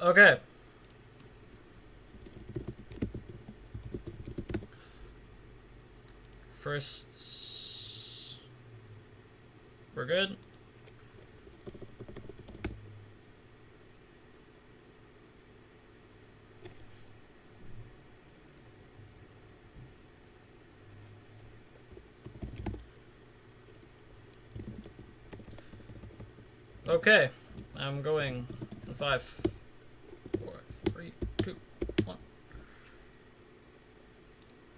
Okay. First, we're good. Okay, I'm going in 5, 4, 3, 2, 1.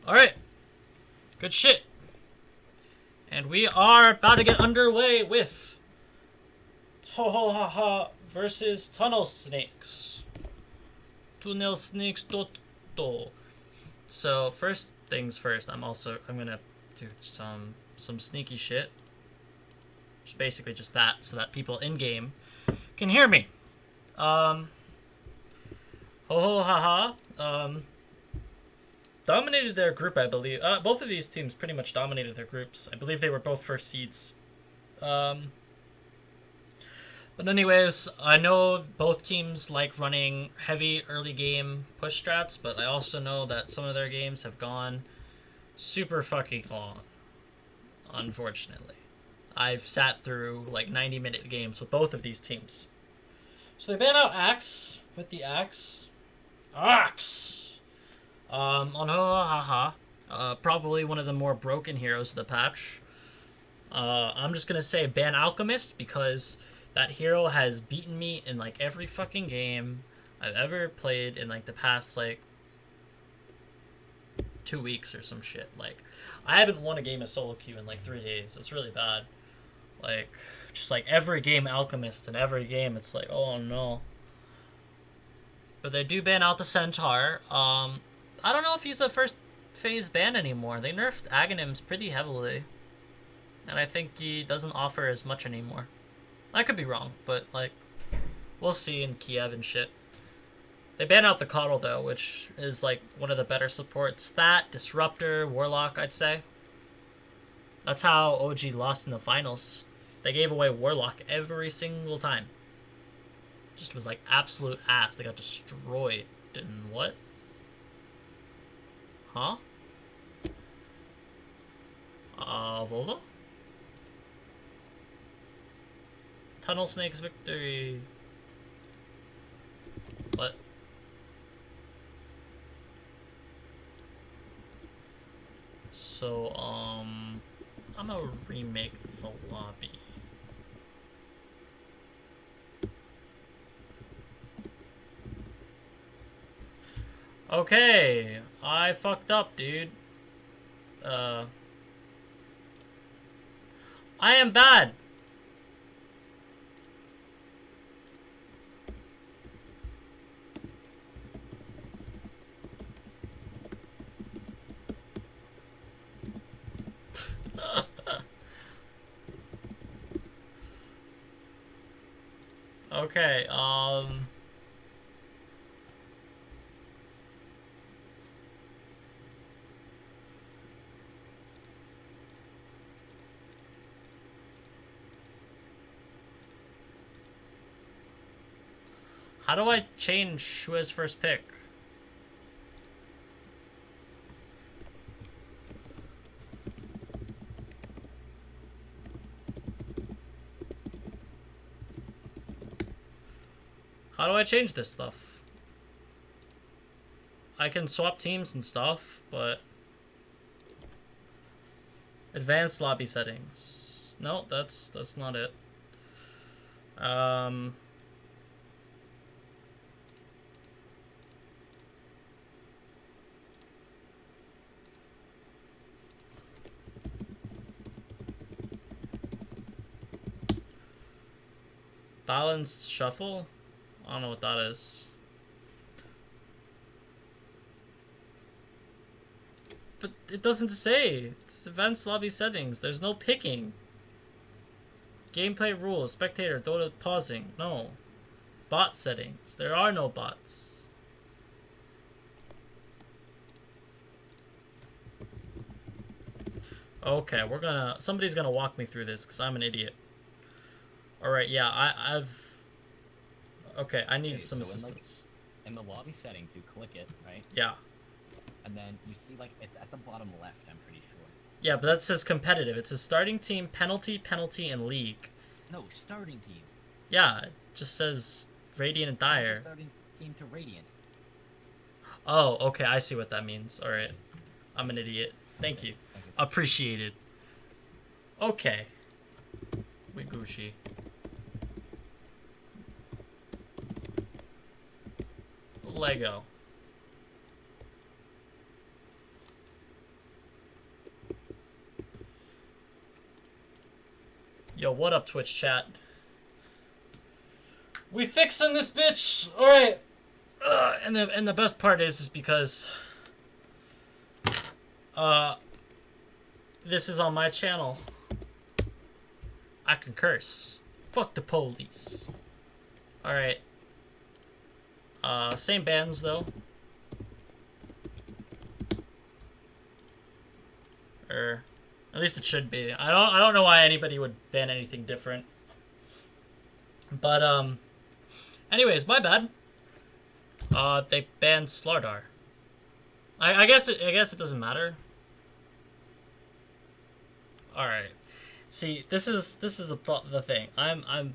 Alright, good shit. And we are about to get underway with Ho Ho Ha Ha versus Tunnel Snakes. Tunnel Snakes Toto. So first things first, I'm gonna do some sneaky shit. Just basically just that, so that people in game can hear me. Ho Ho Ha Ha. Dominated their group, I believe. Both of these teams pretty much dominated their groups. I believe they were both first seeds. But anyways, I know both teams like running heavy early game push strats, but I also know that some of their games have gone super fucking long. Unfortunately, I've sat through like 90-minute games with both of these teams. So they ban out Axe with the Axe. Axe! On Ho probably one of the more broken heroes of the patch. I'm just gonna say ban Alchemist because that hero has beaten me in like every fucking game I've ever played in like the past like 2 weeks or some shit. Like, I haven't won a game of solo queue in like 3 days. It's really bad. Like, just like every game Alchemist and every game it's like, oh no. But they do ban out the Centaur. I don't know if he's a first phase ban anymore. They nerfed Aghanims pretty heavily. And I think he doesn't offer as much anymore. I could be wrong, but like, we'll see in Kiev and shit. They banned out the Coddle though, which is like one of the better supports. That, Disruptor, Warlock, I'd say. That's how OG lost in the finals. They gave away Warlock every single time. Just was like absolute ass. They got destroyed. And what? Huh? Volvo? Tunnel Snakes victory. What? So, I'm gonna remake the lobby. Okay, I fucked up, dude. I am bad. Okay, how do I change who has first pick? How do I change this stuff? I can swap teams and stuff, but advanced lobby settings. No, that's not it. Balanced shuffle? I don't know what that is. But it doesn't say. It's advanced lobby settings. There's no picking. Gameplay rules. Spectator. Dota pausing. No. Bot settings. There are no bots. Okay, somebody's gonna walk me through this because I'm an idiot. Alright, yeah, I've... Okay, I need Okay, some so assistance. in the lobby settings, you click it, right? Yeah. And then you see like it's at the bottom left. I'm pretty sure. Yeah, It's but like that says competitive. It says starting team, penalty, penalty, and league. no starting team. Yeah, it just says Radiant and Change the Dire. starting team to Radiant. Oh, okay, I see what that means. Alright. I'm Thank an you. idiot. That's Thank it. you. Thank you. Appreciated. Okay. We Gucci. Lego. Yo, what up, Twitch chat? We fixing this bitch! Alright. And the best part is because uh this is on my channel. I can curse. Fuck the police. Alright. Same bands though. Or at least it should be. I don't know why anybody would ban anything different. But anyways, my bad. They banned Slardar. I guess it doesn't matter. All right. See, this is the thing. I'm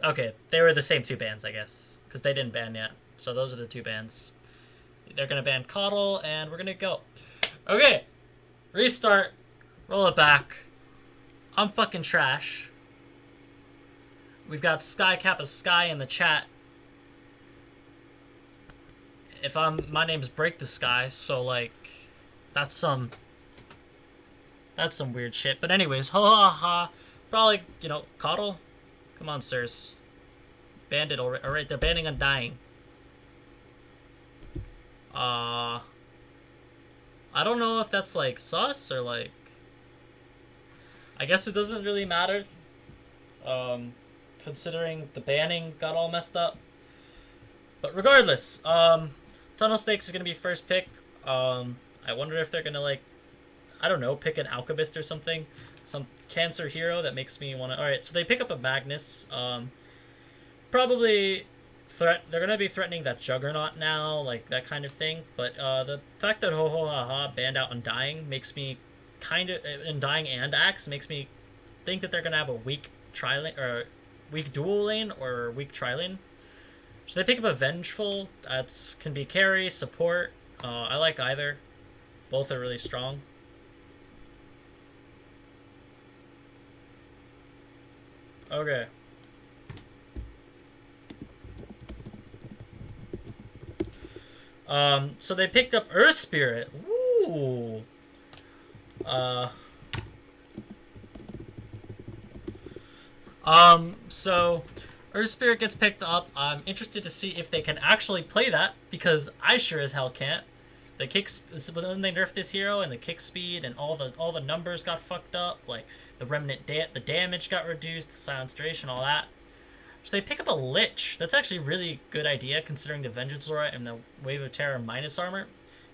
okay. They were the same two bans, I guess, because they didn't ban yet. So those are the two bans. They're gonna ban Coddle, and we're gonna go. Okay, restart. Roll it back. I'm fucking trash. We've got Sky Kappa Sky in the chat. My name's Break the Sky, so like, that's some weird shit. But anyways, ha ha ha. Probably, Coddle. Come on, sirs. Banned it already. Alright, they're banning Undying. I don't know if that's like sus or like. I guess it doesn't really matter. Considering the banning got all messed up. But regardless, Tunnel Snakes is gonna be first pick. I wonder if they're gonna like, I don't know, pick an Alchemist or something, some Cancer hero that makes me wanna. All right, so they pick up a Magnus. Probably they're gonna be threatening that Juggernaut now, like that kind of thing. But the fact that Ho Ho Ha Ha banned out Undying makes me kind of Undying and Axe makes me think that they're gonna have a weak tri-lane or weak dual lane or weak tri-lane. So they pick up a Vengeful. That can be carry, support. I like either. Both are really strong. Okay. So they picked up Earth Spirit. Ooh. So Earth Spirit gets picked up. I'm interested to see if they can actually play that, because I sure as hell can't. The kicks when they nerfed this hero, and the kick speed and all the numbers got fucked up. Like the remnant, the damage got reduced, the silence duration, all that. So they pick up a Lich. That's actually a really good idea, considering the Vengeance Aura and the Wave of Terror minus armor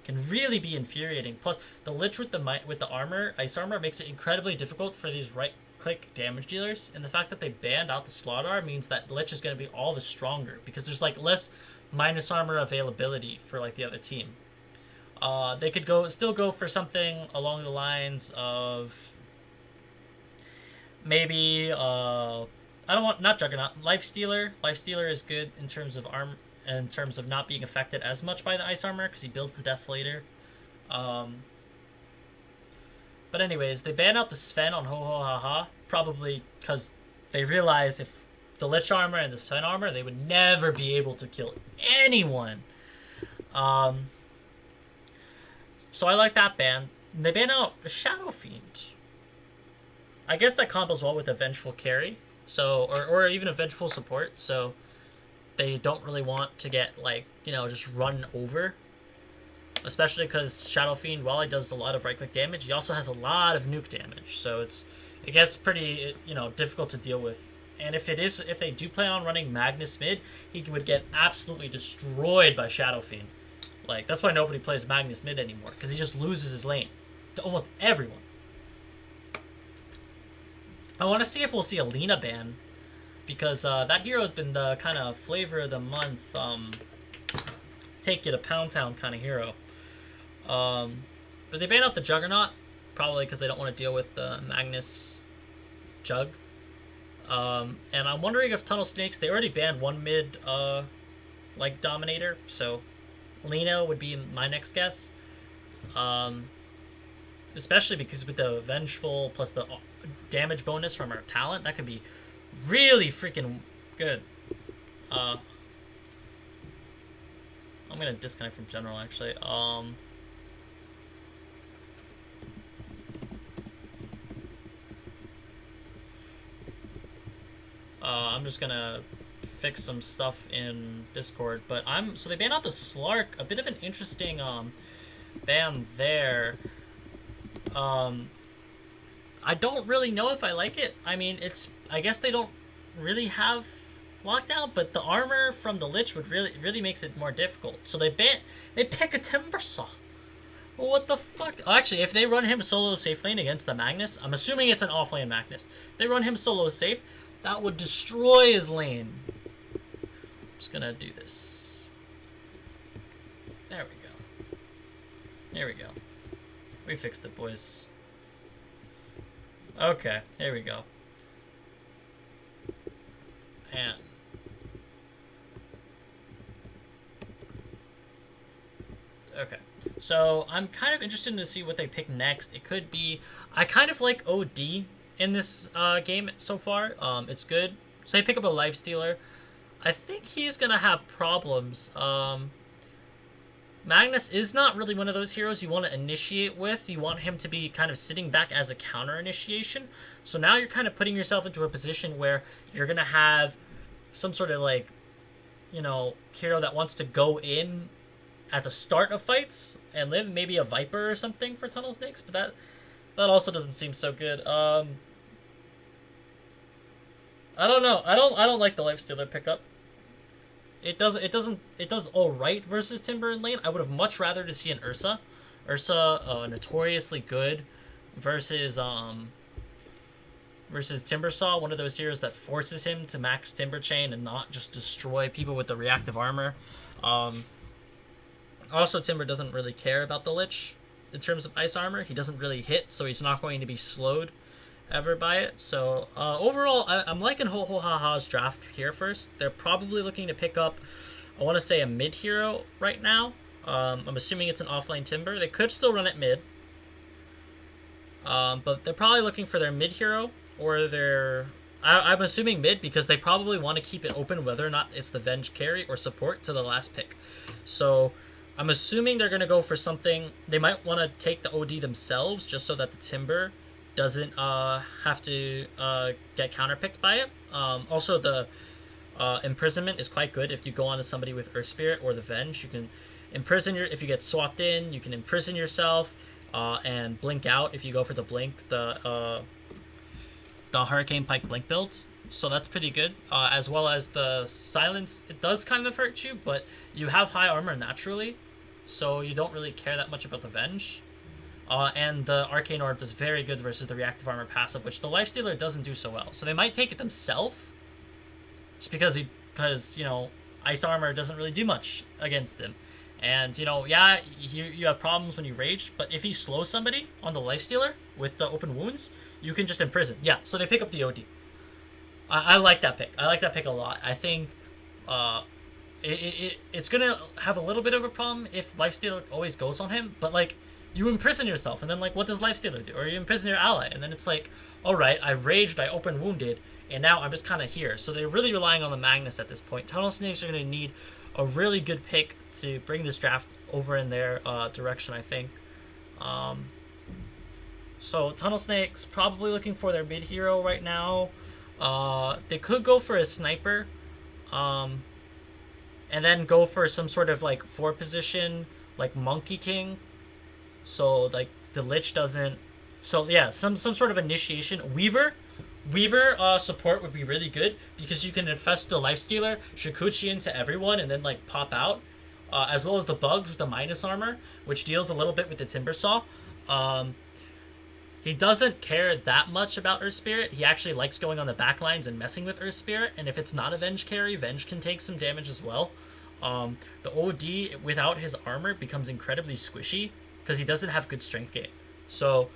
can really be infuriating. Plus, the Lich with the armor, ice armor, makes it incredibly difficult for these right-click damage dealers. And the fact that they banned out the Slardar means that Lich is going to be all the stronger, because there's like less minus armor availability for like the other team. They could still go for something along the lines of maybe I don't want not Juggernaut. Lifestealer. Lifestealer is good in terms of in terms of not being affected as much by the ice armor because he builds the Desolator. But anyways, they ban out the Sven on Ho Ho Ha Ha, probably because they realize if the Lich armor and the Sven armor, they would never be able to kill anyone. So I like that ban. They ban out a Shadow Fiend. I guess that combos well with a Vengeful carry, so or even a Vengeful support. So they don't really want to get like just run over, especially because Shadow Fiend, while he does a lot of right click damage, he also has a lot of nuke damage. So it gets pretty difficult to deal with. And if they do plan on running Magnus mid, he would get absolutely destroyed by Shadow Fiend. Like, that's why nobody plays Magnus mid anymore, because he just loses his lane to almost everyone. I want to see if we'll see a Lina ban. because that hero has been the kind of flavor of the month, take you to Pound Town kind of hero. But they banned out the Juggernaut, probably because they don't want to deal with the Magnus Jug. And I'm wondering if Tunnel Snakes, they already banned one mid, like, Dominator, so Lino would be my next guess. Especially because with the Vengeful plus the damage bonus from our talent, that could be really freaking good. I'm gonna disconnect from general actually. I'm just gonna fix some stuff in Discord, but so they banned out the Slark, a bit of an interesting ban there. I don't really know if I like it. I mean, I guess they don't really have lockdown, but the armor from the Lich would really makes it more difficult. So they pick a Timbersaw. Well, what the fuck? Oh, actually, if they run him solo safe lane against the Magnus, I'm assuming it's an offlane Magnus. If they run him solo safe, that would destroy his lane. I'm just gonna do this. There we go. There we go. We fixed it, boys. Okay, here we go. And okay. So I'm kind of interested to see what they pick next. It could be, I kind of like OD in this game so far. It's good. So they pick up a Lifestealer. I think he's gonna have problems. Magnus is not really one of those heroes you want to initiate with. You want him to be kind of sitting back as a counter initiation. So now you're kind of putting yourself into a position where you're gonna have some sort of like, you know, hero that wants to go in at the start of fights and live, maybe a Viper or something for Tunnel Snakes, but that also doesn't seem so good. I don't know. I don't like the Lifestealer pickup. It does all right versus Timber in lane. I would have much rather to see an Ursa. Ursa, notoriously good versus Timbersaw, one of those heroes that forces him to max Timber Chain and not just destroy people with the reactive armor. Also, Timber doesn't really care about the Lich in terms of ice armor. He doesn't really hit, so he's not going to be slowed ever by it. So overall, I'm liking Ho Ho Ha Ha's draft here first. They're probably looking to pick up, I want to say, a mid hero right now. I'm assuming it's an offlane Timber. They could still run it mid. But they're probably looking for their mid hero or their... I'm assuming mid because they probably want to keep it open whether or not it's the Venge carry or support to the last pick. So I'm assuming they're going to go for something... They might want to take the OD themselves just so that the Timber doesn't have to get counterpicked by it. Also, the imprisonment is quite good if you go on to somebody with Earth Spirit or the Venge. You can imprison if you get swapped in, you can imprison yourself and blink out if you go for the blink, the Hurricane Pike blink build. So that's pretty good. As well as the silence, it does kind of hurt you, but you have high armor naturally, so you don't really care that much about the Venge. And the Arcane Orb is very good versus the Reactive Armor passive, which the Lifestealer doesn't do so well. So they might take it themselves, just because you know, Ice Armor doesn't really do much against him. And, you know, yeah, you have problems when you rage, but if you slow somebody on the Lifestealer with the open wounds, you can just imprison. Yeah, so they pick up the OD. I like that pick. I like that pick a lot. I think it's going to have a little bit of a problem if Lifestealer always goes on him, but, like, you imprison yourself, and then, like, what does Lifestealer do? Or you imprison your ally, and then it's like, alright, I raged, I open wounded, and now I'm just kind of here. So they're really relying on the Magnus at this point. Tunnel Snakes are going to need a really good pick to bring this draft over in their direction, I think. So Tunnel Snakes probably looking for their mid hero right now. They could go for a sniper, and then go for some sort of like 4 position, like Monkey King. So like the Lich doesn't. So yeah, some sort of initiation. Weaver support would be really good because you can infest the Lifestealer, Shikuchi into everyone, and then like pop out. As well as the bugs with the minus armor, which deals a little bit with the Timbersaw. He doesn't care that much about Earth Spirit. He actually likes going on the back lines and messing with Earth Spirit. And if it's not a Venge carry, Venge can take some damage as well. The OD without his armor becomes incredibly squishy because he doesn't have good strength gain. So,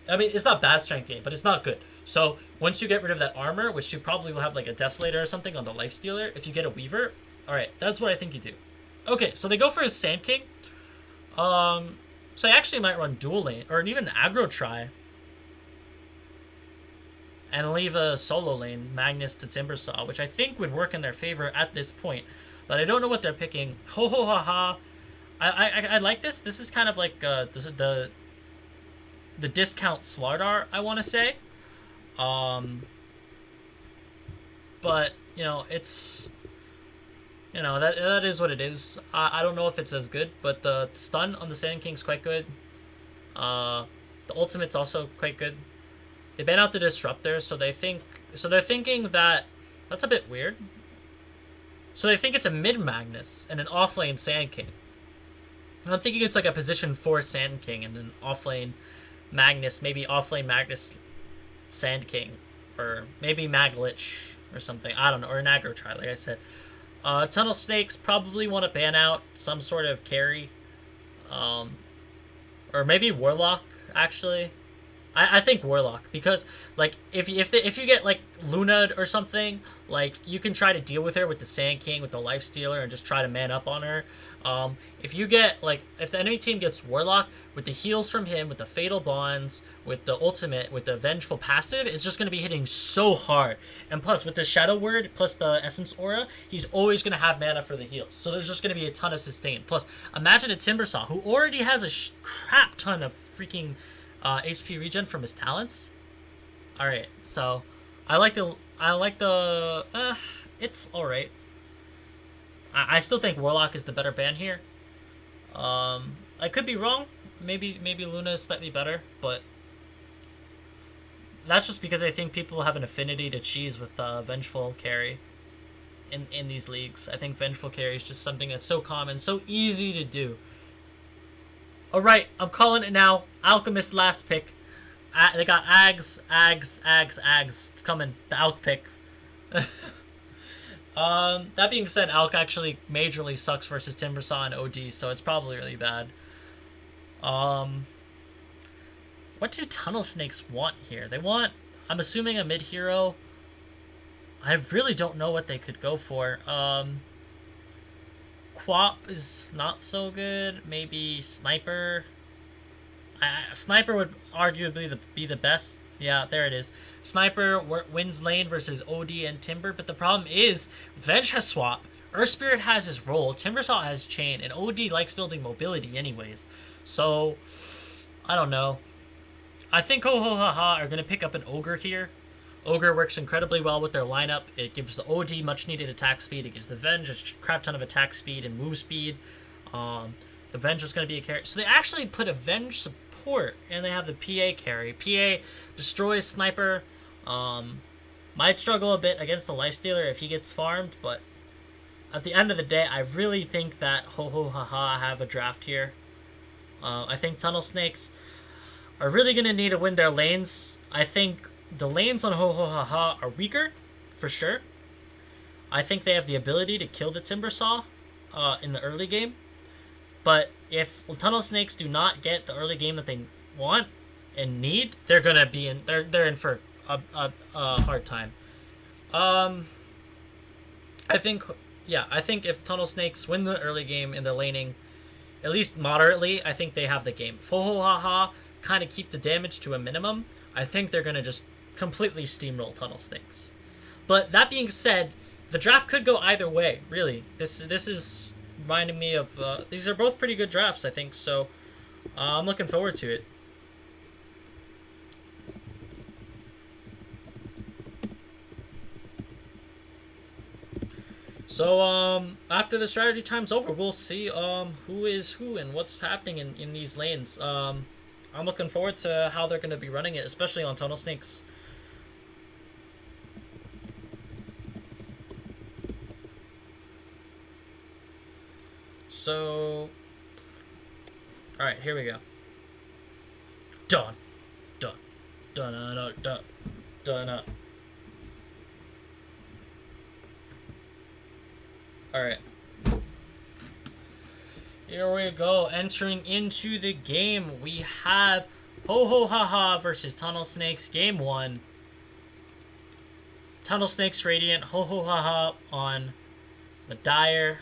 I mean, it's not bad strength gain, but it's not good. So once you get rid of that armor, which you probably will have like a Desolator or something on the Lifestealer, if you get a Weaver, all right, that's what I think you do. Okay, so they go for a Sand King. So I actually might run Dual Lane, or even Aggro Try. And leave a solo lane, Magnus to Timbersaw, which I think would work in their favor at this point. But I don't know what they're picking. Ho ho ha ha. I like this. This is kind of like the discount Slardar, I want to say. But, you know, it's... You know, that is what it is. I don't know if it's as good, but the stun on the Sand King's quite good. The ultimate's also quite good. They ban out the Disruptor, so they're thinking that... That's a bit weird. So they think it's a mid-Magnus and an off-lane Sand King. And I'm thinking it's like a position 4 Sand King and an off-lane Magnus, maybe off-lane Magnus Sand King. Or maybe Maglich or something. I don't know. Or an Aggro Try, like I said. Tunnel Snakes probably want to ban out some sort of carry. Or maybe Warlock, actually. I think Warlock, because like if you get like Luna or something, like you can try to deal with her with the Sand King, with the Lifestealer, and just try to man up on her. If you get like if the enemy team gets Warlock with the heals from him, with the Fatal Bonds, with the ultimate, with the Vengeful passive, it's just going to be hitting so hard. And plus with the Shadow Word plus the Essence Aura, he's always going to have mana for the heals. So there's just going to be a ton of sustain. Plus imagine a Timbersaw who already has a crap ton of freaking HP regen from his talents. All right, so I like the it's all right. I still think Warlock is the better ban here. I could be wrong. Maybe Luna is slightly better, but that's just because I think people have an affinity to cheese with Vengeful carry in these leagues. I think Vengeful carry is just something that's so common, so easy to do. Alright, I'm calling it now. Alchemist last pick. They got Ags. It's coming. The Alch pick. That being said, Alch actually majorly sucks versus Timbersaw and OD, so it's probably really bad. What do Tunnel Snakes want here? They want, I'm assuming, a mid-hero. I really don't know what they could go for. Quap is not so good. Maybe Sniper. Sniper would arguably be the best. Yeah, there it is. Sniper wins lane versus OD and Timber, but the problem is Venge has swap, Earth Spirit has his role, Timbersaw has chain, and OD likes building mobility anyways. So, I don't know. I think Ho Ho Ha Ha are going to pick up an Ogre here. Ogre works incredibly well with their lineup. It gives the OD much needed attack speed. It gives the Venge a crap ton of attack speed and move speed. The Venge is going to be a carry. So they actually put a Venge support, and they have the PA carry. PA destroys Sniper. Might struggle a bit against the Lifestealer if he gets farmed, but at the end of the day, I really think that Ho Ho Ha Ha have a draft here. I think Tunnel Snakes are really going to need to win their lanes. I think the lanes on Ho Ho Ha Ha are weaker, for sure. I think they have the ability to kill the Timbersaw in the early game. But if Tunnel Snakes do not get the early game that they want and need, they're gonna be in. They're in for a hard time. I think if Tunnel Snakes win the early game in the laning, at least moderately, I think they have the game. Ho Ho Ha Ha kind of keep the damage to a minimum. I think they're gonna just completely steamroll Tunnel Snakes. But that being said, the draft could go either way. Really, this is reminding me of these are both pretty good drafts, I think. So I'm looking forward to it. So after the strategy time's over, we'll see who is who and what's happening in these lanes. I'm looking forward to how they're going to be running it, especially on Tunnel Snakes. So, alright, here we go. Done. Dun-dun-dun-dun. Alright. Here we go. Entering into the game, we have Ho Ho Ha Ha versus Tunnel Snakes, Game 1. Tunnel Snakes Radiant, Ho Ho Ha Ha on the Dire.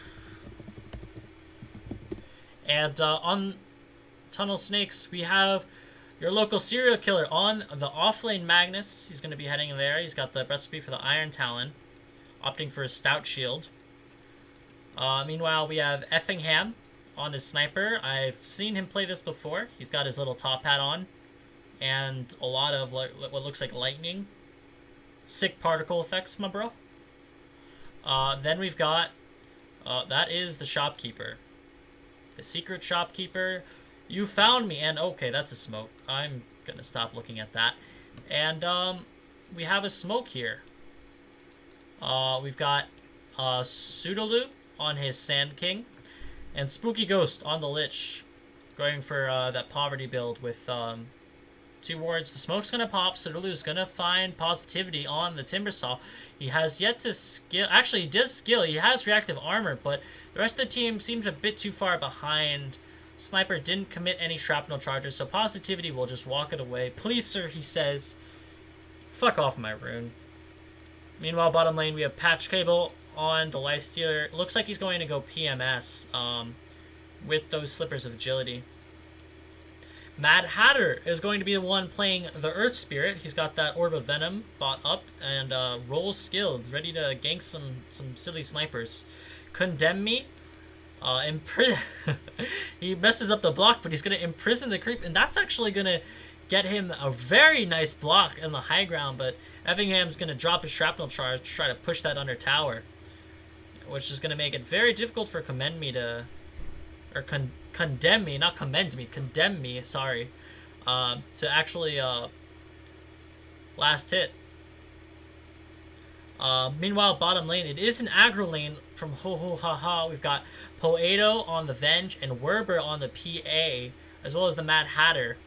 And on Tunnel Snakes, we have your local serial killer on the offlane Magnus. He's going to be heading there. He's got the recipe for the Iron Talon, opting for a Stout Shield. Meanwhile, we have Effingham on his Sniper. I've seen him play this before. He's got his little top hat on and a lot of what looks like lightning. Sick particle effects, my bro. Then we've got, that is the Shopkeeper. The secret Shopkeeper. You found me, and okay, that's a smoke. I'm gonna stop looking at that. And we have a smoke here. We've got Pseudoloop on his Sand King, and Spooky Ghost on the Lich, going for that poverty build with 2 wards. The smoke's gonna pop. Pseudoloop's gonna find positivity on the Timbersaw. He has yet to skill. Actually, he does skill. He has reactive armor, but the rest of the team seems a bit too far behind. Sniper didn't commit any shrapnel charges, so positivity will just walk it away. Please, sir, he says. Fuck off my rune. Meanwhile, bottom lane, we have Patch Cable on the Lifestealer. Looks like he's going to go PMS with those Slippers of Agility. Mad Hatter is going to be the one playing the Earth Spirit. He's got that Orb of Venom bought up and rolls skilled, ready to gank some silly snipers. Condemn Me. He messes up the block, but he's going to imprison the creep, and that's actually going to get him a very nice block in the high ground, but Effingham's going to drop his shrapnel charge to try to push that under tower, which is going to make it very difficult for Commend Me to... or Condemn Me, not Commend Me, Condemn Me, sorry, to actually last hit. Meanwhile, bottom lane, it is an aggro lane from Ho Ho Ha Ha. We've got Poeto on the Venge and Werber on the PA, as well as the Mad Hatter,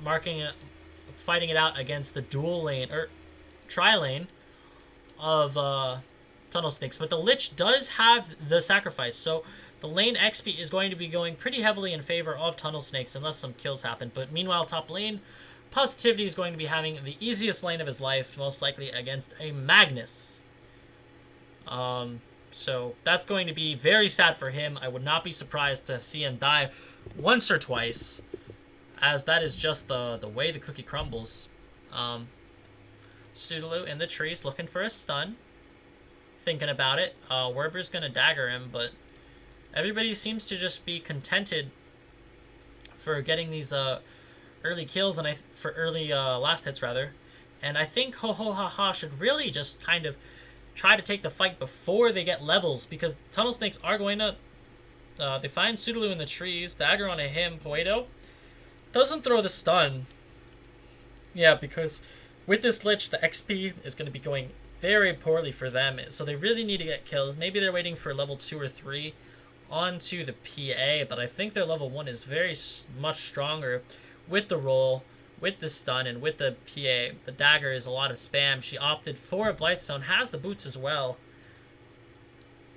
fighting it out against the dual lane, or tri-lane of Tunnel Snakes. But the Lich does have the sacrifice, so the lane XP is going to be going pretty heavily in favor of Tunnel Snakes unless some kills happen. But meanwhile, top lane, Positivity is going to be having the easiest lane of his life, most likely against a Magnus. So that's going to be very sad for him. I would not be surprised to see him die once or twice, as that is just the way the cookie crumbles. Pseudoloo in the trees looking for a stun. Thinking about it. Werber's going to dagger him, but everybody seems to just be contented for getting these early kills, and for early last hits rather. And I think Ho Ho Ha Ha should really just kind of try to take the fight before they get levels, because Tunnel Snakes are going to... they find Pseudoloo in the trees, dagger onto him. Poeto doesn't throw the stun. Yeah, because with this Lich, the XP is going to be going very poorly for them, so they really need to get kills. Maybe they're waiting for level 2 or 3 onto the PA, but I think their level 1 is very much stronger with the roll, with the stun, and with the PA. The dagger is a lot of spam. She opted for a Blightstone, has the boots as well.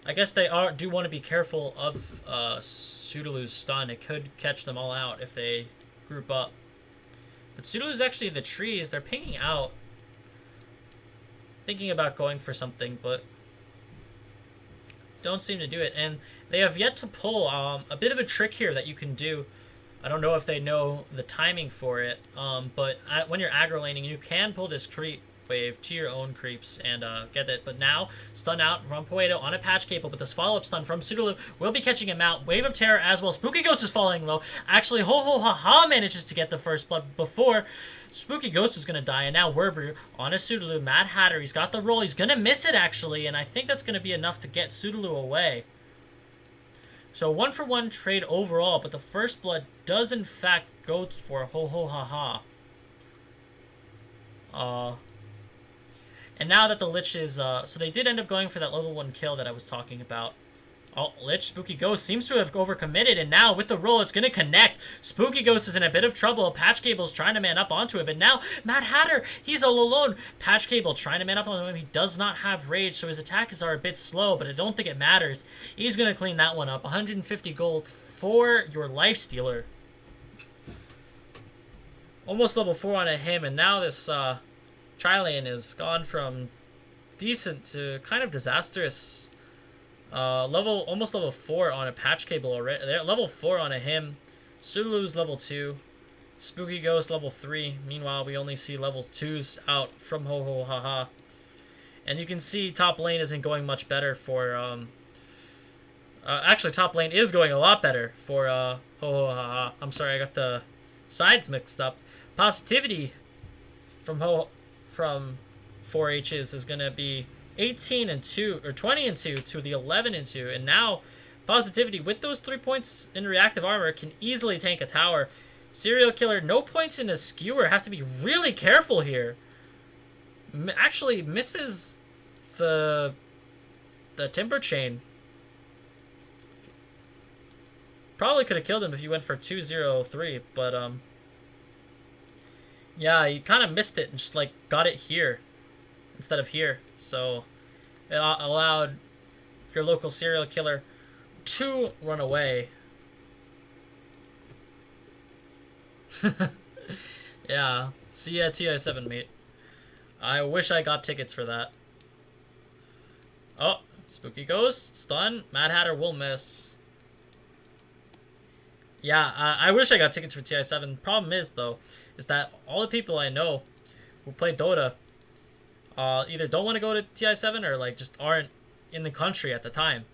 I guess they do want to be careful of Pseudoloo's stun. It could catch them all out if they group up. But Pseudoloo's actually in the trees. They're pinging out, thinking about going for something, but don't seem to do it. And they have yet to pull a bit of a trick here that you can do. I don't know if they know the timing for it, but when you're aggro laning, you can pull this creep wave to your own creeps and get it. But now, stun out from Poeto on a patch cable, but this follow-up stun from Pseudoloo will be catching him out. Wave of Terror as well. Spooky Ghost is falling low. Actually, Ho Ho Ha Ha manages to get the first blood before Spooky Ghost is going to die. And now Werber on a Pseudoloo. Mad Hatter, he's got the roll. He's going to miss it, actually, and I think that's going to be enough to get Pseudoloo away. So 1-for-1 trade overall, but the first blood does in fact go for Ho Ho Ha Ha. And now that the Lich is... so they did end up going for that level 1 kill that I was talking about Oh, Lich, Spooky Ghost seems to have overcommitted, and now with the roll, it's going to connect. Spooky Ghost is in a bit of trouble. Patch Cable's trying to man up onto it, but now Mad Hatter, he's all alone. Patch Cable trying to man up on him. He does not have rage, so his attacks are a bit slow, but I don't think it matters. He's going to clean that one up. 150 gold for your Lifestealer. Almost level 4 on him, and now this Tri-Lane is gone from decent to kind of disastrous. Almost level 4 on a Patch Cable already. They're level 4 on a him. Sulu's level 2. Spooky Ghost level 3. Meanwhile, we only see levels 2s out from Ho Ho Ha Ha. And you can see top lane isn't going much better for, actually, top lane is going a lot better for, Ho Ho Ha Ha. I'm sorry, I got the sides mixed up. Positivity from 4H's is going to be 18 and 2 or 20 and 2 to the 11 and 2, and now Positivity with those 3 points in reactive armor can easily tank a tower. Serial Killer, no points in a skewer, has to be really careful here. Actually misses the timber chain. Probably could have killed him if he went for 2-0-3, but yeah, he kind of missed it and just like got it here instead of here, so it allowed your local serial killer to run away. Yeah, see ya TI7, mate. I wish I got tickets for that. Oh, Spooky Ghost, stun, Mad Hatter will miss. Yeah, I wish I got tickets for TI7. Problem is, though, is that all the people I know who play Dota either don't want to go to TI7 or like just aren't in the country at the time.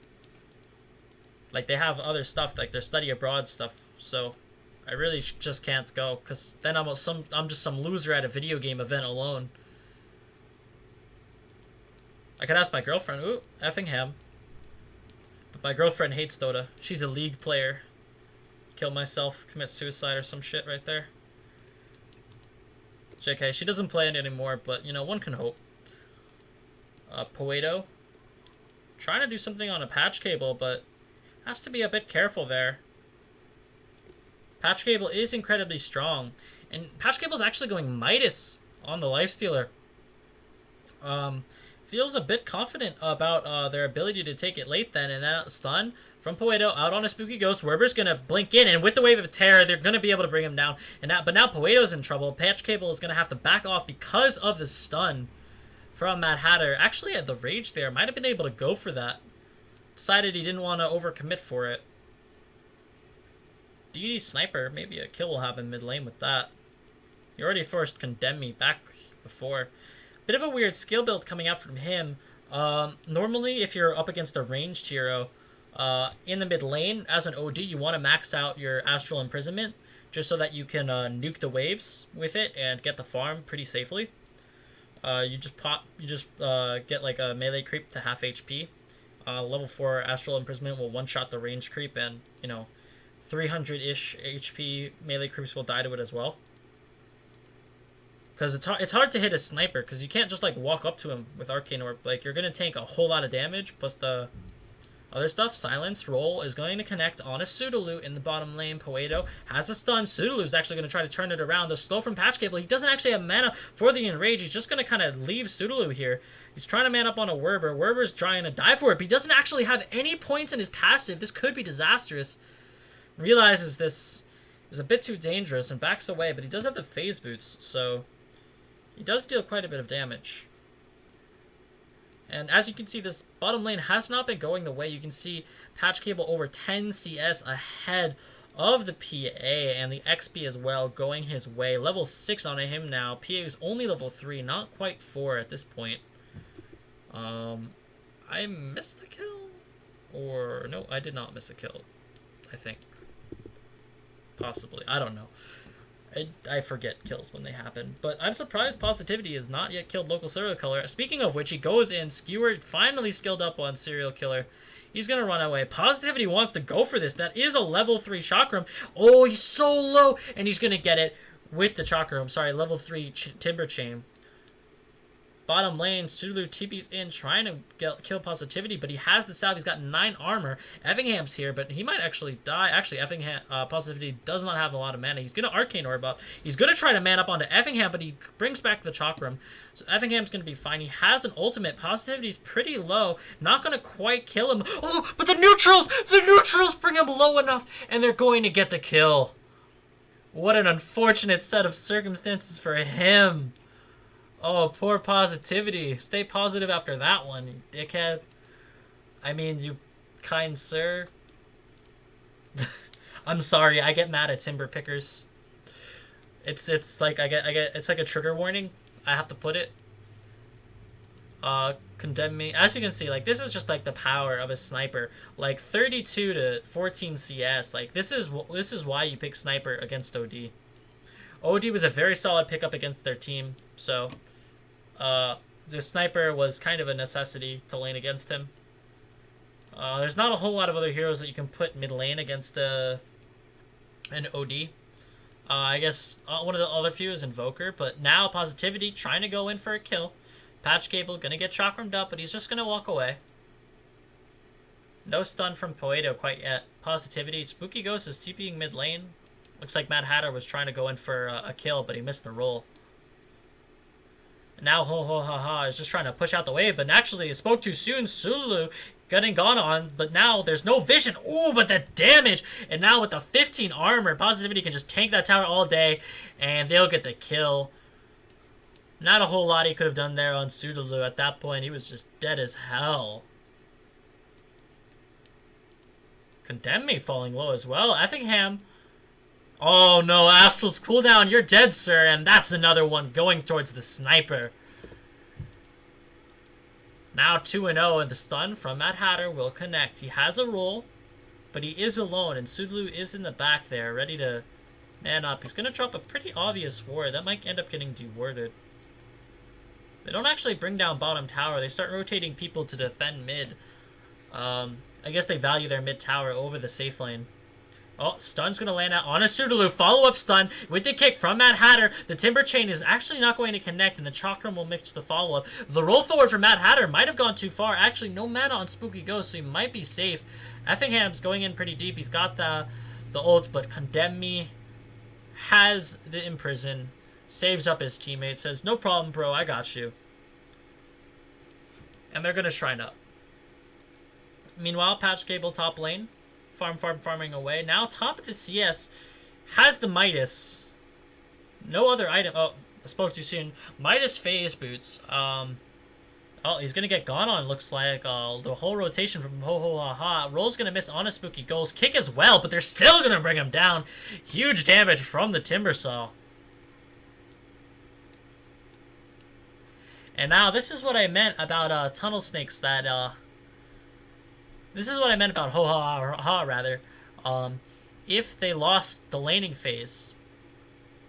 Like they have other stuff, like their study abroad stuff. So I really just can't go because then I'm just some loser at a video game event alone. I could ask my girlfriend. Ooh, Effingham. But my girlfriend hates Dota. She's a League player. Kill myself, commit suicide or some shit right there. JK, she doesn't play it anymore, but you know, one can hope. Poeto. Trying to do something on a Patch Cable, but has to be a bit careful there. Patch Cable is incredibly strong. And Patch Cable is actually going Midas on the Lifestealer. Feels a bit confident about their ability to take it late then. And that stun from Poeto out on a Spooky Ghost. Werber's going to blink in. And with the Wave of Terror, they're going to be able to bring him down. But now Poeto's in trouble. Patch Cable is going to have to back off because of the stun from Mad Hatter. Actually, at the rage there, might have been able to go for that. Decided he didn't want to overcommit for it. DD Sniper, maybe a kill will happen mid lane with that. He already forced Condemn Me back before. Bit of a weird skill build coming out from him. Normally, if you're up against a ranged hero in the mid lane, as an OD, you want to max out your Astral Imprisonment just so that you can nuke the waves with it and get the farm pretty safely. You just get like a melee creep to half HP. Level 4 Astral Imprisonment will one-shot the range creep, and, you know, 300-ish HP melee creeps will die to it as well. Because it's hard to hit a sniper, because you can't just, like, walk up to him with Arcane Orb. Like, you're going to take a whole lot of damage, plus the other stuff. Silence Roll is going to connect on a Sudolu in the bottom lane. Poeto has a stun. Sudolu is actually going to try to turn it around. The slow from Patch Cable. He doesn't actually have mana for the Enrage. He's just going to kind of leave Sudolu here. He's trying to man up on a Werber. Werber's trying to die for it, but he doesn't actually have any points in his passive. This could be disastrous. Realizes this is a bit too dangerous and backs away, but he does have the phase boots, so he does deal quite a bit of damage. And as you can see, this bottom lane has not been going the way. You can see Patch Cable over 10 CS ahead of the PA, and the XP as well going his way. Level 6 on him now. PA is only level 3, not quite 4 at this point. I missed a kill? Or, no, I did not miss a kill, I think. Possibly. I don't know. I forget kills when they happen. But I'm surprised Positivity has not yet killed local serial killer. Speaking of which, he goes in, Skewered finally skilled up on serial killer. He's going to run away. Positivity wants to go for this. That is a level 3 chakram. Oh, he's so low. And he's going to get it with the chakram. Sorry, level 3 timber chain. Bottom lane, Sulu TP's in, trying to kill Positivity, but he has the salve. He's got 9 armor. Effingham's here, but he might actually die. Actually, Effingham, Positivity does not have a lot of mana. He's going to Arcane Orb up. He's going to try to man up onto Effingham, but he brings back the Chakram. So Effingham's going to be fine. He has an ultimate. Positivity's pretty low. Not going to quite kill him. Oh, but the neutrals bring him low enough, and they're going to get the kill. What an unfortunate set of circumstances for him. Oh, poor Positivity. Stay positive after that one, you dickhead. I mean, you kind sir. I'm sorry, I get mad at timber pickers. It's like it's like a trigger warning. I have to put it. Condemn me. As you can see, like, this is just like the power of a sniper. Like 32 to 14 CS. Like, this is why you pick sniper against OD. OD was a very solid pickup against their team, so the sniper was kind of a necessity to lane against him. There's not a whole lot of other heroes that you can put mid lane against an OD. I guess one of the other few is Invoker, but now Positivity trying to go in for a kill. Patch Cable gonna get chakrammed up, but he's just gonna walk away. No stun from Poeto quite yet. Positivity. Spooky Ghost is TPing mid lane. Looks like Mad Hatter was trying to go in for a kill, but he missed the roll. Now Ho Ho Ha Ha is just trying to push out the wave, but naturally it spoke too soon. Sulu getting gone on, but now there's no vision. Ooh, but the damage! And now with the 15 armor, Positivity can just tank that tower all day, and they'll get the kill. Not a whole lot he could have done there on Sudolu. At that point, he was just dead as hell. Condemn me falling low as well. Effingham. Oh no, Astral's cooldown. You're dead, sir. And that's another one going towards the sniper. Now 2-0, and the stun from Mad Hatter will connect. He has a roll, but he is alone, and Sudolu is in the back there, ready to man up. He's going to drop a pretty obvious ward. That might end up getting dewarded. They don't actually bring down bottom tower. They start rotating people to defend mid. I guess they value their mid tower over the safe lane. Oh, stun's going to land out on a Sudolu. Follow-up stun with the kick from Mad Hatter. The Timber Chain is actually not going to connect, and the Chakram will mix the follow-up. The roll forward for Mad Hatter might have gone too far. Actually, no mana on Spooky Ghost, so he might be safe. Effingham's going in pretty deep. He's got the ult, but Condemn Me has the Imprison. Saves up his teammate. Says, no problem, bro. I got you. And they're going to Shrine up. Meanwhile, Patch Cable top lane. Farming away. Now top of the CS has the Midas. No other item. Oh, I spoke too soon. Midas phase boots. Oh, he's gonna get gone on. Looks like the whole rotation from Ho Ho Ha Ha. Roll's gonna miss on a Spooky Ghost. Kick as well, but they're still gonna bring him down. Huge damage from the Timbersaw. And now this is what I meant about tunnel snakes. This is what I meant about Ho Ha Ha, rather. If they lost the laning phase,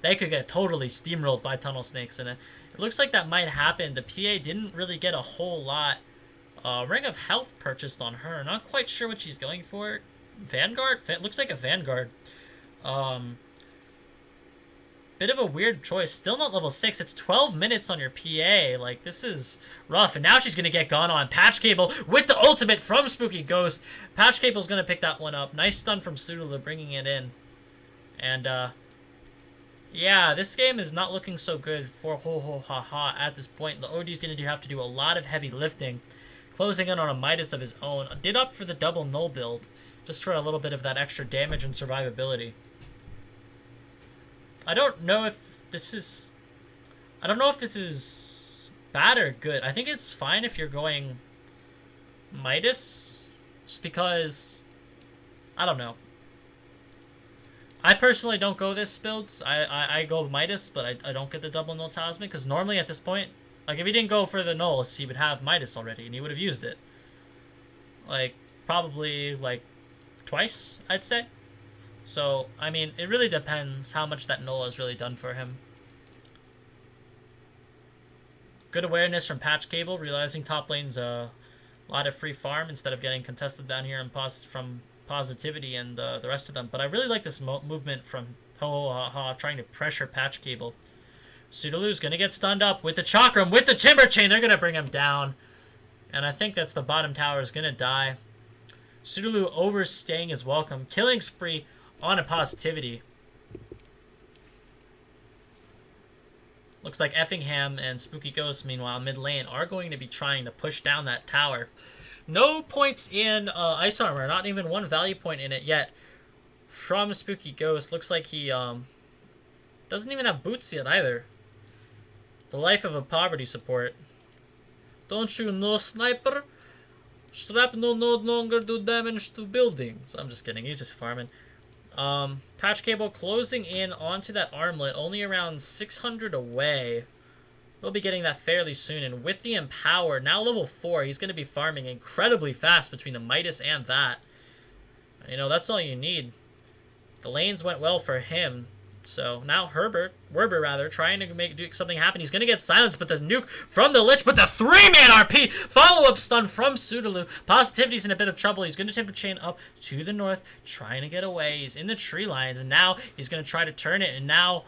they could get totally steamrolled by tunnel snakes, and it looks like that might happen. The PA didn't really get a whole lot. Ring of Health purchased on her. Not quite sure what she's going for. Vanguard? Looks like a Vanguard. Bit of a weird choice. Still not level 6. It's 12 minutes on your PA. Like, this is rough. And now she's going to get gone on. Patch Cable with the ultimate from Spooky Ghost. Patch Cable's going to pick that one up. Nice stun from Sudolu bringing it in. And, yeah, this game is not looking so good for Ho Ho Ha Ha at this point. The OD's going to have to do a lot of heavy lifting. Closing in on a Midas of his own. Did up for the double null build. Just for a little bit of that extra damage and survivability. I don't know if this is bad or good. I think it's fine if you're going Midas, just because, I don't know. I personally don't go this build. I go Midas, but I don't get the double null talisman, because normally at this point, like, if he didn't go for the nulls, he would have Midas already, and he would have used it. Like, probably, like, twice, I'd say. So, I mean, it really depends how much that null has really done for him. Good awareness from Patch Cable, realizing top lane's a lot of free farm instead of getting contested down here from Positivity and the rest of them. But I really like this movement from Ho Ho Ha Ha trying to pressure Patch Cable. Sudolu's going to get stunned up with the Chakram, with the Timber Chain. They're going to bring him down. And I think that's the bottom tower is going to die. Sudolu overstaying his welcome. Killing spree on a Positivity. Looks like Effingham and Spooky Ghost, meanwhile, mid lane, are going to be trying to push down that tower. No points in Ice Armor. Not even one value point in it yet. From Spooky Ghost. Looks like he doesn't even have boots yet either. The life of a poverty support. Don't you know, sniper? Shrapnel no longer do damage to buildings. I'm just kidding. He's just farming. Patch Cable closing in onto that armlet, only around 600 away. We'll be getting that fairly soon, and with the Empower, now level 4, he's going to be farming incredibly fast between the Midas and that. You know, that's all you need. The lanes went well for him. So now Werber, trying to do something happen. He's going to get silenced, but the nuke from the Lich, but the 3-man RP! Follow-up stun from Sudolu. Positivity's in a bit of trouble. He's going to Timber Chain up to the north, trying to get away. He's in the tree lines, and now he's going to try to turn it, and now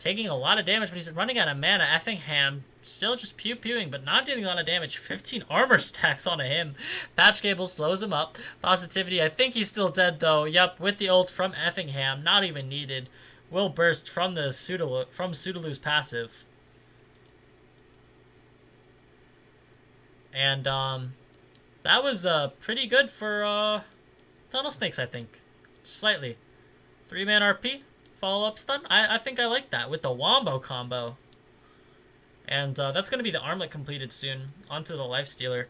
taking a lot of damage, but he's running out of mana. Effingham still just pew-pewing, but not dealing a lot of damage. 15 armor stacks onto him. Patch Cable slows him up. Positivity, I think he's still dead, though. Yep, with the ult from Effingham, not even needed. Will burst from the Sudolu's passive. And that was pretty good for Tunnel Snakes, I think. Slightly. 3-man RP, follow-up stun. I think I like that with the Wombo combo. And that's going to be the armlet completed soon. Onto the Lifestealer.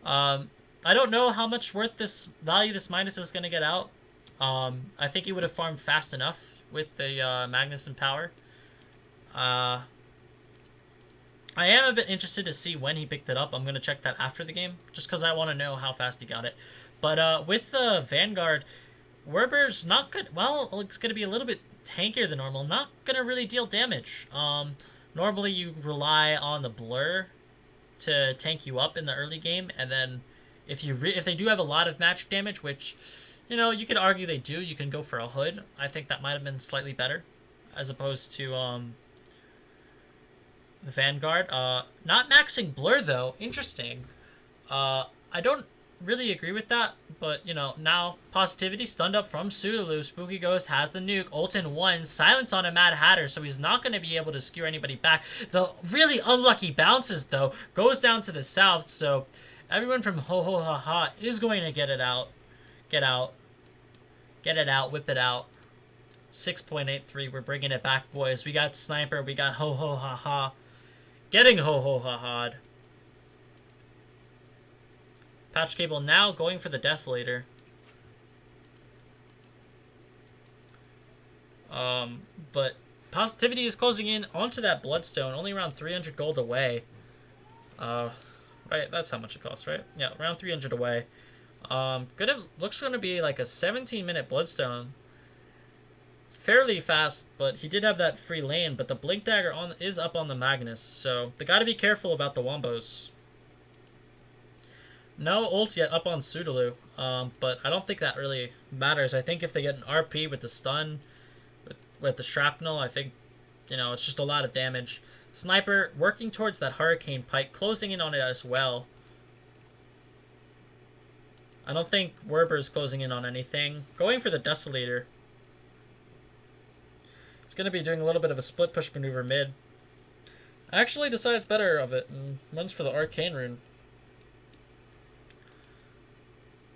I don't know how much worth this value this Midas is going to get out. I think he would have farmed fast enough with the Magnus and Power. I am a bit interested to see when he picked it up. I'm going to check that after the game, just because I want to know how fast he got it. But with the Vanguard, Werber's not good. Well, it's going to be a little bit tankier than normal. Not going to really deal damage. Normally, you rely on the Blur to tank you up in the early game, and then if they do have a lot of magic damage, which, you know, you could argue they do, you can go for a Hood. I think that might have been slightly better, as opposed to the Vanguard. Not maxing Blur, though. Interesting. I don't really agree with that, but, you know, now Positivity stunned up from Sudolu. Spooky Ghost has the nuke. Ult in 1. Silence on a Mad Hatter, so he's not going to be able to skewer anybody back. The really unlucky bounces, though, goes down to the south, so everyone from Ho Ho Ha Ha is going to get it out. Get it out, whip it out. 6.83, we're bringing it back, boys. We got Sniper, we got Ho Ho Ha Ha. Getting Ho Ho Ha Ha'd. Patch Cable now going for the Desolator. But Positivity is closing in onto that Bloodstone, only around 300 gold away. Right, that's how much it costs, right? Yeah, around 300 away. Looks gonna be like a 17-minute Bloodstone. Fairly fast, but he did have that free lane, but the Blink Dagger is up on the Magnus, so they gotta be careful about the Wombos. No ult yet up on Sudolu, but I don't think that really matters. I think if they get an RP with the stun, with the shrapnel, I think, you know, it's just a lot of damage. Sniper working towards that Hurricane Pike, closing in on it as well. I don't think Werber's closing in on anything. Going for the Desolator. He's going to be doing a little bit of a split push maneuver mid. Actually decides better of it and runs for the Arcane Rune.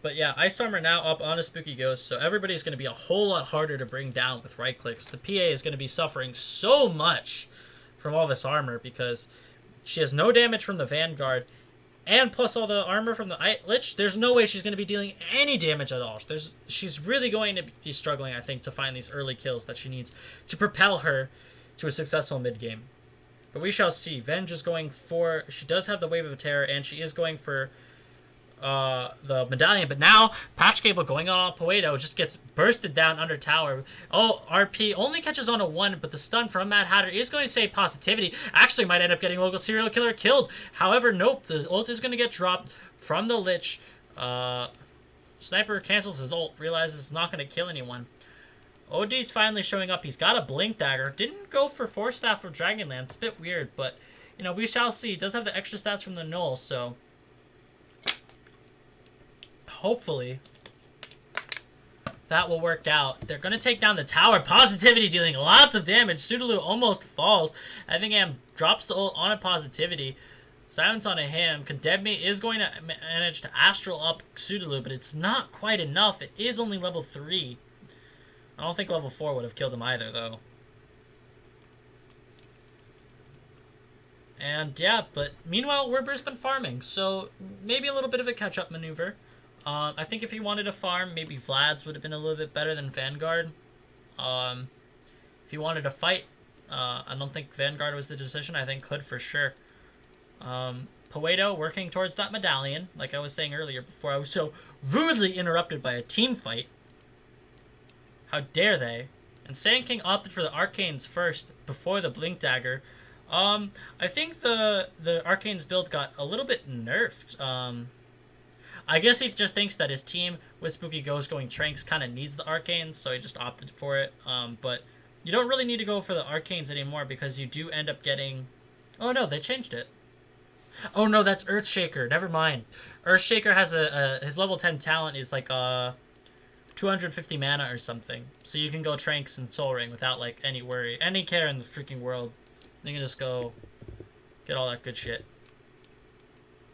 But yeah, Ice Armor now up on a Spooky Ghost, so everybody's going to be a whole lot harder to bring down with right clicks. The PA is going to be suffering so much from all this armor because she has no damage from the Vanguard, and plus all the armor from the Lich. There's no way she's going to be dealing any damage at all. She's really going to be struggling, I think, to find these early kills that she needs to propel her to a successful mid-game. But we shall see. Venge is going for... She does have the Wave of Terror, and she is going for the Medallion. But now, Patch Cable going on Poeto just gets bursted down under tower. Oh, RP only catches on a 1, but the stun from Mad Hatter is going to save Positivity. Actually might end up getting local serial killer killed. However, nope, the ult is going to get dropped from the Lich. Sniper cancels his ult, realizes it's not going to kill anyone. OD's finally showing up. He's got a Blink Dagger. Didn't go for Force Staff or Dragonlance. It's a bit weird, but, you know, we shall see. He does have the extra stats from the Null, so hopefully that will work out. They're going to take down the tower. Positivity dealing lots of damage. Sudaloo almost falls. Effingham drops the ult on a Positivity. Silence on a him. Condemnme is going to manage to Astral up Sudaloo, but it's not quite enough. It is only level 3. I don't think level 4 would have killed him either, though. And yeah, but meanwhile, Werber's been farming, so maybe a little bit of a catch-up maneuver. I think if he wanted to farm, maybe Vlad's would have been a little bit better than Vanguard. If he wanted to fight, I don't think Vanguard was the decision. I think Hood for sure. Poeto working towards that medallion, like I was saying earlier before I was so rudely interrupted by a team fight. How dare they? And Sand King opted for the Arcanes first before the Blink Dagger. I think the Arcanes build got a little bit nerfed. I guess he just thinks that his team with Spooky Ghost going Tranks kind of needs the Arcanes, so he just opted for it. But you don't really need to go for the Arcanes anymore because you do end up getting... Oh no, they changed it. Oh no, that's Earthshaker. Never mind. Earthshaker has his level 10 talent is like 250 mana or something. So you can go Tranks and Soul Ring without like any worry, any care in the freaking world. You can just go get all that good shit.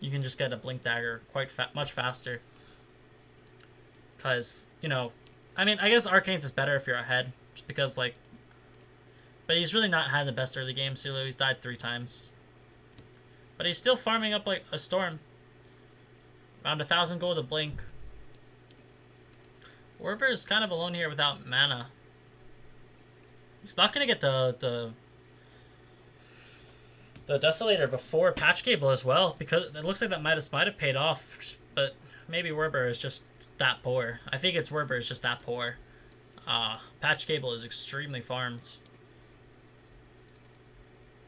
You can just get a Blink Dagger much faster. Because, you know, I mean, I guess Arcanes is better if you're ahead. Just because, like... But he's really not had the best early game, Sulu. He's died 3 times. But he's still farming up like a storm. Around 1,000 gold to Blink. Werber is kind of alone here without mana. He's not going to get the Desolator before Patch Cable as well, because it looks like that might have paid off, but maybe Werber is just that poor. I think it's Werber is just that poor. Patch Cable is extremely farmed.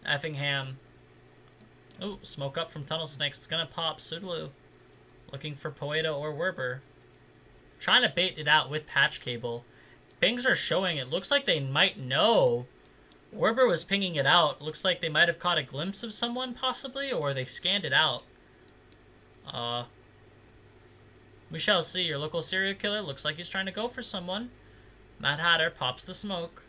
Effingham. Oh, smoke up from Tunnel Snakes. It's gonna pop. Sudaloo looking for Poeto or Werber. Trying to bait it out with Patch Cable. Pings are showing. It looks like they might know. Werber was pinging it out. Looks like they might have caught a glimpse of someone, possibly, or they scanned it out. We shall see. Your local serial killer looks like he's trying to go for someone. Mad Hatter pops the smoke.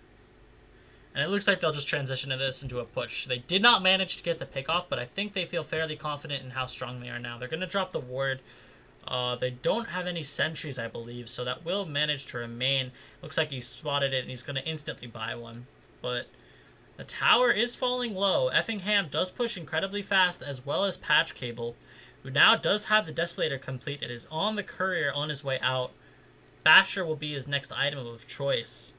And it looks like they'll just transition this into a push. They did not manage to get the pick off, but I think they feel fairly confident in how strong they are now. They're going to drop the ward. They don't have any sentries, I believe, so that will manage to remain. Looks like he spotted it, and he's going to instantly buy one. But the tower is falling low. Effingham does push incredibly fast, as well as Patch Cable, who now does have the Desolator complete. It is on the courier on his way out. Basher will be his next item of choice.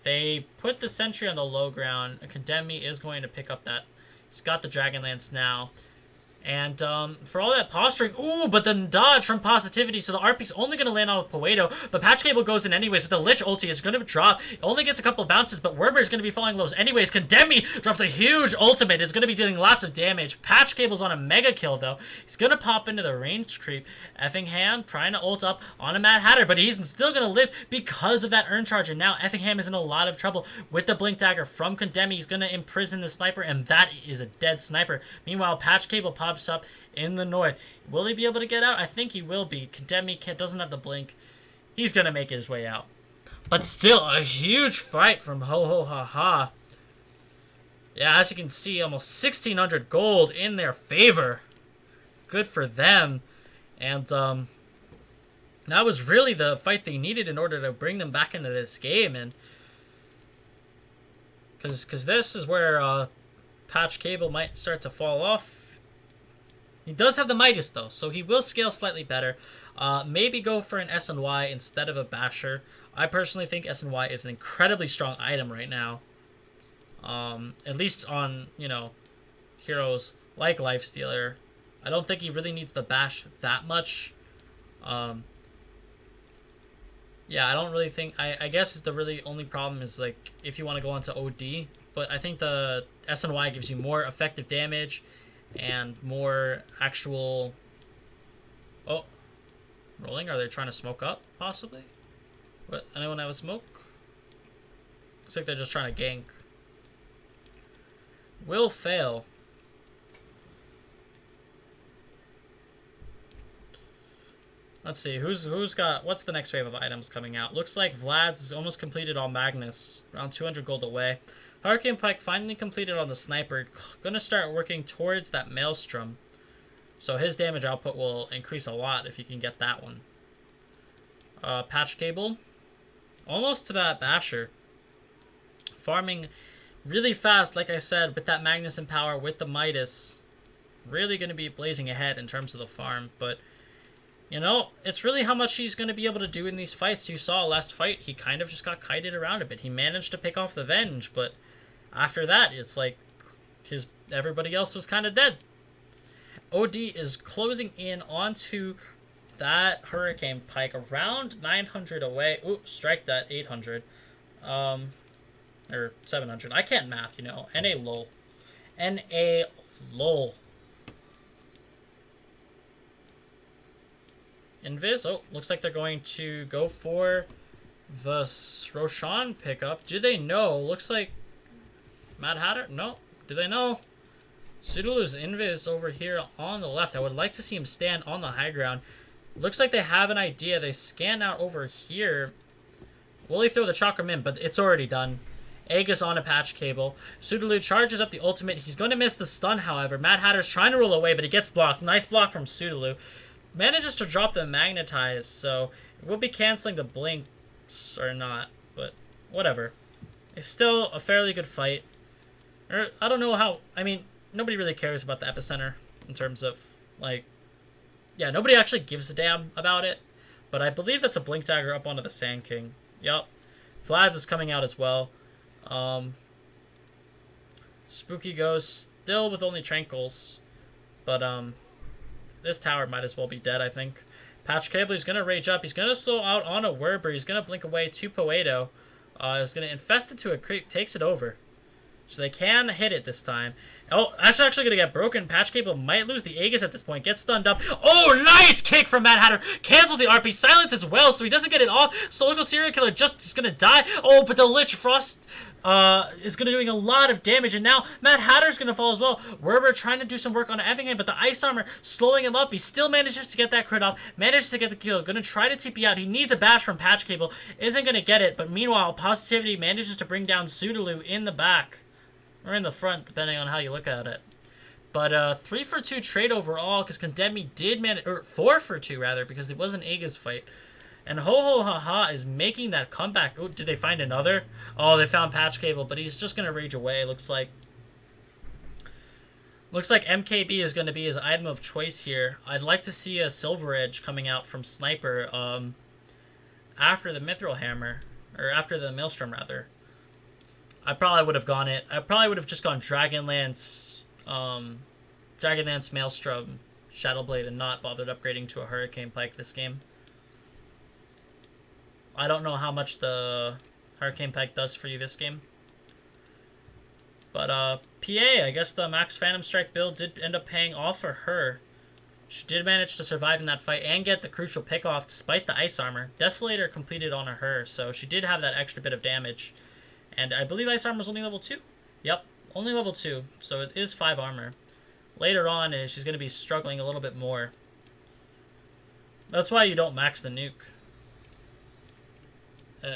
They put the sentry on the low ground. Condemnme is going to pick up that. He's got the Dragonlance now. And for all that posturing, ooh, but the dodge from Positivity, so the RP's only going to land on with Poeto, but Patch Cable goes in anyways, with the Lich ulti, it's going to drop. It only gets a couple of bounces, but Werber is going to be falling lows anyways. Condemne drops a huge ultimate, it's going to be dealing lots of damage. Patch Cable's on a mega kill, though. He's going to pop into the range creep. Effingham trying to ult up on a Mad Hatter, but he's still going to live because of that Urn Charge, and now Effingham is in a lot of trouble with the Blink Dagger from Condemne. He's going to imprison the sniper, and that is a dead sniper. Meanwhile, Patch Cable pops up in the north. Will he be able to get out? I think he will be. Condemne doesn't have the blink. He's going to make his way out. But still, a huge fight from Ho Ho Ha Ha. Yeah, as you can see, almost 1,600 gold in their favor. Good for them. And that was really the fight they needed in order to bring them back into this game. And because this is where Patch Cable might start to fall off. He does have the Midas, though, so he will scale slightly better. Maybe go for an SNY instead of a Basher. I personally think SNY is an incredibly strong item right now. At least on, you know, heroes like Lifestealer. I don't think he really needs the Bash that much. Yeah, I don't really think... I guess the really only problem is, like, if you want to go onto OD. But I think the SNY gives you more effective damage and more actual... Oh. Rolling? Are they trying to smoke up, possibly? What? Anyone have a smoke? Looks like they're just trying to gank. Will fail. Let's see, who's got, what's the next wave of items coming out? Looks like Vlad's almost completed on Magnus, around 200 gold away. Hurricane Pike finally completed on the Sniper, gonna start working towards that Maelstrom. So his damage output will increase a lot if he can get that one. Patch Cable, almost to that Basher. Farming really fast, like I said, with that Magnus and power, with the Midas. Really gonna be blazing ahead in terms of the farm, but you know, it's really how much he's going to be able to do in these fights. You saw last fight, he kind of just got kited around a bit. He managed to pick off the Venge, but after that, it's like everybody else was kind of dead. OD is closing in onto that Hurricane Pike around 900 away. Ooh, strike that, 800. Or 700. I can't math, you know. NA lol. NA lol. Invis. Oh, looks like they're going to go for the Roshan pickup. Do they know? Looks like Mad Hatter? No. Do they know? Sudolu's Invis over here on the left. I would like to see him stand on the high ground. Looks like they have an idea. They scan out over here. Will he throw the Chakram in? But it's already done. Egg is on a patch cable. Sudolu charges up the ultimate. He's going to miss the stun, however. Mad Hatter's trying to roll away, but he gets blocked. Nice block from Sudolu. Manages to drop the Magnetize, so we'll be canceling the blinks or not, but whatever. It's still a fairly good fight. Or I don't know how, I mean, nobody really cares about the epicenter in terms of, like, yeah, nobody actually gives a damn about it, but I believe that's a blink dagger up onto the Sand King. Yup. Vlad's is coming out as well. Spooky goes still with only Tranquils, but this tower might as well be dead, I think. Patch Cable, he's going to rage up. He's going to slow out on a Werber. He's going to blink away to Poeto. He's going to infest it to a creep. Takes it over. So they can hit it this time. Oh, that's actually going to get broken. Patch Cable might lose the Aegis at this point. Gets stunned up. Oh, nice kick from Mad Hatter. Cancels the RP. Silence as well, so he doesn't get it off. Solo Serial Killer just is going to die. Oh, but the Lich Frost is going to doing a lot of damage, and now Mad Hatter's going to fall as well. Werber trying to do some work on Effingham, but the Ice Armor slowing him up. He still manages to get that crit off, manages to get the kill. Going to try to TP out. He needs a bash from Patch Cable. Isn't going to get it, but meanwhile, Positivity manages to bring down Sudolu in the back. Or in the front, depending on how you look at it. But 3-for-2 trade overall, because Condemned did manage, or 4-for-2 rather, because it was an Aegis fight. And Ho Ho Ha Ha is making that comeback. Oh, did they find another? Oh, they found Patch Cable, but he's just going to rage away, looks like. Looks like MKB is going to be his item of choice here. I'd like to see a Silver Edge coming out from Sniper after the Mithril Hammer, or after the Maelstrom, rather. I probably would have gone it. I probably would have just gone Dragonlance, Maelstrom, Shadowblade, and not bothered upgrading to a Hurricane Pike this game. I don't know how much the Hurricane Pike does for you this game. But PA, I guess the Max Phantom Strike build did end up paying off for her. She did manage to survive in that fight and get the crucial pick off despite the Ice Armor. Desolator completed on her, so she did have that extra bit of damage. And I believe Ice Armor was only level 2. Yep, only level 2, so it is 5 armor. Later on, she's going to be struggling a little bit more. That's why you don't max the nuke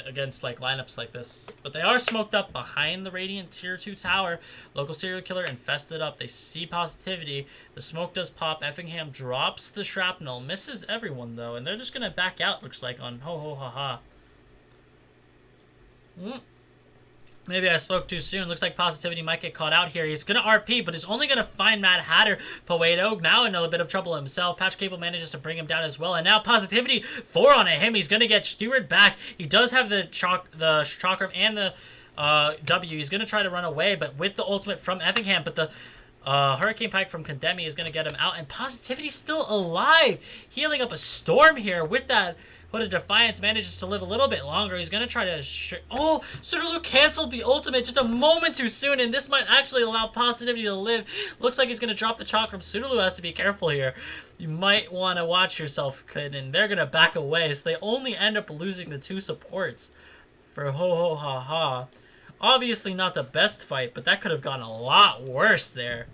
against like lineups like this. But they are smoked up behind the Radiant Tier 2 tower. Local Serial Killer infested up. They see Positivity. The smoke does pop. Effingham drops the shrapnel. Misses everyone though. And they're just going to back out, looks like, on Ho Ho Ha Ha. Maybe I spoke too soon. Looks like Positivity might get caught out here. He's going to RP, but he's only going to find Mad Hatter. Poeto now in a bit of trouble himself. Patch Cable manages to bring him down as well. And now Positivity, 4 on him. He's going to get Steward back. He does have the Chakram and the W. He's going to try to run away, but with the ultimate from Effingham. But the Hurricane Pike from Condemned is going to get him out. And Positivity's still alive. Healing up a storm here with that. But a Defiance manages to live a little bit longer. He's going to try to... Oh! Sudolu canceled the ultimate just a moment too soon, and this might actually allow Positivity to live. Looks like he's going to drop the Chakram. Sudolu has to be careful here. You might want to watch yourself, kid, and they're going to back away, so they only end up losing the 2 supports for Ho Ho Ha Ha. Obviously not the best fight, but that could have gotten a lot worse there.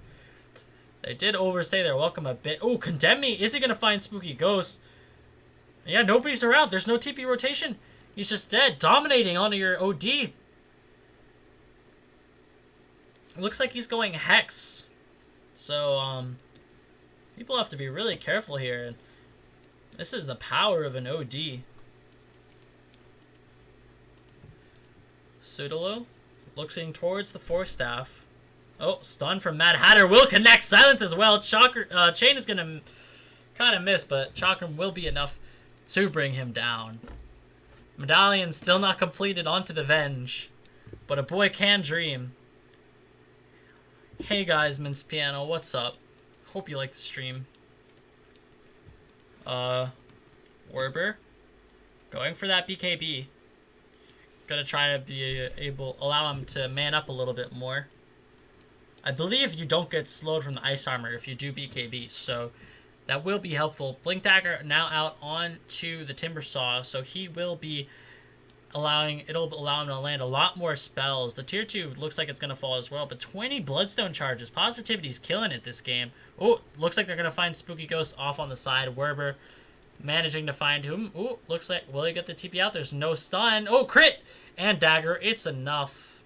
They did overstay their welcome a bit. Oh, Condemn Me. Is he going to find Spooky Ghost? Yeah, nobody's around. There's no TP rotation. He's just dead. Dominating onto your OD. It looks like he's going Hex. So, people have to be really careful here. This is the power of an OD. Pseudolo looking towards the Force Staff. Oh, stun from Mad Hatter will connect. Silence as well. Chain is going to kind of miss, but Chakram will be enough to bring him down. Medallion still not completed onto the Venge, but a boy can dream. Hey guys, Mince Piano, what's up? Hope you like the stream. Werber going for that BKB. Gonna try to be allow him to man up a little bit more. I believe you don't get slowed from the ice armor if you do BKB, so that will be helpful. Blink Dagger now out onto the Timber Saw, so he will be it'll allow him to land a lot more spells. The tier 2 looks like it's going to fall as well, but 20 Bloodstone charges. Positivity's killing it this game. Oh, looks like they're going to find Spooky Ghost off on the side. Werber managing to find whom. Oh, looks like, will he get the TP out? There's no stun. Oh, crit! And dagger. It's enough.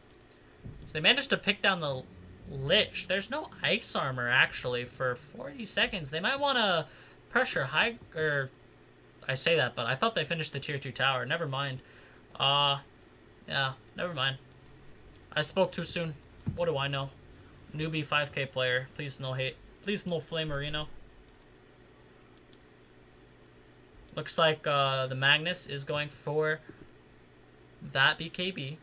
So they managed to pick down the Lich. There's no ice armor, actually, for 40 seconds. They might want to pressure high... I say that, but I thought they finished the tier 2 tower. Never mind. Yeah, never mind. I spoke too soon. What do I know? Newbie 5k player. Please no hate. Please no Flamerino. Looks like the Magnus is going for that BKB.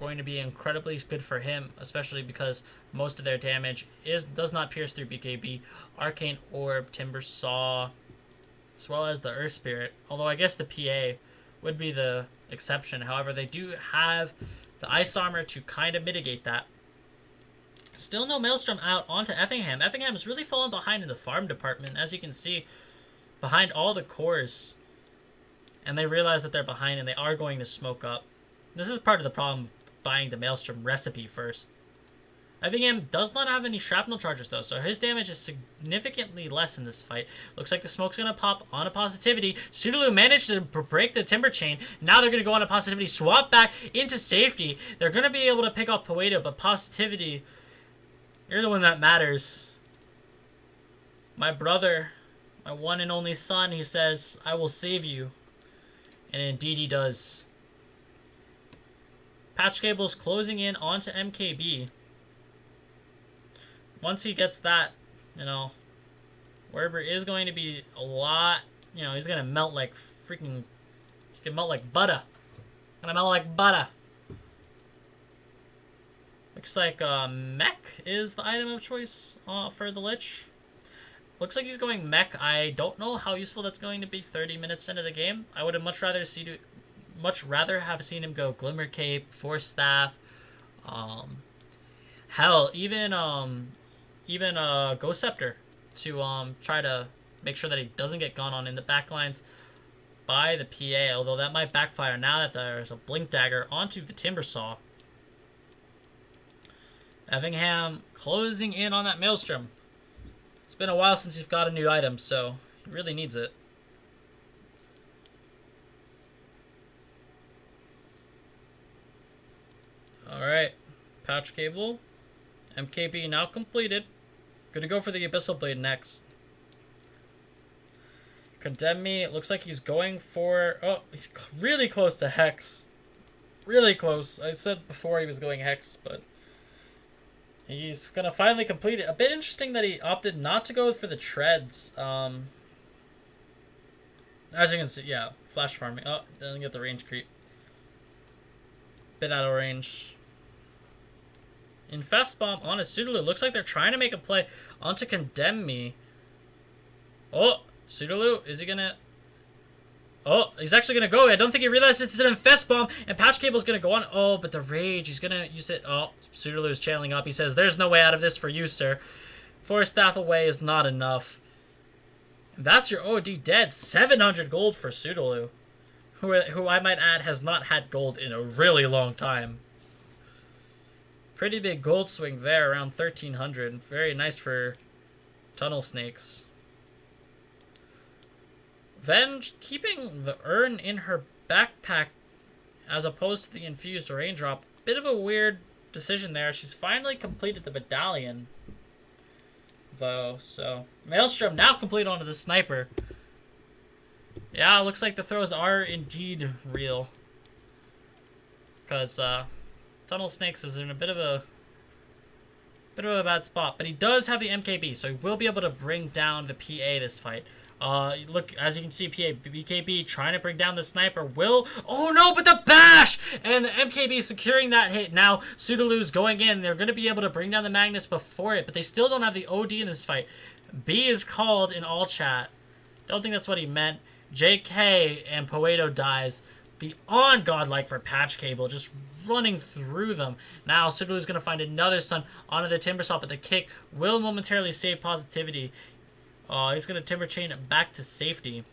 Going to be incredibly good for him, especially because most of their damage does not pierce through BKB. Arcane Orb, Timber Saw, as well as the Earth Spirit. Although I guess the PA would be the exception. However, they do have the Ice Armor to kind of mitigate that. Still no Maelstrom out onto Effingham. Effingham has really fallen behind in the farm department, as you can see, behind all the cores. And they realize that they're behind and they are going to smoke up. This is part of the problem, buying the Maelstrom recipe first. Effingham does not have any shrapnel charges though, so his damage is significantly less in this fight. Looks like the smoke's going to pop on a Positivity. Sudolu managed to break the Timber Chain. Now they're going to go on a Positivity, swap back into safety. They're going to be able to pick up Poeto, but Positivity, you're the one that matters. My brother, my one and only son, he says, I will save you. And indeed he does. Patch Cable's closing in onto MKB. Once he gets that, you know, Werber is going to be a lot, you know, he's going to melt like freaking, he can melt like butter. Gonna melt like butter. Looks like Mech is the item of choice for the Lich. Looks like he's going Mech. I don't know how useful that's going to be 30 minutes into the game. I would have much rather have seen him go Glimmer Cape, Force Staff, hell, even Ghost Scepter to try to make sure that he doesn't get gone on in the backlines by the PA, although that might backfire now that there's a Blink Dagger onto the Timber Saw. Effingham closing in on that Maelstrom. It's been a while since he's got a new item, so he really needs it. Alright, Pouch Cable. MKB now completed. Gonna go for the Abyssal Blade next. Condemn Me. It looks like he's going for... Oh, he's really close to Hex. Really close. I said before he was going Hex, but... he's gonna finally complete it. A bit interesting that he opted not to go for the treads. As you can see, yeah, flash farming. Oh, doesn't get the range creep. Bit out of range. Infest Bomb on a Sudolu. Looks like they're trying to make a play onto Condemn Me. Oh, Sudolu, is he gonna... Oh, he's actually gonna go. I don't think he realized it's an Infest Bomb, and Patch Cable's gonna go on. Oh, but the Rage, he's gonna use it. Oh, Sudolu's channeling up. He says, there's no way out of this for you, sir. Force Staff away is not enough. And that's your OD dead. 700 gold for Sudolu, who I might add has not had gold in a really long time. Pretty big gold swing there, around 1,300. Very nice for Tunnel Snakes. Venge keeping the urn in her backpack as opposed to the infused raindrop. Bit of a weird decision there. She's finally completed the medallion, though. So Maelstrom now complete onto the sniper. Yeah, looks like the throws are indeed real. Because Tunnel Snakes is in a bit of a bad spot, but he does have the MKB, so he will be able to bring down the PA this fight. Look, as you can see, BKB trying to bring down the sniper will... Oh no, but the bash! And the MKB securing that hit. Now, Sudaloo's going in. They're going to be able to bring down the Magnus before it, but they still don't have the OD in this fight. B is called in all chat. Don't think that's what he meant. JK and Poeto dies. Beyond godlike for Patch Cable, just running through them. Now, Sudaloo's going to find another stun onto the Timber Saw, but the kick will momentarily save positivity. He's going to Timber Chain it back to safety.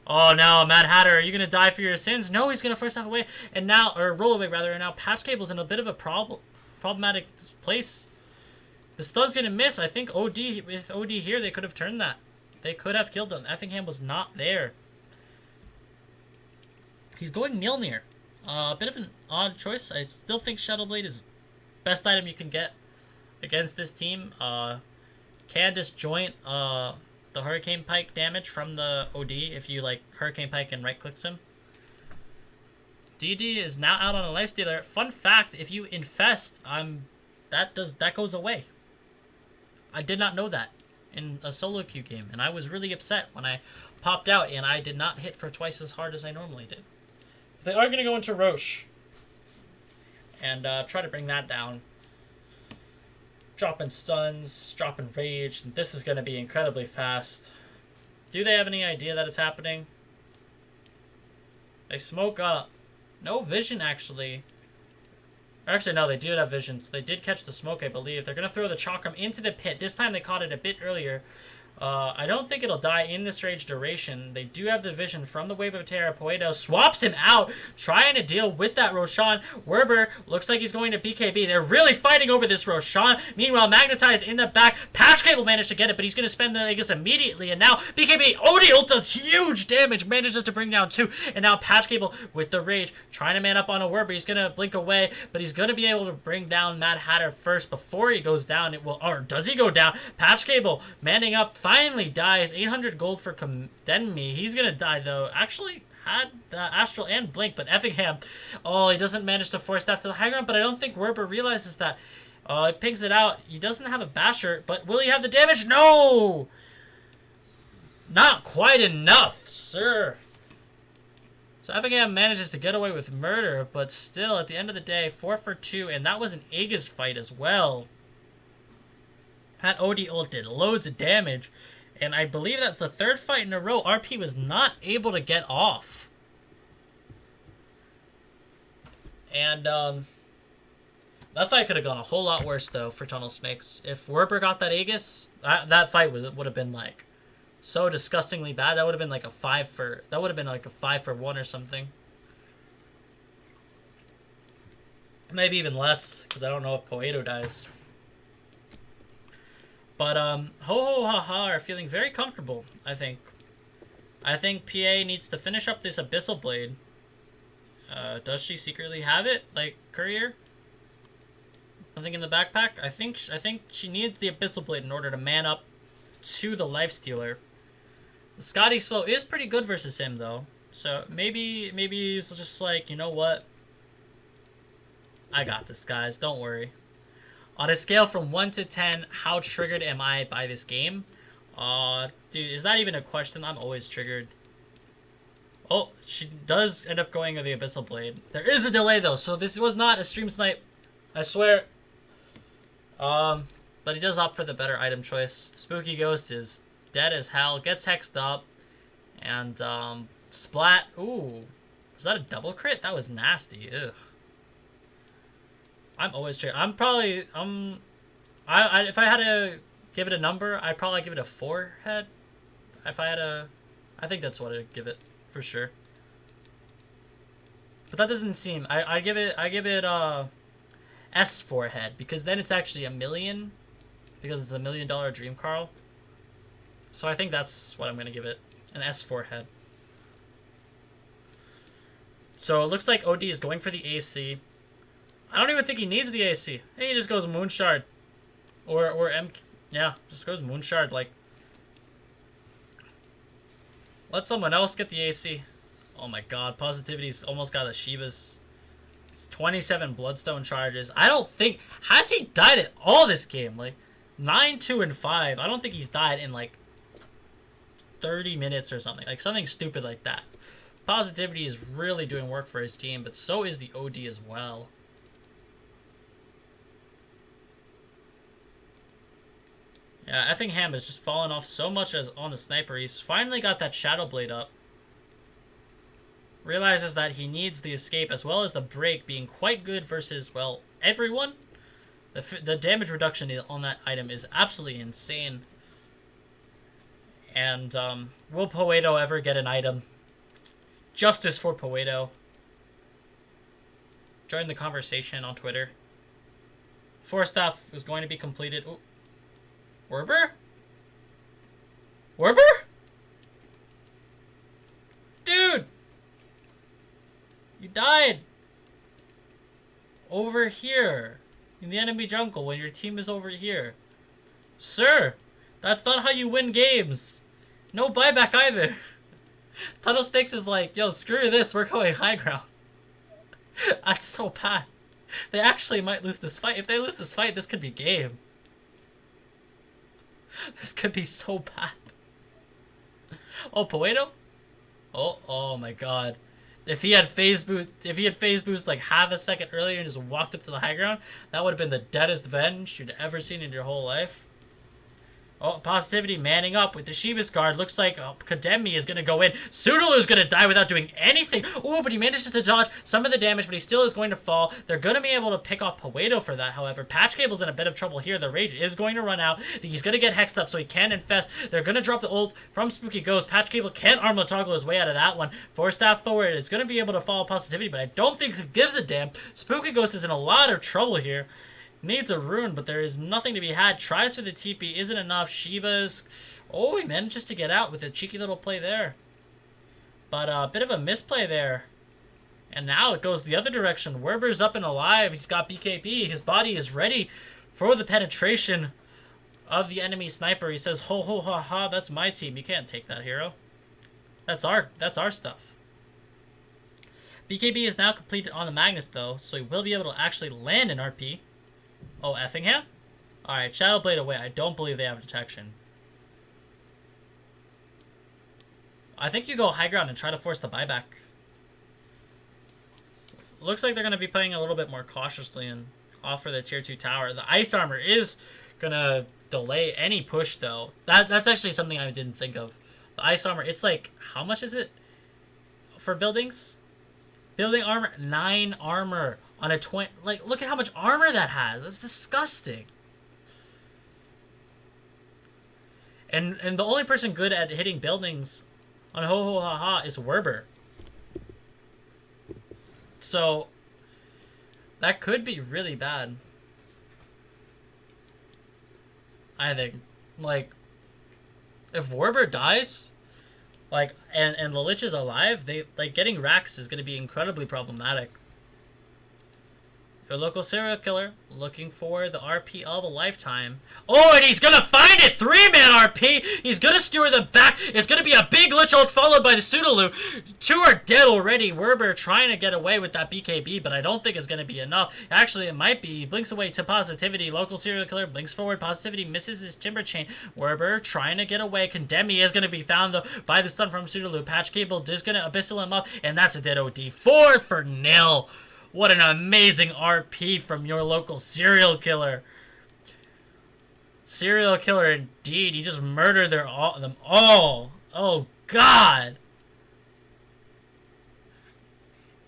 Oh, no, Mad Hatter, are you going to die for your sins? No, he's going to first half away, and now, or roll away, rather, and now Patch Cable's in a bit of a problematic place. The stun's going to miss. I think with OD here, they could have turned that. They could have killed him. Effingham was not there. He's going Mjolnir. A bit of an odd choice. I still think Shadow Blade is best item you can get against this team. Can disjoint the Hurricane Pike damage from the OD if you like Hurricane Pike and right clicks him. DD is now out on a lifestealer. Fun fact: if you infest, that goes away. I did not know that in a solo queue game, and I was really upset when I popped out and I did not hit for twice as hard as I normally did. They are going to go into Roche and try to bring that down. Dropping stuns, dropping rage, and this is going to be incredibly fast. Do they have any idea that it's happening? They smoke up. No vision, actually. Actually, no, they do have vision. So they did catch the smoke, I believe. They're going to throw the Chakram into the pit. This time they caught it a bit earlier. I don't think it'll die in this rage duration. They do have the vision from the Wave of Terror. Poeto swaps him out, trying to deal with that Roshan. Werber looks like he's going to BKB. They're really fighting over this Roshan. Meanwhile, Magnetize in the back. Patch Cable managed to get it, but he's going to spend the Aegis immediately. And now BKB, OD ult does huge damage, manages to bring down 2. And now Patch Cable with the rage, trying to man up on a Werber. He's going to blink away, but he's going to be able to bring down Mad Hatter first before he goes down. It will, or does he go down? Patch Cable manning up. Finally dies. 800 gold for Condemn Me. He's gonna die though. Actually had Astral and Blink, but Effingham, oh, he doesn't manage to force staff to the high ground, but I don't think Werber realizes that. He pings it out. He doesn't have a basher, but will he have the damage? No! Not quite enough, sir. So Effingham manages to get away with murder, but still, at the end of the day, 4 for 2, and that was an Aegis fight as well. That OD ult did loads of damage, and I believe that's the 3rd fight in a row RP was not able to get off. And that fight could have gone a whole lot worse though for Tunnel Snakes. If Werber got that Aegis, that fight would have been like so disgustingly bad. That would have been like a 5 for 1 or something. Maybe even less, because I don't know if Poeto dies. But Ho Ho Ha Ha are feeling very comfortable, I think. I think PA needs to finish up this Abyssal Blade. Does she secretly have it, like Courier? Something in the backpack? I think she needs the Abyssal Blade in order to man up to the Lifestealer. The Scotty Slow is pretty good versus him though. So maybe he's just like, you know what? I got this, guys, don't worry. On a scale from 1 to 10, how triggered am I by this game? Dude, is that even a question? I'm always triggered. Oh, she does end up going with the Abyssal Blade. There is a delay, though, so this was not a stream snipe. I swear. But he does opt for the better item choice. Spooky Ghost is dead as hell. Gets hexed up. And, Splat. Ooh. Was that a double crit? That was nasty. Ugh. I'm always triggered. I'm probably, if I had to give it a number, I'd probably give it a 4 head. If I had a, I think that's what I'd give it, for sure. But that doesn't seem, I give it, S4 head, because then it's actually 1,000,000, because it's $1,000,000 Dream Carl. So I think that's what I'm going to give it, an S4 head. So it looks like OD is going for the AC. I don't even think he needs the AC. He just goes Moonshard. Or M... Yeah, just goes Moonshard. Like, let someone else get the AC. Oh my god, Positivity's almost got a Shivas. It's 27 Bloodstone charges. I don't think... Has he died at all this game? Like, 9, 2, and 5. I don't think he's died in, like, 30 minutes or something. Like, something stupid like that. Positivity is really doing work for his team, but so is the OD as well. Yeah, Effingham has just fallen off so much as on the sniper. He's finally got that Shadow Blade up. Realizes that he needs the escape as well as the break being quite good versus, well, everyone. The damage reduction on that item is absolutely insane. And will Poeto ever get an item? Justice for Poeto. Join the conversation on Twitter. 4 staff is going to be completed. Ooh. Werber? Werber? Dude! You died! Over here. In the enemy jungle when your team is over here. Sir! That's not how you win games! No buyback either! Tunnel Snakes is like, yo, screw this, we're going high ground. That's so bad. They actually might lose this fight. If they lose this fight, this could be game. This could be so bad. Oh, Poeto? Oh my god. If he had phase boost like half a second earlier and just walked up to the high ground, that would have been the deadest venge you'd ever seen in your whole life. Oh, Positivity manning up with the Shiva's guard. Looks like Kademi is going to go in. Sudolu's going to die without doing anything. Oh, but he manages to dodge some of the damage, but he still is going to fall. They're going to be able to pick off Poeto for that, however. Patch Cable's in a bit of trouble here. The Rage is going to run out. He's going to get hexed up so he can infest. They're going to drop the ult from Spooky Ghost. Patch Cable can't armlet toggle his way out of that one. 4 staff forward. It's going to be able to follow Positivity, but I don't think it gives a damn. Spooky Ghost is in a lot of trouble here. Needs a rune, but there is nothing to be had. Tries for the TP, isn't enough. Shiva's... Oh, he manages to get out with a cheeky little play there. But a bit of a misplay there. And now it goes the other direction. Werber's up and alive. He's got BKB. His body is ready for the penetration of the enemy sniper. He says, ho ho ha ha, that's my team. You can't take that, hero. That's our stuff. BKB is now completed on the Magnus, though, so he will be able to actually land an RP. Oh, Effingham? Alright, Shadow Blade away. I don't believe they have detection. I think you go high ground and try to force the buyback. Looks like they're going to be playing a little bit more cautiously and offer the tier 2 tower. The ice armor is going to delay any push, though. That's actually something I didn't think of. The ice armor, it's like, how much is it for buildings? Building armor, 9 armor. On a 20, like, look at how much armor that has. That's disgusting. And the only person good at hitting buildings on Ho Ho Ha Ha is Werber. So that could be really bad. I think, like, if Werber dies, like, and the Lich is alive, they like getting racks is going to be incredibly problematic. Your local serial killer looking for the RP of a lifetime. Oh, and he's gonna find it! 3-man RP! He's gonna skewer them back. It's gonna be a big Lich ult followed by the Sudolu. 2 are dead already. Werber trying to get away with that BKB, but I don't think it's gonna be enough. Actually, it might be. He blinks away to Positivity. Local serial killer blinks forward. Positivity misses his timber chain. Werber trying to get away. Condemni is gonna be found, though, by the stun from Sudolu. Patch Cable is gonna abyssal him up, and that's a dead OD. 4-0. What an amazing RP from your local serial killer. Serial killer indeed. He just murdered them all. Oh, God.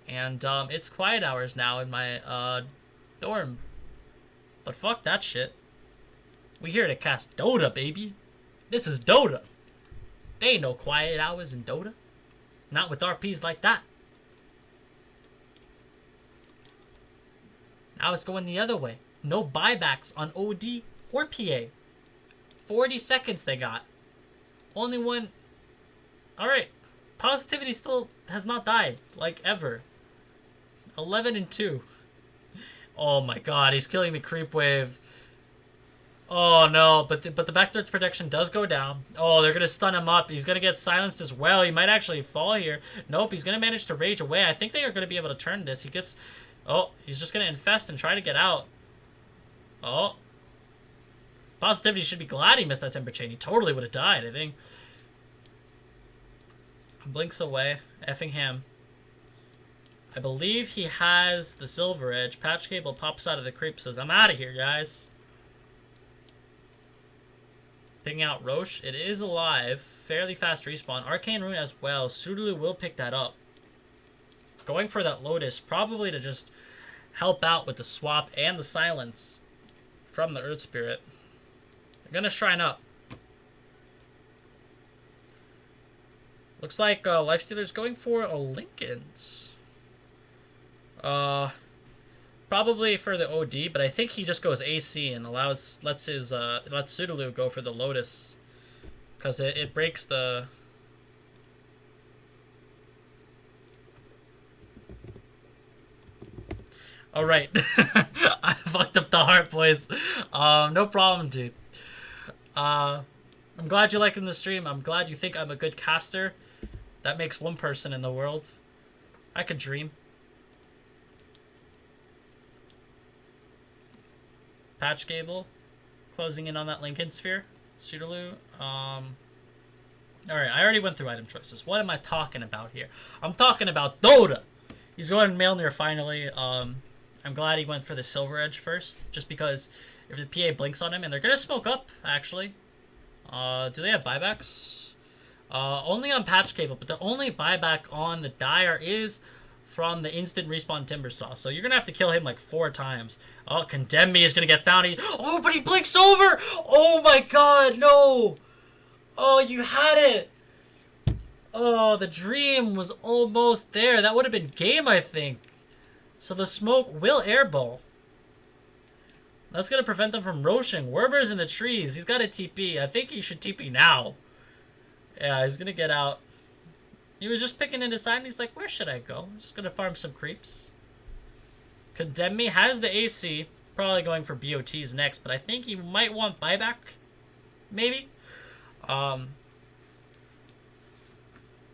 And it's quiet hours now in my dorm. But fuck that shit. We here to cast Dota, baby. This is Dota. There ain't no quiet hours in Dota. Not with RPs like that. Now it's going the other way. No buybacks on OD or PA. 40 seconds they got. Only one. Alright. Positivity still has not died. Like, ever. 11-2. Oh my god, he's killing the creep wave. Oh no, but the backdoor protection does go down. Oh, they're gonna stun him up. He's gonna get silenced as well. He might actually fall here. Nope, he's gonna manage to rage away. I think they are gonna be able to turn this. He gets... Oh, he's just gonna infest and try to get out. Oh. Positivity should be glad he missed that temper chain. He totally would have died, I think. Blinks away. Effingham. I believe he has the Silver Edge. Patch Cable pops out of the creep, says, I'm out of here, guys. Picking out Roche. It is alive. Fairly fast respawn. Arcane Rune as well. Sudolu will pick that up. Going for that Lotus, probably to just help out with the swap and the silence from the Earth Spirit. They're gonna Shrine up. Looks like Lifestealer's going for a Lincoln's. Probably for the OD, but I think he just goes AC and lets Sudolu go for the Lotus, because it breaks the... Alright. I fucked up the heart, boys. No problem, dude. I'm glad you're liking the stream. I'm glad you think I'm a good caster. That makes one person in the world. I could dream. Patch Cable. Closing in on that Lincoln Sphere. Sudolu. Alright, I already went through item choices. What am I talking about here? I'm talking about Dota! He's going Mjolnir finally. I'm glad he went for the Silver Edge first, just because if the PA blinks on him, and they're gonna smoke up, actually. Do they have buybacks? Only on Patch Cable, but the only buyback on the Dire is from the instant respawn Timber Saw. So you're gonna have to kill him like 4 times. Oh, Condemn Me is gonna get found. Oh, but he blinks over! Oh my god, no! Oh, you had it! Oh, the dream was almost there. That would have been game, I think. So the smoke will airball. That's going to prevent them from roshing. Werber's in the trees. He's got a TP. I think he should TP now. Yeah, he's going to get out. He was just picking in his side, and he's like, where should I go? I'm just going to farm some creeps. Condemn Me has the AC. Probably going for BOTs next, but I think he might want buyback. Maybe.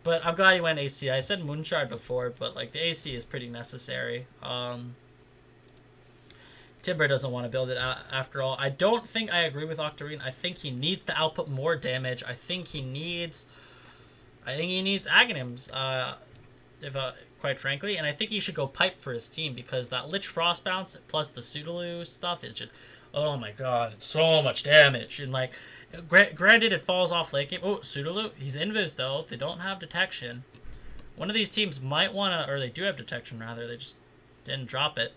But I'm glad he went AC. I said Moonshard before, but like the AC is pretty necessary. Timber doesn't want to build it after all. I don't think I agree with Octarine. I think he needs to output more damage. I think he needs Aghanims, quite frankly, and I think he should go Pipe for his team, because that Lich Frost bounce plus the Sudolu stuff is just, oh my god, it's so much damage. And like, granted, it falls off late game. Oh, Sudolu, he's invis though. They don't have detection. One of these teams might want to, or they do have detection rather. They just didn't drop it.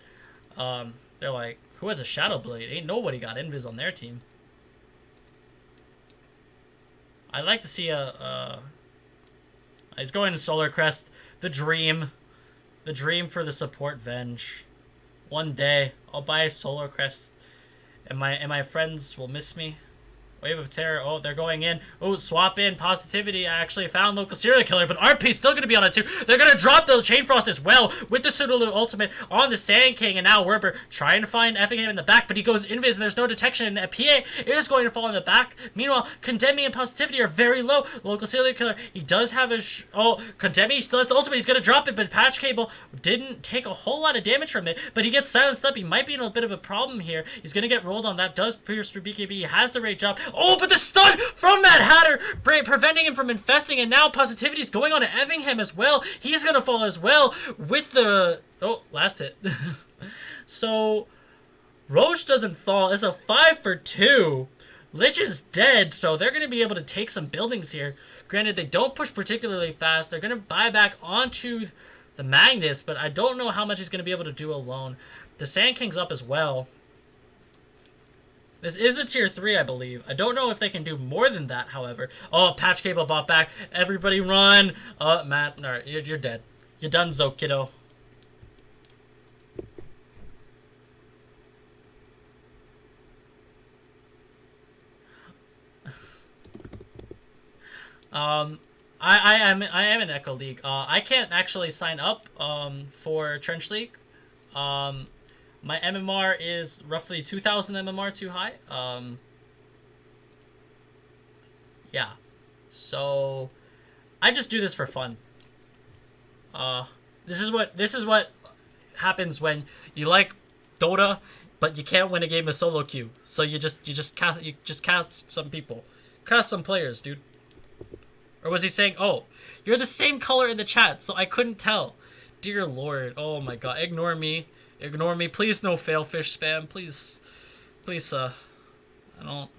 They're like, who has a Shadow Blade? Ain't nobody got invis on their team. I'd like to see he's going to Solar Crest. The dream for the support Venge. One day I'll buy a Solar Crest, and my friends will miss me. Wave of Terror. Oh, they're going in. Oh, swap in. Positivity. I actually found local serial killer, but RP's still going to be on it too. They're going to drop the Chain Frost as well with the Sudolu ultimate on the Sand King, and now Werber trying to find Effingham in the back, but he goes invis and there's no detection, and PA is going to fall in the back. Meanwhile, Condemn Me and Positivity are very low. Local serial killer, he does have a Condemn Me still has the ultimate. He's going to drop it, but Patch Cable didn't take a whole lot of damage from it, but he gets silenced up. He might be in a bit of a problem here. He's going to get rolled on. That does pierce for BKB. He has the rage up. Oh, but the stun from Mad Hatter preventing him from infesting, and now Positivity is going on to Effingham as well. He's going to fall as well with the... Oh, last hit. So, Roche doesn't fall. It's a 5 for 2. Lich is dead, so they're going to be able to take some buildings here. Granted, they don't push particularly fast. They're going to buy back onto the Magnus, but I don't know how much he's going to be able to do alone. The Sand King's up as well. This is a tier 3, I believe. I don't know if they can do more than that, however. Oh, Patch Cable bought back. Everybody run. Matt, no, you're dead. You're done, kiddo. Um, I am in Echo League. I can't actually sign up for Trench League. Um, my MMR is roughly 2,000 MMR too high. Yeah. So I just do this for fun. Uh, this is what happens when you like Dota, but you can't win a game of solo queue. So you just cast some people, cast some players, dude. Or was he saying, "Oh, you're the same color in the chat, so I couldn't tell." Dear Lord, oh my God, ignore me, please. No failfish spam, please, please. I don't.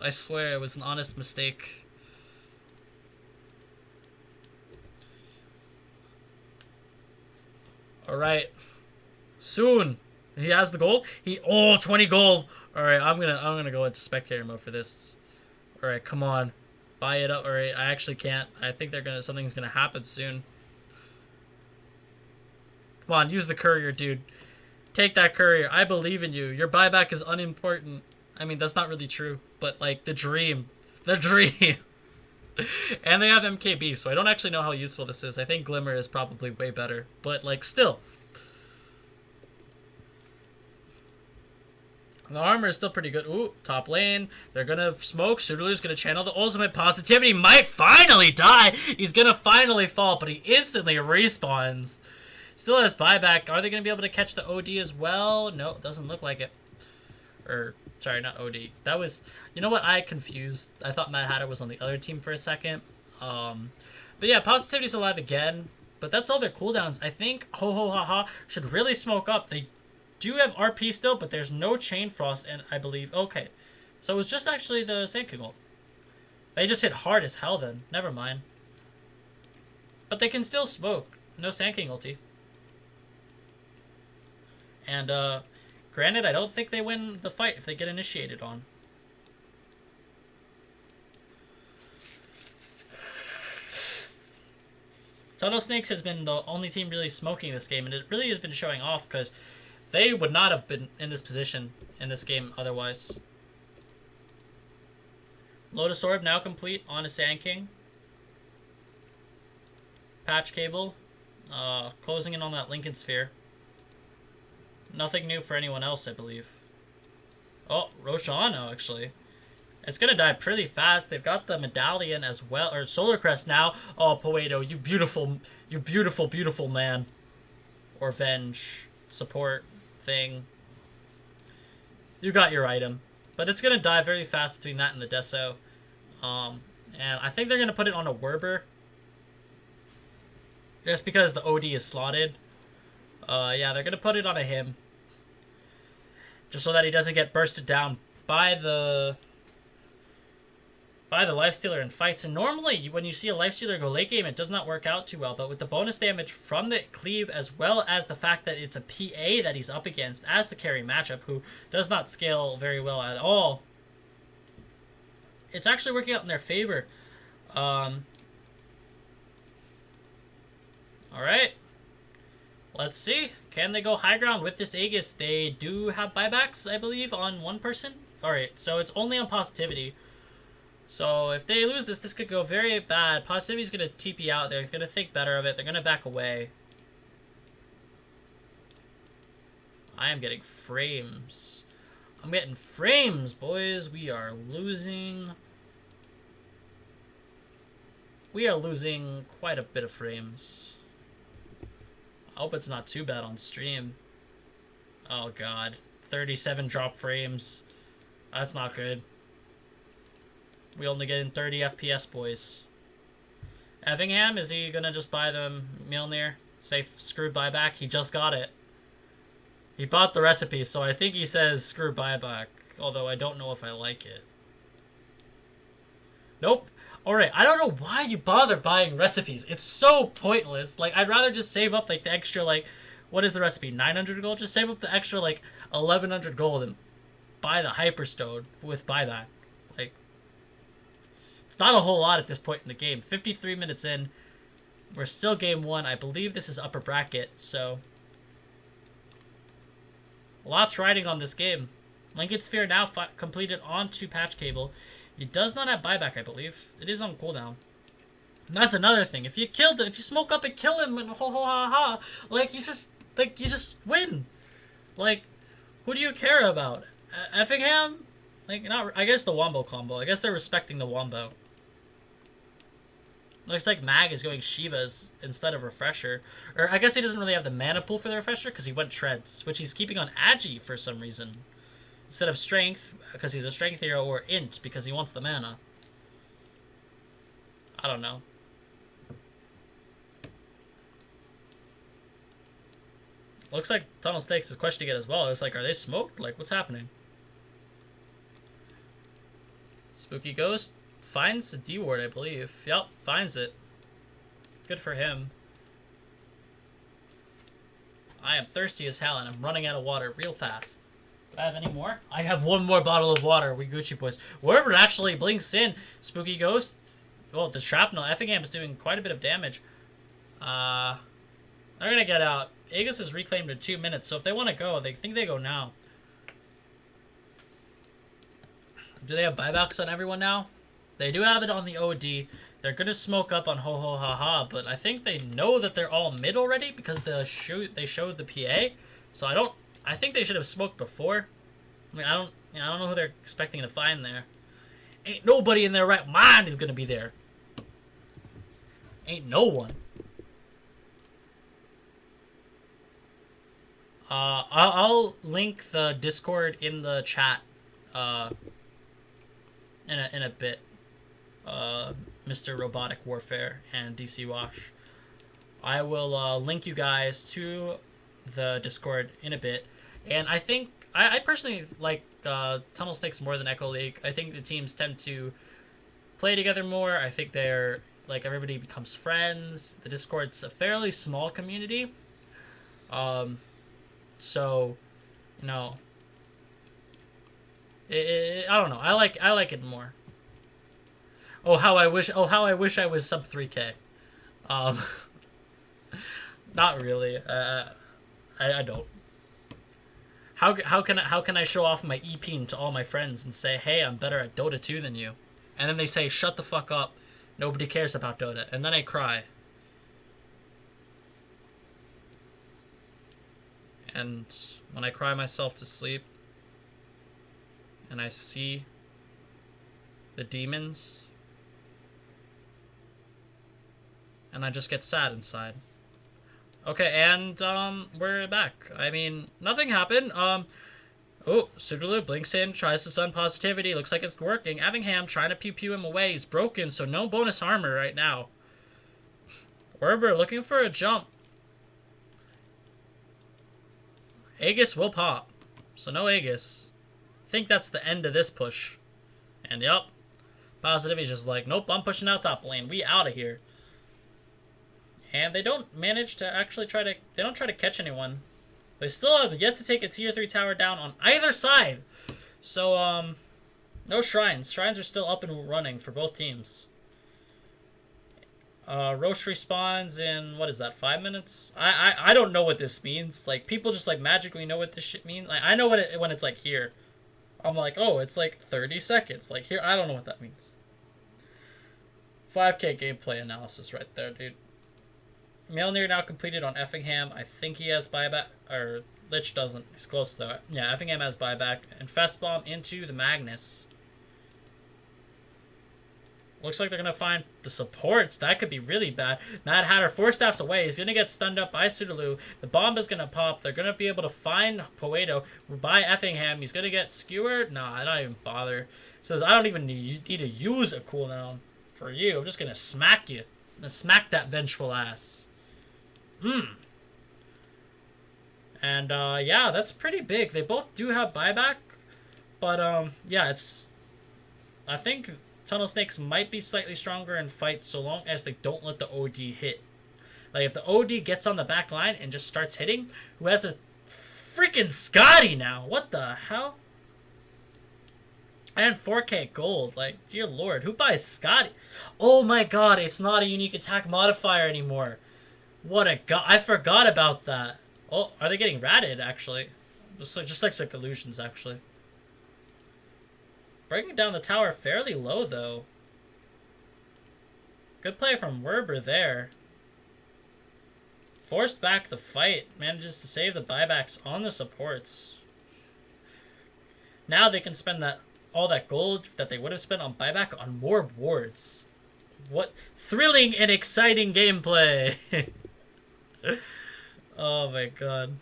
I swear it was an honest mistake. All right, soon. He has the gold. 20 gold. All right, I'm gonna go into spectator mode for this. All right, come on, buy it up. All right, I actually can't. I think something's gonna happen soon. Come on, use the courier, dude. Take that courier. I believe in you. Your buyback is unimportant. I mean, that's not really true, but like the dream, the dream. And they have MKB, so I don't actually know how useful this is. I think Glimmer is probably way better, but like still. The armor is still pretty good. Ooh, top lane. They're gonna smoke. Sudoru's gonna channel the ultimate positivity. Might finally die. He's gonna finally fall, but he instantly respawns. Still has buyback. Are they gonna be able to catch the OD as well? No, it doesn't look like it. Or, sorry, not OD. That was, you know what? I confused. I thought Mad Hatter was on the other team for a second. But yeah, positivity's alive again. But that's all their cooldowns. I think Ho Ho Ha Ha should really smoke up. They do have RP still, but there's no Chain Frost, and I believe... Okay. So it was just actually the Sand King ult. They just hit hard as hell then. Never mind. But they can still smoke. No Sand King ulti. And, granted, I don't think they win the fight if they get initiated on. Tunnel Snakes has been the only team really smoking this game, and it really has been showing off, because they would not have been in this position in this game otherwise. Lotus Orb now complete on a Sand King. Patch Cable. Closing in on that Lincoln Sphere. Nothing new for anyone else, I believe. Oh, Roshano, actually. It's going to die pretty fast. They've got the Medallion as well, or Solar Crest now. Oh, Poeto, you beautiful, beautiful man. Or Venge. Support thing. You got your item. But it's going to die very fast between that and the Deso. And I think they're going to put it on a Werber. Just because the OD is slotted. Yeah, they're going to put it on a him. Just so that he doesn't get bursted down by the Lifestealer in fights. And normally, when you see a Lifestealer go late game, it does not work out too well. But with the bonus damage from the cleave, as well as the fact that it's a PA that he's up against as the carry matchup, who does not scale very well at all, it's actually working out in their favor. Alright. Let's see. Can they go high ground with this Aegis? They do have buybacks, I believe, on one person. Alright, so it's only on positivity. So if they lose this, this could go very bad. Positivity's going to TP out. They're going to think better of it. They're going to back away. I am getting frames. I'm getting frames, boys. We are losing. We are losing quite a bit of frames. I hope it's not too bad on stream. Oh, God. 37 drop frames. That's not good. We only get in 30 FPS, boys. Effingham, is he going to just buy the Mjolnir? Say, screw buyback? He just got it. He bought the recipe, so I think he says screw buyback. Although I don't know if I like it. Nope. Alright, I don't know why you bother buying recipes. It's so pointless. Like, I'd rather just save up, like, the extra, like... What is the recipe? 900 gold? Just save up the extra, like, 1100 gold and buy the Hyperstone with buyback. Like... It's not a whole lot at this point in the game. 53 minutes in. We're still game 1. I believe this is upper bracket, so... Lots riding on this game. Lincoln Sphere now completed onto Patch Cable. He does not have buyback, I believe. It is on cooldown. And that's another thing. If you smoke up and kill him and ho ho ha ha, like you just win. Like, who do you care about? Effingham? Like, not. I guess the wombo combo. I guess they're respecting the wombo. Looks like Mag is going Shivas instead of Refresher. Or I guess he doesn't really have the mana pool for the Refresher because he went Treads, which he's keeping on Agi for some reason. Instead of Strength, because he's a Strength hero, or Int, because he wants the mana. I don't know. Looks like Tunnel Snakes is questioning it as well. It's like, are they smoked? Like, what's happening? Spooky Ghost finds the D-Ward, I believe. Yep, finds it. Good for him. I am thirsty as hell, and I'm running out of water real fast. Do I have any more? I have one more bottle of water. We Gucci boys. Wherever it actually blinks in, Spooky Ghost. Well, the Shrapnel. Effingham is doing quite a bit of damage. They're gonna get out. Aegis is reclaimed in 2 minutes, so if they want to go, they think they go now. Do they have buybacks on everyone now? They do have it on the OD. They're gonna smoke up on Ho Ho Ha Ha, but I think they know that they're all mid already because they showed the PA. So I think they should have smoked before. I mean, I don't know who they're expecting to find there. Ain't nobody in their right mind is gonna be there. Ain't no one. I'll link the Discord in the chat in a bit. Mr. Robotic Warfare and DC Wash. I will link you guys to the Discord in a bit. And I think I personally like Tunnel Snakes more than Echo League. I think the teams tend to play together more. I think they're like everybody becomes friends. The Discord's a fairly small community. So, you know, I don't know. I like it more. Oh how I wish I was sub 3K. Not really. I don't. How can I show off my EPing to all my friends and say, hey, I'm better at Dota 2 than you, and then they say, shut the fuck up, nobody cares about Dota, and then I cry. And when I cry myself to sleep, and I see the demons, and I just get sad inside. Okay, and we're back. I mean, nothing happened. Oh, Sudolu blinks in, tries to sun positivity. Looks like it's working. Effingham trying to pew him away. He's broken, so no bonus armor right now. Werber looking for a jump. Aegis will pop, so no Aegis. I think that's the end of this push. And yep, Positivity's just like, nope, I'm pushing out top lane. We out of here. And they don't manage to actually they don't try to catch anyone. They still have yet to take a tier 3 tower down on either side. So, no shrines. Shrines are still up and running for both teams. Roche respawns in, what is that, 5 minutes? I don't know what this means. Like, people just, like, magically know what this shit means. Like, I know when it's, like, here. I'm like, oh, it's, like, 30 seconds. Like, here, I don't know what that means. 5K gameplay analysis right there, dude. Mjolnir now completed on Effingham. I think he has buyback, or Lich doesn't. He's close to that. Yeah, Effingham has buyback. And Fest Bomb into the Magnus. Looks like they're going to find the supports. That could be really bad. Mad Hatter 4 staffs away. He's going to get stunned up by Sudolu. The bomb is going to pop. They're going to be able to find Poeto by Effingham. He's going to get skewered. Nah, I don't even bother. Says, I don't even need to use a cooldown for you. I'm just going to smack you. I'm going to smack that vengeful ass. And, yeah, that's pretty big. They both do have buyback. But, yeah, I think Tunnel Snakes might be slightly stronger in fights so long as they don't let the OD hit. Like, if the OD gets on the back line and just starts hitting, who has a freaking Scotty now? What the hell? And 4K gold. Like, dear lord, who buys Scotty? Oh my god, it's not a unique attack modifier anymore. What a god. I forgot about that. Oh, are they getting ratted, actually? Just like illusions, actually. Breaking down the tower fairly low, though. Good play from Werber there. Forced back the fight. Manages to save the buybacks on the supports. Now they can spend all that gold that they would have spent on buyback on more wards. What thrilling and exciting gameplay! Oh my god.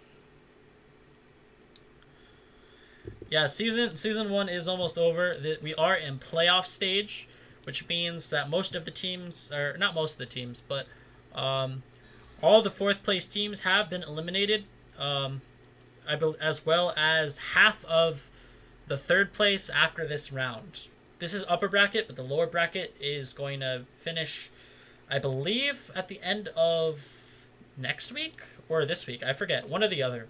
Yeah, season 1 is almost over. We are in playoff stage, which means that most of the teams, or not most of the teams, but all the 4th place teams have been eliminated, as well as half of the 3rd place after this round. This is upper bracket, but the lower bracket is going to finish, I believe, at the end of next week or this week. I forget. One or the other.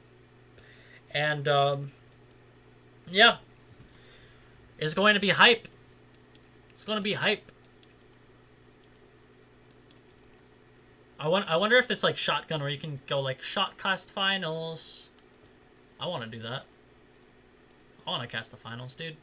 And, yeah. It's going to be hype. It's going to be hype. I wonder if it's like shotgun where you can go like shot cast finals. I want to do that. I want to cast the finals, dude.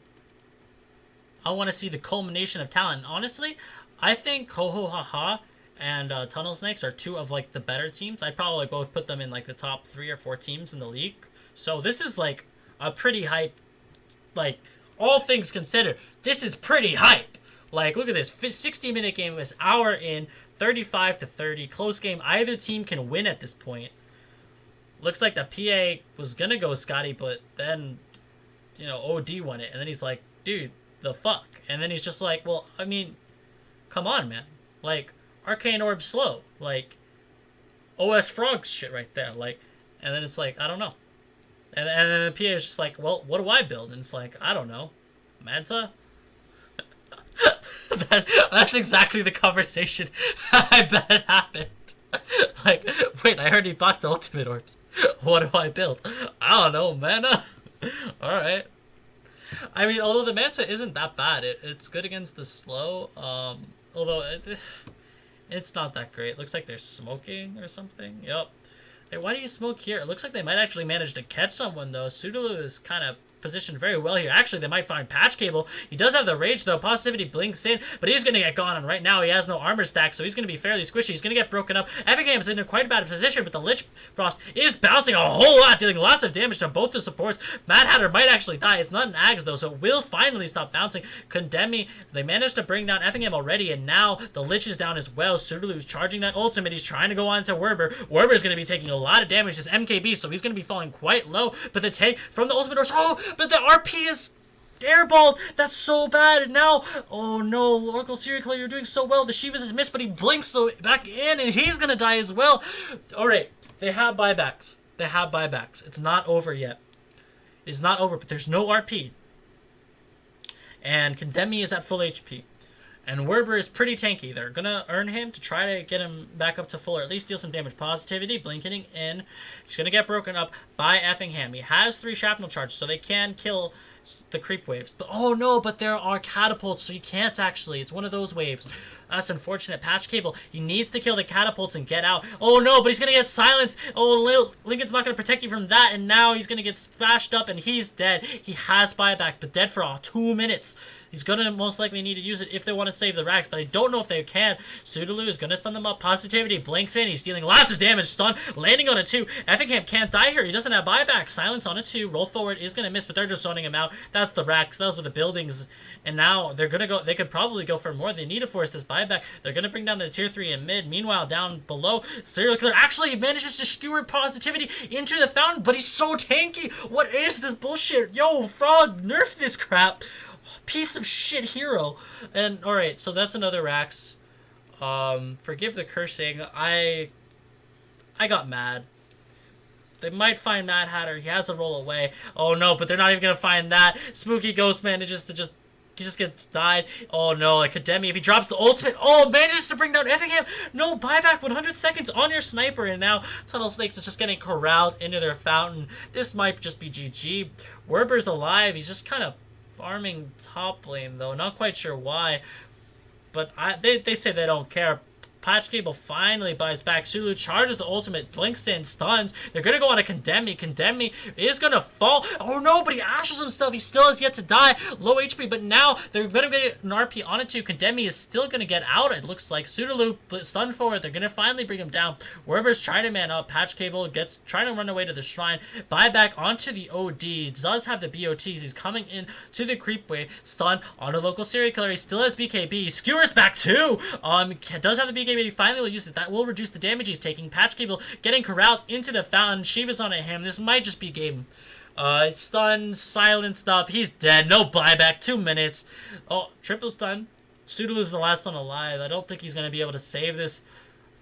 I want to see the culmination of talent. Honestly, I think Ho Ho Ha Ha and Tunnel Snakes are 2 of like the better teams. I'd probably both put them in like the top 3 or 4 teams in the league. So this is like a pretty hype. Like, all things considered, this is pretty hype. Like, look at this. 60-minute game was hour in, 35-30. Close game. Either team can win at this point. Looks like the PA was going to go Scotty, but then, you know, OD won it. And then he's like, dude, the fuck? And then he's just like, well, I mean, come on, man. Like, Arcane Orb slow. Like, OS Frogs shit right there. Like, and then it's like, I don't know. And then the PA is just like, well, what do I build? And it's like, I don't know. Manta? That's exactly the conversation I bet happened. Like, wait, I already bought the ultimate orbs. What do I build? I don't know, mana. Alright. I mean, although the Manta isn't that bad. It's good against the slow. Although it's not that great. Looks like they're smoking or something. Yep. Hey, why do you smoke here? It looks like they might actually manage to catch someone, though. Sudolu is kind of positioned very well here. Actually, they might find Patch Cable. He does have the Rage, though. Positivity blinks in, but he's going to get gone. And right now, he has no armor stack, so he's going to be fairly squishy. He's going to get broken up. Effingham's in a quite bad position, but the Lich Frost is bouncing a whole lot, dealing lots of damage to both the supports. Mad Hatter might actually die. It's not an Ags, though, so it will finally stop bouncing. Condemn me. They managed to bring down Effingham already, and now the Lich is down as well. Sudolu's charging that ultimate. He's trying to go on to Werber. Werber is going to be taking a lot of damage. This MKB, so he's going to be falling quite low. But the take from the ultimate, but the RP is airballed. That's so bad. And now, oh no, Oracle Serial Killer, you're doing so well. The Shivas is missed, but he blinks so back in, and he's going to die as well. All right, they have buybacks. They have buybacks. It's not over yet. It's not over, but there's no RP. And Condemn Me is at full HP. And Werber is pretty tanky. They're going to earn him to try to get him back up to full, or at least deal some damage. Positivity, blinking in. He's going to get broken up by Effingham. He has 3 shrapnel charges, so they can kill the creep waves. But oh no, but there are catapults, so you can't actually. It's one of those waves. That's unfortunate. Patch Cable, he needs to kill the catapults and get out. Oh no, but he's going to get silenced. Oh, Lincoln's not going to protect you from that, and now he's going to get smashed up, and he's dead. He has buyback, but dead for 2 minutes. He's going to most likely need to use it if they want to save the racks, but I don't know if they can. Sudolu is going to stun them up. Positivity blinks in. He's dealing lots of damage. Stun, landing on a 2. Effingham can't die here. He doesn't have buyback. Silence on a 2. Roll forward is going to miss, but they're just zoning him out. That's the racks. Those are the buildings. And now they're going to go. They could probably go for more. They need to force this buyback. They're going to bring down the tier 3 in mid. Meanwhile, down below, Serial Killer actually manages to skewer Positivity into the fountain, but he's so tanky. What is this bullshit? Yo, Frog, nerf this crap. Piece of shit hero. And alright, so that's another Rax. Forgive the cursing. I got mad. They might find Mad Hatter. He has a roll away. Oh no, but they're not even gonna find that. Spooky Ghost manages to he just gets died. Oh no, like Kademi, if he drops the ultimate, manages to bring down Effingham. No, buyback 100 seconds on your sniper, and now Tunnel Snakes is just getting corralled into their fountain. This might just be GG. Werber's alive. He's just kind of farming top lane, though. Not quite sure why, but they say they don't care. Patch Cable finally buys back. Sulu charges the ultimate, blinks in, stuns. They're gonna go on a Condemn Me. Condemn Me is gonna fall. Oh no, but he ashes himself. He still has yet to die. Low HP, but now they're gonna get an RP on it too. Condemn Me is still gonna get out, it looks like. Sudolu stun forward. They're gonna finally bring him down. Werber's trying to man up. Patch Cable trying to run away to the shrine. Buyback onto the OD. Does have the BOTs. He's coming in to the creep wave. Stun on a local serial killer. He still has BKB. Skewers back too. Does have the BKB. He finally will use it. That will reduce the damage he's taking. Patch Cable getting corralled into the fountain. Shiva's on him. This might just be game. Stun, silenced up. He's dead. No buyback. 2 minutes. Oh, triple stun. Sudolu's the last one alive. I don't think he's going to be able to save this.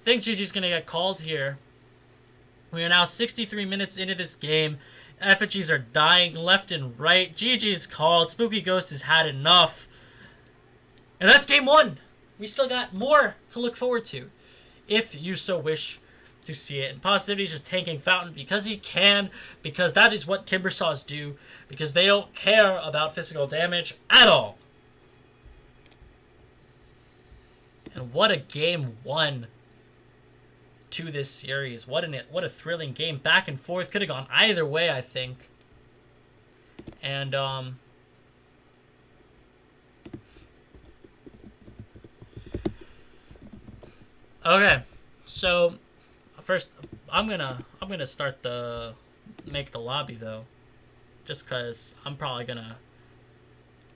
I think GG's going to get called here. We are now 63 minutes into this game. Effigies are dying left and right. GG's called. Spooky Ghost has had enough. And that's game 1. We still got more to look forward to, if you so wish to see it. And Positivity is just tanking Fountain because he can, because that is what Timbersaws do, because they don't care about physical damage at all. And what a game 1 to this series. What a thrilling game. Back and forth. Could have gone either way, I think. And okay. So first I'm gonna start make the lobby though. Just cause I'm probably gonna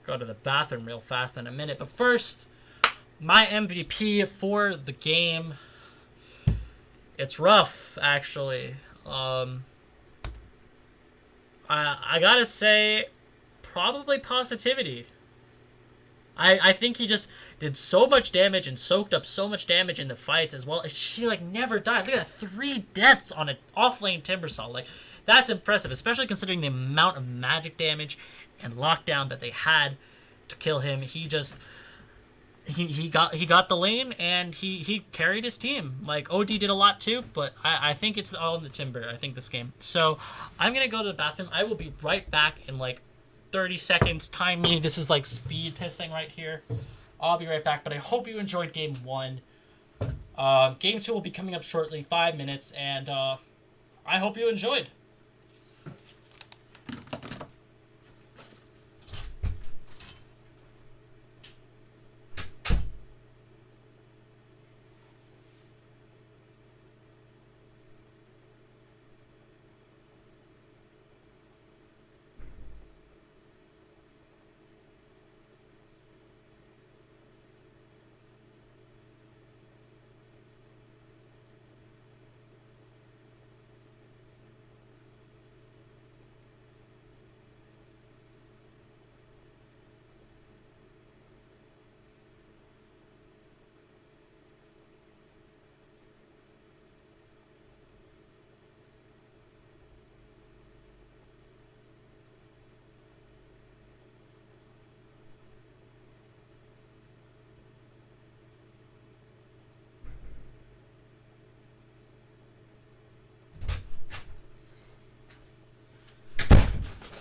go to the bathroom real fast in a minute. But first, my MVP for the game. It's rough, actually. I gotta say, probably Positivity. I think he just did so much damage and soaked up so much damage in the fights as well. She, like, never died. Look at that, 3 deaths on an off-lane Timbersaw. Like, that's impressive, especially considering the amount of magic damage and lockdown that they had to kill him. He just... He got the lane, and he carried his team. Like, OD did a lot too, but I think it's all in the Timber, I think, this game. So, I'm going to go to the bathroom. I will be right back in, like, 30 seconds. Time me. This is, like, speed pissing right here. I'll be right back, but I hope you enjoyed Game 1. Game 2 will be coming up shortly, 5 minutes, and I hope you enjoyed.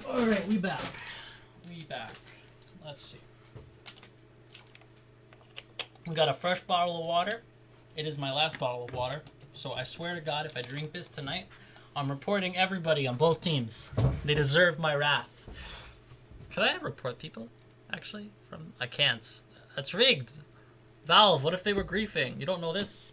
Alright, we back. Let's see. We got a fresh bottle of water. It is my last bottle of water. So I swear to God, if I drink this tonight, I'm reporting everybody on both teams. They deserve my wrath. Can I report people, actually? I can't. That's rigged. Valve, what if they were griefing? You don't know this?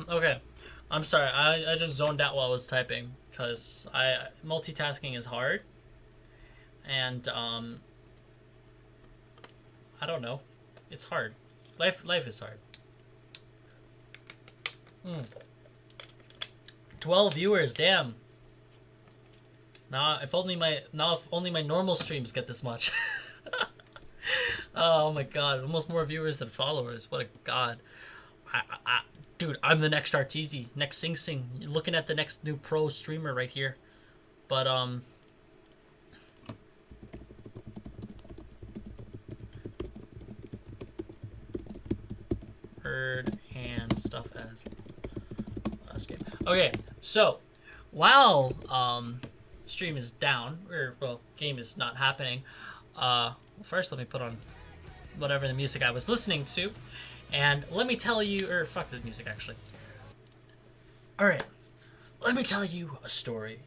Okay. I'm sorry, I just zoned out while I was typing, because multitasking is hard, and, I don't know. It's hard. Life is hard. 12 viewers, damn. If only my normal streams get this much. Oh my god, almost more viewers than followers. What a god. Dude, I'm the next Arteezy, next Sing Sing. You're looking at the next new pro streamer right here. But herd and stuff as last game. Okay, so while stream is down, or well, game is not happening. Well, first let me put on whatever the music I was listening to, and let me tell you, or fuck the music actually. All right, let me tell you a story.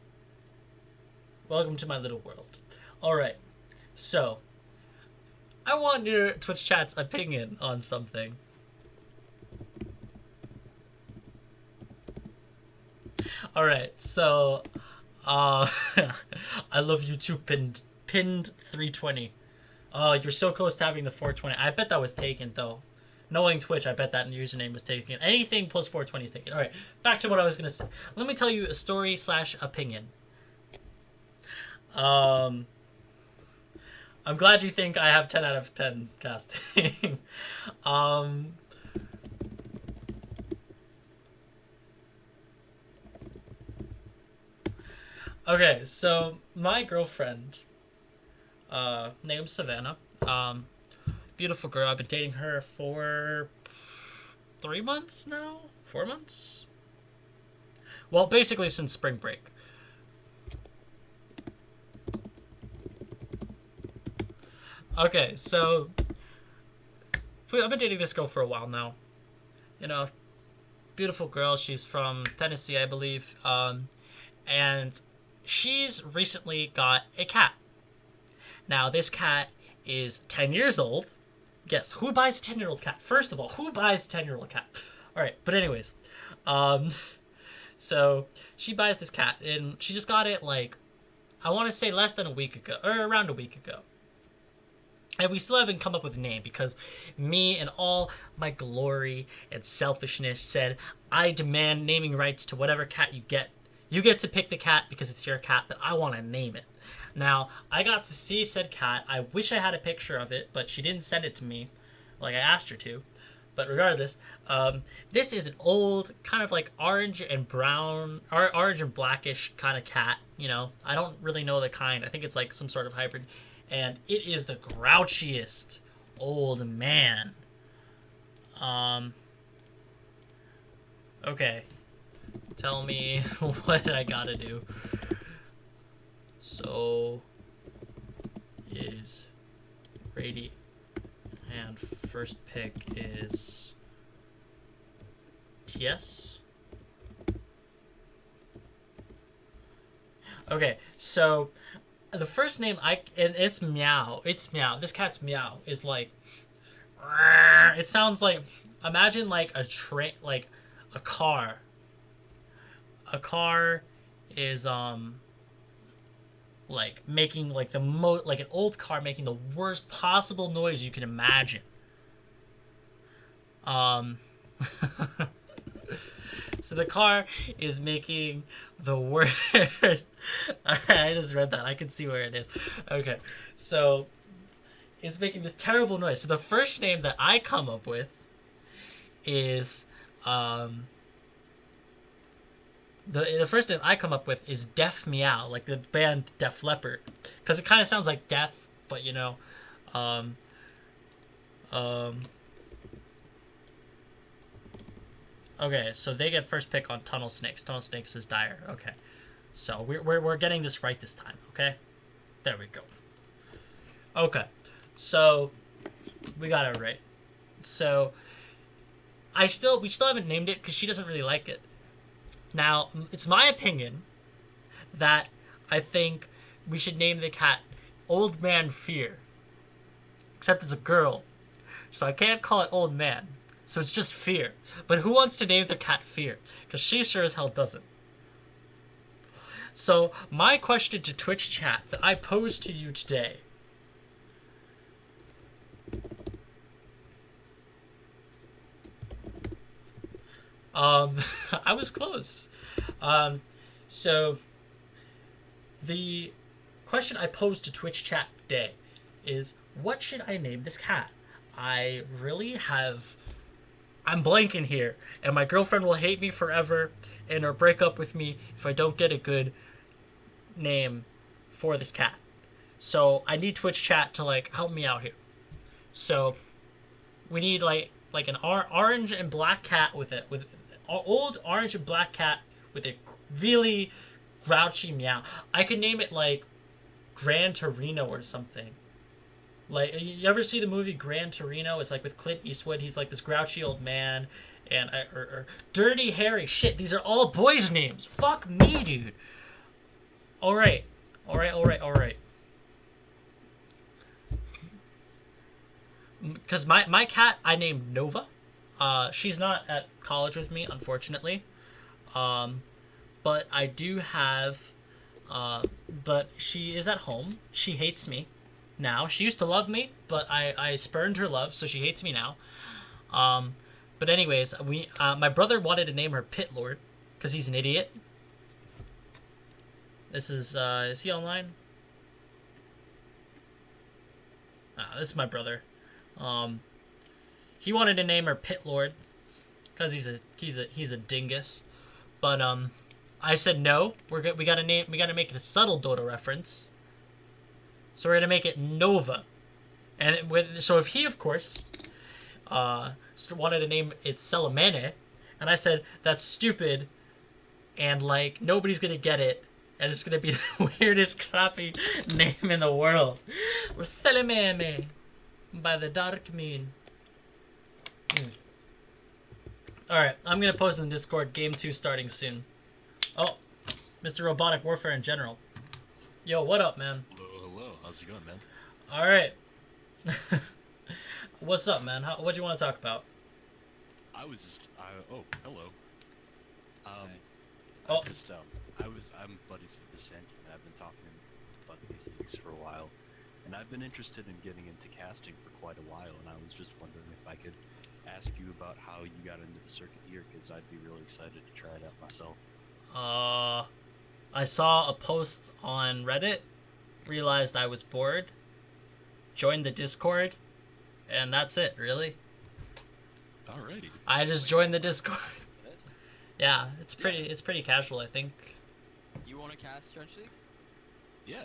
Welcome to my little world. All right, so I want your Twitch chat's opinion on something. All right, so I love you too, pinned 320. Oh, you're so close to having the 420. I bet that was taken though. Knowing Twitch, I bet that username was taken. Anything plus 420 is taken. All right, back to what I was gonna say. Let me tell you a story / opinion. I'm glad you think I have 10 out of 10 casting. Okay, so my girlfriend, named Savannah, beautiful girl. I've been dating her for 3 months now? 4 months? Well, basically since spring break. Okay, so I've been dating this girl for a while now. You know, beautiful girl. She's from Tennessee, I believe. And she's recently got a cat. Now, this cat is 10 years old. Yes, who buys a 10-year-old cat? First of all, who buys a 10-year-old cat? Alright, but anyways. So, she buys this cat, and she just got it, like, I want to say less than a week ago, or around a week ago. And we still haven't come up with a name because me and all my glory and selfishness said, I demand naming rights to whatever cat you get. You get to pick the cat because it's your cat, but I want to name it. Now, I got to see said cat. I wish I had a picture of it, but she didn't send it to me like I asked her to. But regardless, this is an old, kind of like orange and brown, or orange and blackish kind of cat. You know, I don't really know the kind. I think it's like some sort of hybrid. And it is the grouchiest old man. Okay. Tell me what I gotta do. So is Brady, and first pick is TS. Okay, so the first name and it's Meow. It's Meow. This cat's Meow is like, it sounds like, imagine like a train, like a car. A car is like making like like an old car making the worst possible noise you can imagine. So the car is making the worst. Alright, I just read that. I can see where it is. Okay, so it's making this terrible noise. So the first name that I come up with is the first name I come up with is Def Meow, like the band Def Leppard, because it kind of sounds like death, but you know, okay, so they get first pick on Tunnel Snakes. Tunnel Snakes is Dire. Okay, so we're getting this right this time. Okay, there we go. Okay, so we got it right. So we still haven't named it because she doesn't really like it. Now, it's my opinion that I think we should name the cat Old Man Fear. Except it's a girl, so I can't call it Old Man. So it's just Fear. But who wants to name their cat Fear? Because she sure as hell doesn't. So, my question to Twitch chat that I pose to you today. I was close. So, the question I posed to Twitch chat today is, what should I name this cat? I really have I'm blanking here, and my girlfriend will hate me forever and or break up with me if I don't get a good name for this cat. So I need Twitch chat to like help me out here. So we need like an orange and black cat with it, with old orange and black cat with a really grouchy meow. I could name it like Gran Torino or something. Like, you ever see the movie Gran Torino? It's like with Clint Eastwood. He's like this grouchy old man, and or Dirty Harry. Shit, these are all boys' names. Fuck me, dude. All right, all right, all right, all right. Because my cat I named Nova. She's not at college with me, unfortunately. But I do have. But she is at home. She hates me now. She used to love me, but I spurned her love, so she hates me now. But anyways, my brother wanted to name her Pit Lord because he's an idiot. This is he online? This is my brother. He wanted to name her Pit Lord because he's a dingus. But I said no. We gotta make it a subtle Dota reference. So we're gonna make it Nova, and so if he of course wanted to name it Celemene, and I said that's stupid, and like nobody's gonna get it, and it's gonna be the weirdest crappy name in the world. We're Celemene by the Dark Moon. Alright, I'm gonna post in Discord game 2 starting soon. Oh, Mr. Robotic Warfare in general. Yo, what up, man? Hello. How's it going, man? Alright. What's up, man? What do you want to talk about? I was just, oh, hello. Oh. I'm buddies with the Sand, and I've been talking about these things for a while. And I've been interested in getting into casting for quite a while, and I was just wondering if I could ask you about how you got into the circuit here, because I'd be really excited to try it out myself. I saw a post on Reddit, realized I was bored, joined the Discord, and that's it, really. Alrighty. I just joined the Discord. Yeah, it's pretty casual, I think. You want to cast TrenchLeague? Yeah.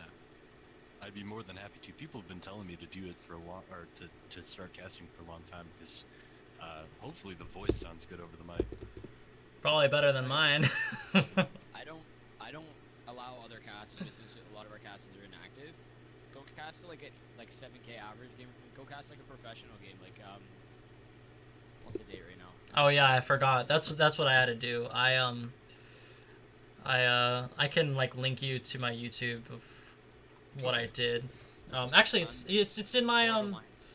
I'd be more than happy to. People have been telling me to do it for a long, or to start casting for a long time, because hopefully the voice sounds good over the mic. Probably better than mine. I don't allow other casters since a lot of our casters are inactive. Go cast like a 7K average game. Go cast like a professional game. Like what's the date right now? Oh yeah, I forgot. That's what I had to do. I can like link you to my YouTube of what I did. Actually, it's in my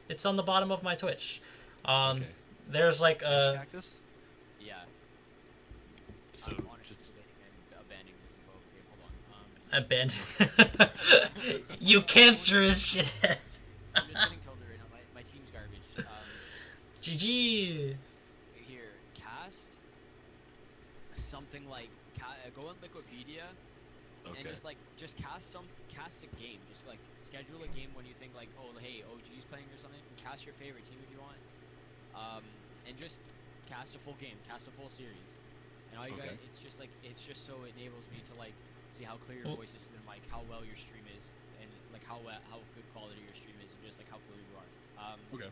it's on the bottom of my Twitch. Okay. There's like a Cactus? Yeah. So I'm honestly debating abandoning this above game. Hold on. abandoned. You cancerous shit. I'm just getting told right now. My team's garbage. GG. Here, cast something like go on Wikipedia and okay. just cast a game. Just like schedule a game when you think like, oh hey, OG's playing or something. And cast your favorite team if you want. And just cast a full game, cast a full series. And all you got, it's just so it enables me to like see how clear your voice is to the mic, how well your stream is, and like how good quality your stream is, and just like how fluid you are. Okay.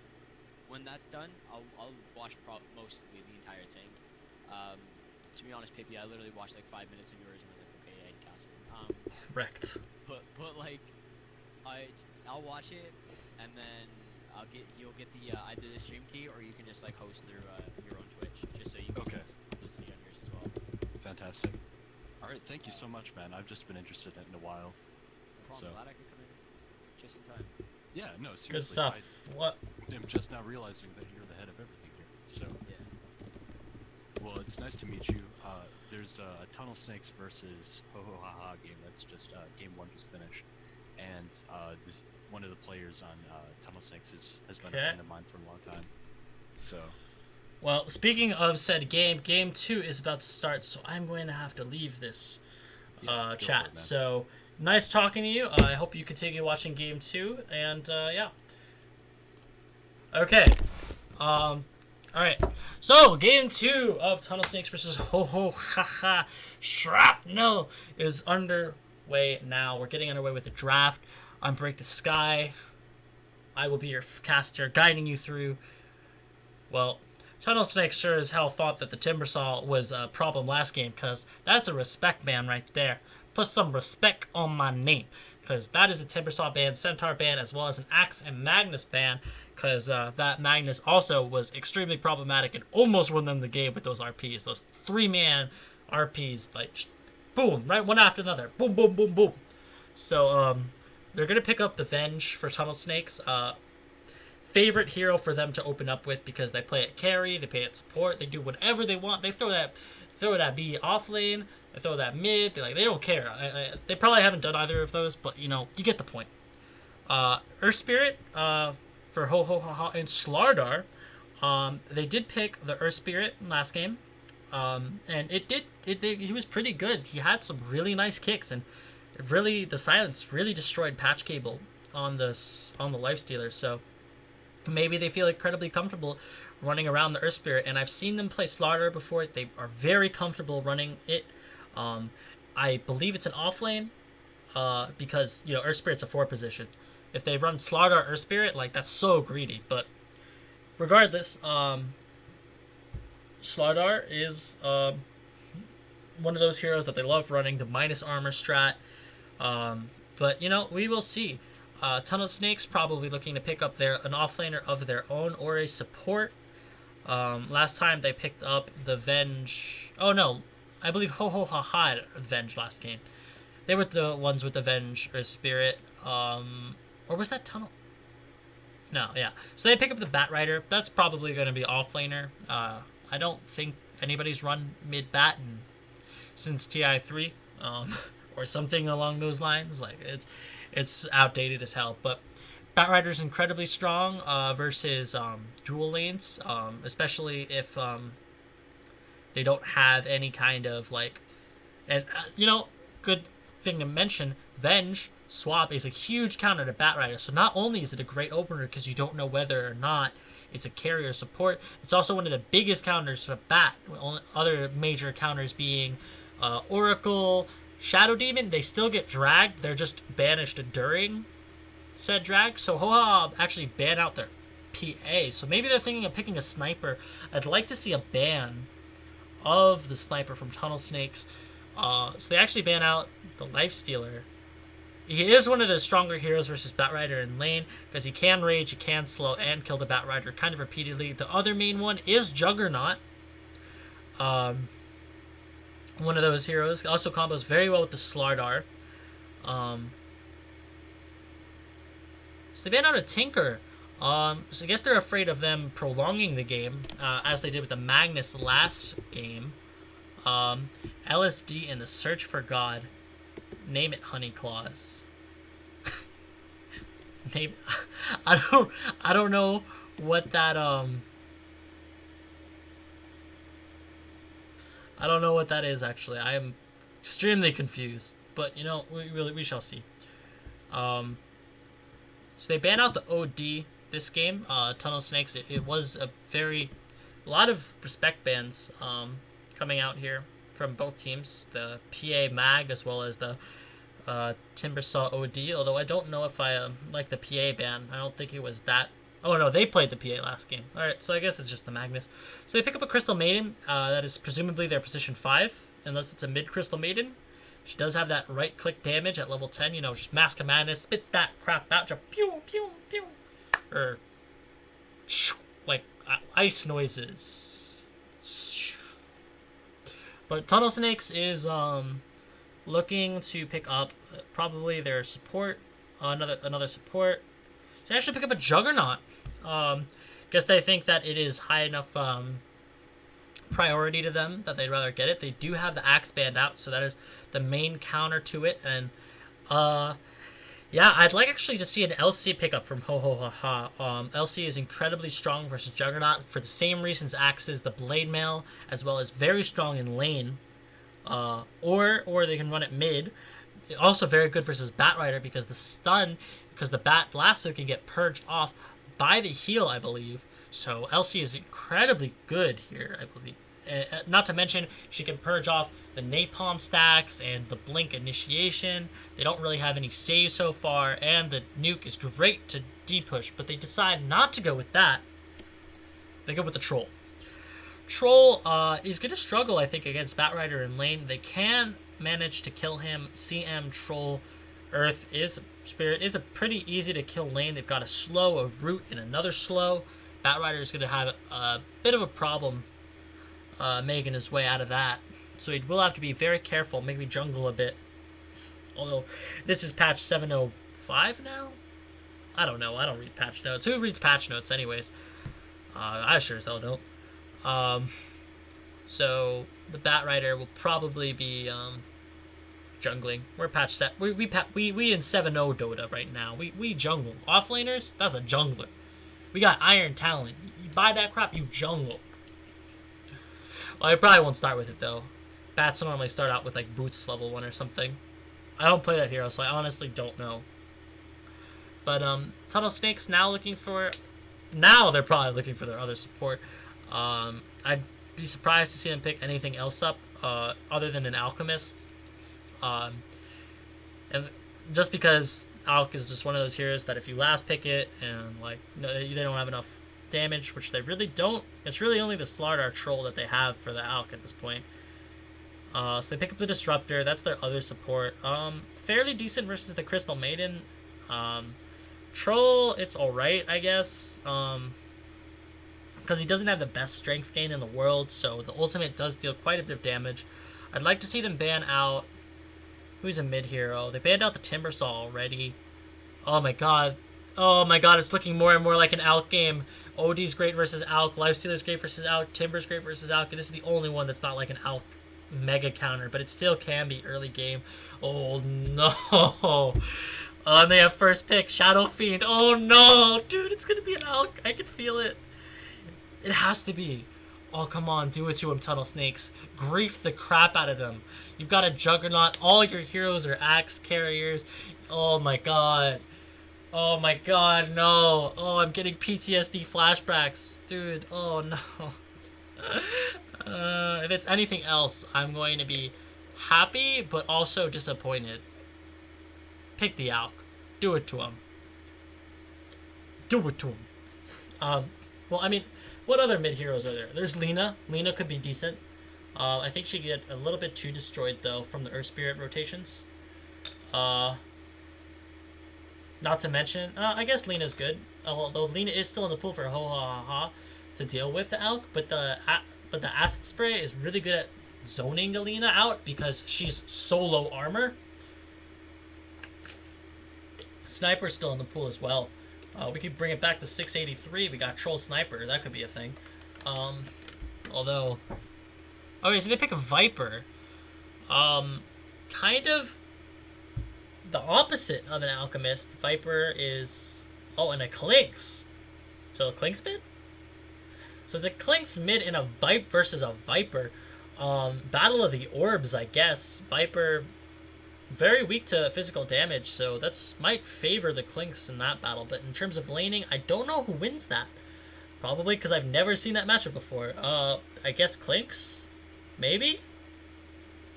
When that's done, I'll watch mostly the entire thing. To be honest, Pippi, I literally watched like 5 minutes of yours and I was like, okay, I hate Casper. Wrecked. But like, I'll watch it and then you'll get the either the stream key or you can just like host through your own Twitch, just so you can listen on yours as well. Fantastic. All right, thank you so much, man. I've just been interested in it in a while. No problem. Glad I could come in just in time. Yeah, no, seriously. Good stuff. What? I'm just now realizing that you're the head of everything here. So. Yeah. Well, it's nice to meet you. There's a Tunnel Snakes versus Ho Ho Ha Ha game that's just game 1 just finished, and this one of the players on Tunnel Snakes has been a friend of mine for a long time. So. Well, speaking of said game, game 2 is about to start, so I'm going to have to leave this chat. So nice talking to you. I hope you continue watching game 2, and yeah. Okay. Alright, so game 2 of Tunnel Snakes versus Ho Ho Ha Ha Shrapnel is underway now. We're getting underway with the draft. I'm Break the Sky. I will be your caster, guiding you through. Well, Tunnel Snakes sure as hell thought that the Timbersaw was a problem last game, because that's a respect ban right there. Put some respect on my name, because that is a Timbersaw ban, Centaur ban, as well as an Axe and Magnus ban, because that Magnus also was extremely problematic and almost won them the game with those RPs. Those 3-man RPs, like, boom, right, one after another. Boom, boom, boom, boom. So, they're going to pick up the Venge for Tunnel Snakes. Favorite hero for them to open up with, because they play at carry, they play at support, they do whatever they want. They throw that B off lane, they throw that mid, they don't care. They probably haven't done either of those, but, you know, you get the point. Earth Spirit, for Ho Ho Ha Ha and Slardar, they did pick the Earth Spirit last game, and he was pretty good. He had some really nice kicks, and really the silence really destroyed Patch Cable on the Lifestealer. So maybe they feel incredibly comfortable running around the Earth Spirit, and I've seen them play Slardar before. They are very comfortable running it. I believe it's an off lane, because, you know, Earth Spirit's a 4 position. If they run Slardar Earth Spirit, like, that's so greedy. But regardless, Slardar is one of those heroes that they love running, the minus armor strat. But, you know, we will see. Tunnel Snakes probably looking to pick up an offlaner of their own or a support. Last time they picked up the Venge. Oh no, I believe Ho Ho Ha Ha had Venge last game. They were the ones with the Venge or Spirit. Or was that Tunnel? No, yeah. So they pick up the Bat Rider. That's probably going to be offlaner. I don't think anybody's run mid Bat since TI3, or something along those lines. Like, it's outdated as hell. But Bat Rider's incredibly strong versus dual lanes, especially if they don't have any kind of, like, and you know, good thing to mention, Venge swap is a huge counter to Bat Rider. So not only is it a great opener because you don't know whether or not it's a carrier support, it's also one of the biggest counters to Bat. Other major counters being Oracle, Shadow Demon. They still get dragged. They're just banished during said drag. So Ho-Ha actually ban out their PA. So maybe they're thinking of picking a sniper. I'd like to see a ban of the sniper from Tunnel Snakes. So they actually ban out the Lifestealer. He is one of the stronger heroes versus Bat Rider in lane, because he can rage, he can slow, and kill the Bat Rider kind of repeatedly. The other main one is Juggernaut. One of those heroes. Also combos very well with the Slardar. So they ban out a Tinker. So I guess they're afraid of them prolonging the game, as they did with the Magnus last game. LSD and the Search for God. Name it Honey Claws. Name. I don't know what that I don't know what that is actually. I am extremely confused. But you know, we shall see. So they ban out the OD this game. Tunnel Snakes. It was a lot of respect bans coming out here from both teams, the PA Mag as well as the Timbersaw OD, although I don't know if I like the PA ban. I don't think it was that. Oh no, they played the PA last game. Alright, so I guess it's just the Magnus. So they pick up a Crystal Maiden, that is presumably their position 5, unless it's a mid Crystal Maiden. She does have that right click damage at level 10, you know, just Mask of Madness, spit that crap out, just pew, pew, pew. Or, like, ice noises. But Tunnel Snakes is looking to pick up probably their support, another support. So they actually pick up a Juggernaut. Guess they think that it is high enough priority to them that they'd rather get it. They do have the Axe band out, so that is the main counter to it. And yeah, I'd like actually to see an LC pickup from Ho Ho Ha Ha. LC is incredibly strong versus Juggernaut for the same reasons Axe is, the Blade Mail, as well as very strong in lane. Or they can run it mid. Also very good versus Bat Rider because the stun, because the Bat Lasso can get purged off by the heal, I believe. So Elsie is incredibly good here, I believe. Not to mention, she can purge off the napalm stacks and the blink initiation. They don't really have any saves so far, and the nuke is great to D-push, but they decide not to go with that. They go with the troll. Troll is going to struggle, I think, against Batrider in lane. They can manage to kill him. CM, Troll, Earth is Spirit is a pretty easy to kill lane. They've got a slow, a root, and another slow. Batrider is going to have a bit of a problem making his way out of that. So he will have to be very careful, maybe jungle a bit. Although, this is patch 705 now? I don't know. I don't read patch notes. Who reads patch notes anyways? I sure as hell don't. So, the Batrider will probably be jungling. We're patch set. We in 7.0 Dota right now. We jungle. Offlaners, that's a jungler. We got Iron Talent. You buy that crap, you jungle. Well, I probably won't start with it though. Bats normally start out with like boots level 1 or something. I don't play that hero, so I honestly don't know. But Tunnel Snakes now they're probably looking for their other support. I'd be surprised to see them pick anything else up other than an Alchemist. And just because Alch is just one of those heroes that if you last pick it and like they don't have enough damage, which they really don't. It's really only the Slardar Troll that they have for the Alch at this point. So they pick up the Disruptor. That's their other support. Fairly decent versus the Crystal Maiden. Troll, it's alright, I guess. Because he doesn't have the best strength gain in the world, so the ultimate does deal quite a bit of damage. I'd like to see them ban out... Who's a mid hero? They banned out the Timbersaw already. Oh my god. Oh my god, it's looking more and more like an Alch game. OD's great versus Alch, Lifestealer's great versus Alch, Timber's great versus Alch, and this is the only one that's not like an Alch mega counter, but it still can be early game. Oh no. And they have first pick, Shadow Fiend. Oh no, dude, it's gonna be an Alch. I can feel it. It has to be. Oh, come on, do it to him, Tunnel Snakes. Grief the crap out of them. You've got a Juggernaut. All your heroes are axe carriers. Oh my god. Oh my god, no. Oh, I'm getting PTSD flashbacks. Dude, oh no. If it's anything else, I'm going to be happy, but also disappointed. Pick the Alch. Do it to him. Do it to him. Well, I mean, what other mid heroes are there? There's Lina. Lina could be decent. I think she could get a little bit too destroyed, though, from the Earth Spirit rotations. Not to mention, I guess Lina's good. Although Lina is still in the pool for Ho-Ha-Ha to deal with the Alch, but the Acid Spray is really good at zoning the Lina out because she's so low armor. Sniper's still in the pool as well. We could bring it back to 683. We got Troll Sniper. That could be a thing. Although... Okay, so they pick a Viper. Kind of the opposite of an Alchemist. Viper is... Oh, and a Clinks. So a Clinks mid? So it's a Clinks mid and a Vipe versus a Viper. Battle of the Orbs, I guess. Viper... very weak to physical damage, so that's might favor the Clinks in that battle. But in terms of laning, I don't know who wins that. Probably because I've never seen that matchup before. I guess Clinks? Maybe?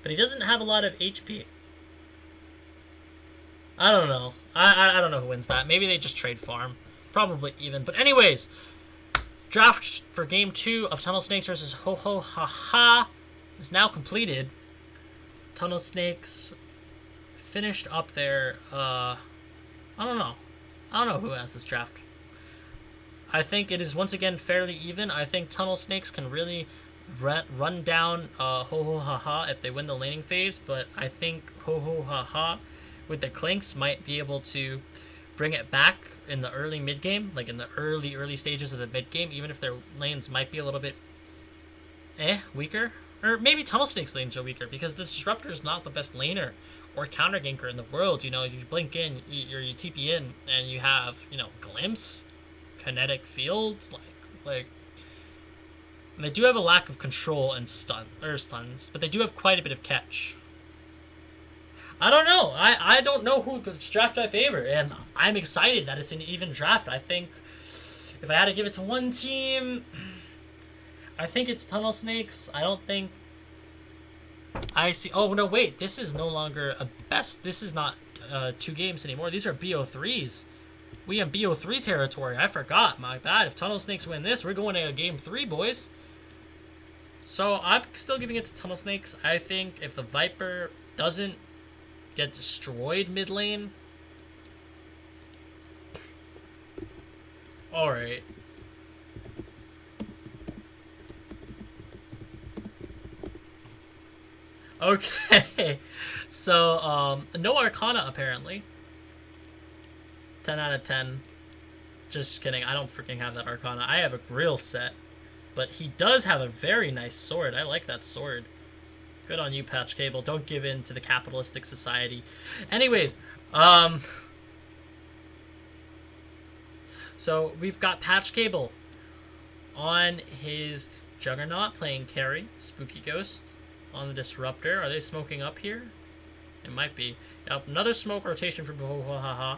But he doesn't have a lot of HP. I don't know. I don't know who wins that. Maybe they just trade farm. Probably even. But anyways, draft for game 2 of Tunnel Snakes versus Ho-Ho-Ha-Ha is now completed. Tunnel Snakes... finished up there. I don't know who has this draft. I think it is once again fairly even. I think Tunnel Snakes can really run down Ho-Ho-Ha-Ha if they win the laning phase, but I think Ho-Ho-Ha-Ha with the Clinks might be able to bring it back in the early mid game, like in the early stages of the mid game, even if their lanes might be a little bit weaker. Or maybe Tunnel Snakes lanes are weaker because the Disruptor is not the best laner or counter ganker in the world. You know, you blink in, you TP in, and you have, you know, Glimpse, Kinetic Field, like. And they do have a lack of control and stuns, but they do have quite a bit of catch. I don't know. I don't know who the draft I favor, and I'm excited that it's an even draft. I think If I had to give it to one team, I think it's Tunnel Snakes. I don't think I see. Oh no, wait. This is no longer a best. This is not 2 games anymore. These are BO3s. We in BO3 territory. I forgot. My bad. If Tunnel Snakes win this, we're going to game 3, boys. So I'm still giving it to Tunnel Snakes. I think if the Viper doesn't get destroyed mid lane. Alright. Okay. So, no Arcana apparently. 10 out of 10. Just kidding. I don't freaking have that Arcana. I have a grill set. But he does have a very nice sword. I like that sword. Good on you, Patch Cable. Don't give in to the capitalistic society. Anyways, so we've got Patch Cable on his Juggernaut playing carry. Spooky Ghost on the Disruptor. Are they smoking up here? It might be. Yep, another smoke rotation for Bwahaha.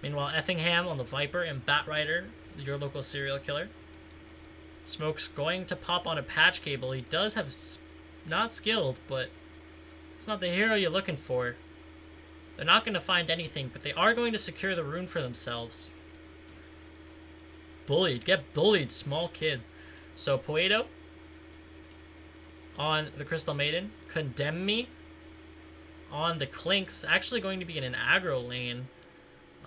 Meanwhile, Effingham on the Viper and Batrider, your local serial killer. Smoke's going to pop on a Patch Cable. He does have, not skilled, but it's not the hero you're looking for. They're not going to find anything, but they are going to secure the rune for themselves. Bullied. Get bullied, small kid. So, Poeto on the Crystal Maiden. Condemn Me on the Clinks. Actually going to be in an aggro lane.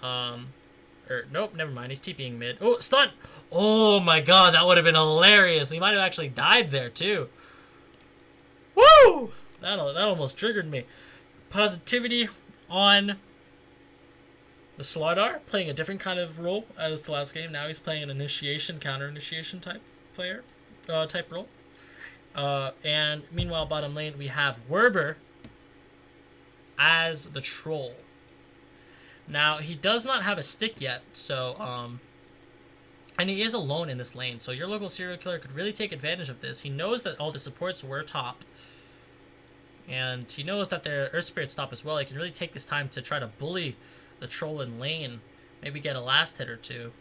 Nope, never mind. He's TPing mid. Oh, stun! Oh my god, that would have been hilarious. He might have actually died there, too. Woo! That almost triggered me. Positivity on the Slardar, playing a different kind of role as the last game. Now he's playing an initiation, counter-initiation type player, type role. And meanwhile, bottom lane, we have Werber as the troll. Now, he does not have a stick yet, so, and he is alone in this lane, so your local serial killer could really take advantage of this. He knows that all the supports were top, and he knows that their Earth Spirit's top as well. He can really take this time to try to bully the troll in lane, maybe get a last hit or two.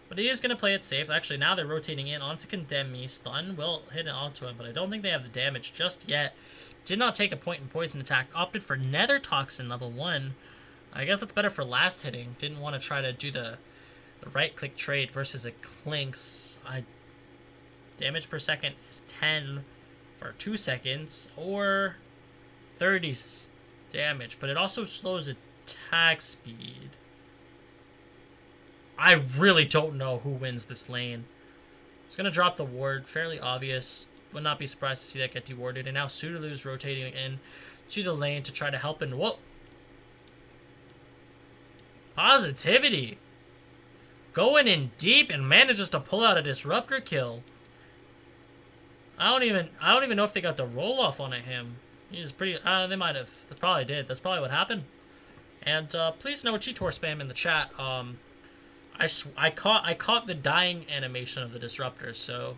But he is going to play it safe. Actually, now they're rotating in onto Condemn Me. Stun will hit it onto him, but I don't think they have the damage just yet. Did not take a point in poison attack. Opted for Nether Toxin level 1. I guess that's better for last hitting. Didn't want to try to do the right-click trade versus a Clinks. Damage per second is 10 for 2 seconds, or 30 damage, but it also slows attack speed. I really don't know who wins this lane. It's going to drop the ward, fairly obvious. Would not be surprised to see that get dewarded. And now Sudolu's rotating in to the lane to try to help in. Whoa! Positivity! Going in deep and manages to pull out a disruptor kill. I don't even know if they got the roll off on him. He's pretty. They might have. They probably did. That's probably what happened. And please no Cheetor spam in the chat. I caught the dying animation of the disruptor, so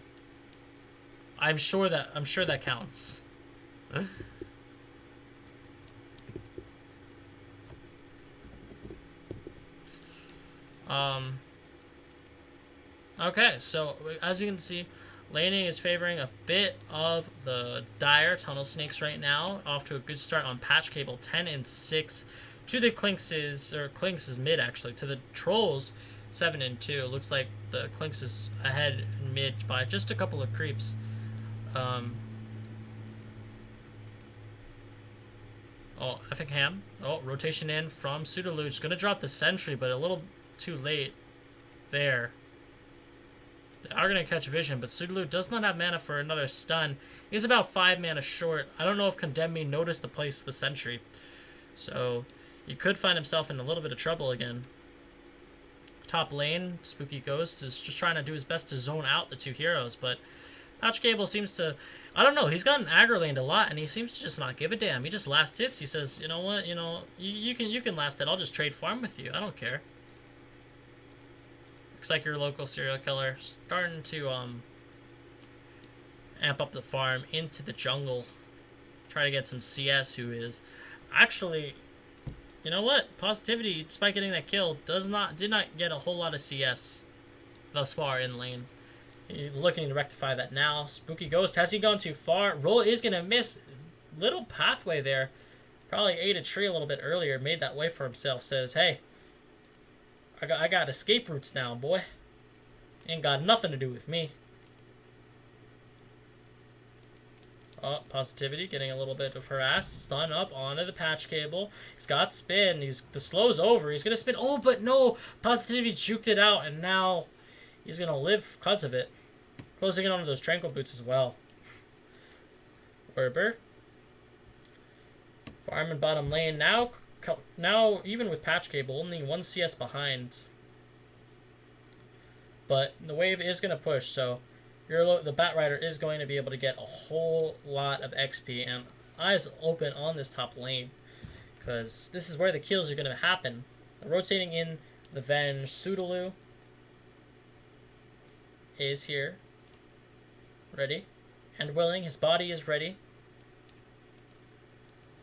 I'm sure that counts. Okay, so as we can see, laning is favoring a bit of the dire Tunnel Snakes right now. Off to a good start on Patch Cable, 10 and 6. To the Clinks is mid actually. To the Trolls, 7 and 2. Looks like the Clinks is ahead mid by just a couple of creeps. Oh, Effingham. Oh, rotation in from Sudolu's. Gonna drop the sentry, but a little too late there. They are going to catch vision, but Sudolu does not have mana for another stun. He's about 5 mana short. I don't know if Condemn Me noticed the place of the sentry. So he could find himself in a little bit of trouble again. Top lane, Spooky Ghost is just trying to do his best to zone out the 2 heroes, but Patch Cable seems to, I don't know, he's gotten aggro laned a lot, and he seems to just not give a damn. He just last hits. He says, you know what, you can last hit. I'll just trade farm with you. I don't care. Looks like your local serial killer starting to amp up the farm into the jungle. Try to get some CS, who is actually, you know what? Positivity, despite getting that kill, did not get a whole lot of CS. thus far in lane. He's looking to rectify that now. Spooky Ghost, has he gone too far? Roll is going to miss. Little pathway there. Probably ate a tree a little bit earlier. Made that way for himself. Says, hey, I got escape routes now, boy. Ain't got nothing to do with me. Oh, Positivity getting a little bit of harassed. Stun up onto the patch cable. He's got spin. The slow's over. He's going to spin. Oh, but no. Positivity juked it out, and now he's going to live because of it. Closing in onto those Tranquil Boots as well. Werber. Farm in bottom lane. Now, even with patch cable, only 1 CS behind. But the wave is going to push, so the Bat Rider is going to be able to get a whole lot of XP, and eyes open on this top lane, because this is where the kills are going to happen. Rotating in the Venge, Sudaloo is here, ready and willing. His body is ready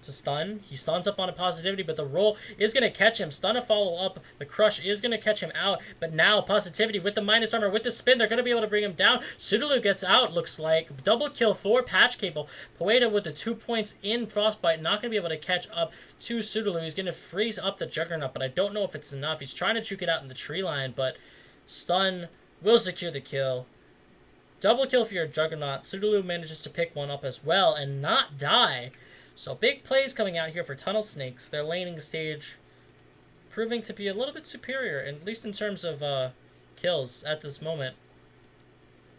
to stun. He stuns up on a Positivity, but the roll is going to catch him. Stun a follow up. The crush is going to catch him out, but now Positivity with the minus armor, with the spin, they're going to be able to bring him down. Sudaloo gets out, looks like. Double kill for Patch Cable. Poeta with the 2 points in Frostbite, not going to be able to catch up to Sudaloo. He's going to freeze up the Juggernaut, but I don't know if it's enough. He's trying to juke it out in the tree line, but stun will secure the kill. Double kill for your Juggernaut. Sudaloo manages to pick one up as well and not die. So big plays coming out here for Tunnel Snakes. Their laning stage proving to be a little bit superior, at least in terms of kills at this moment.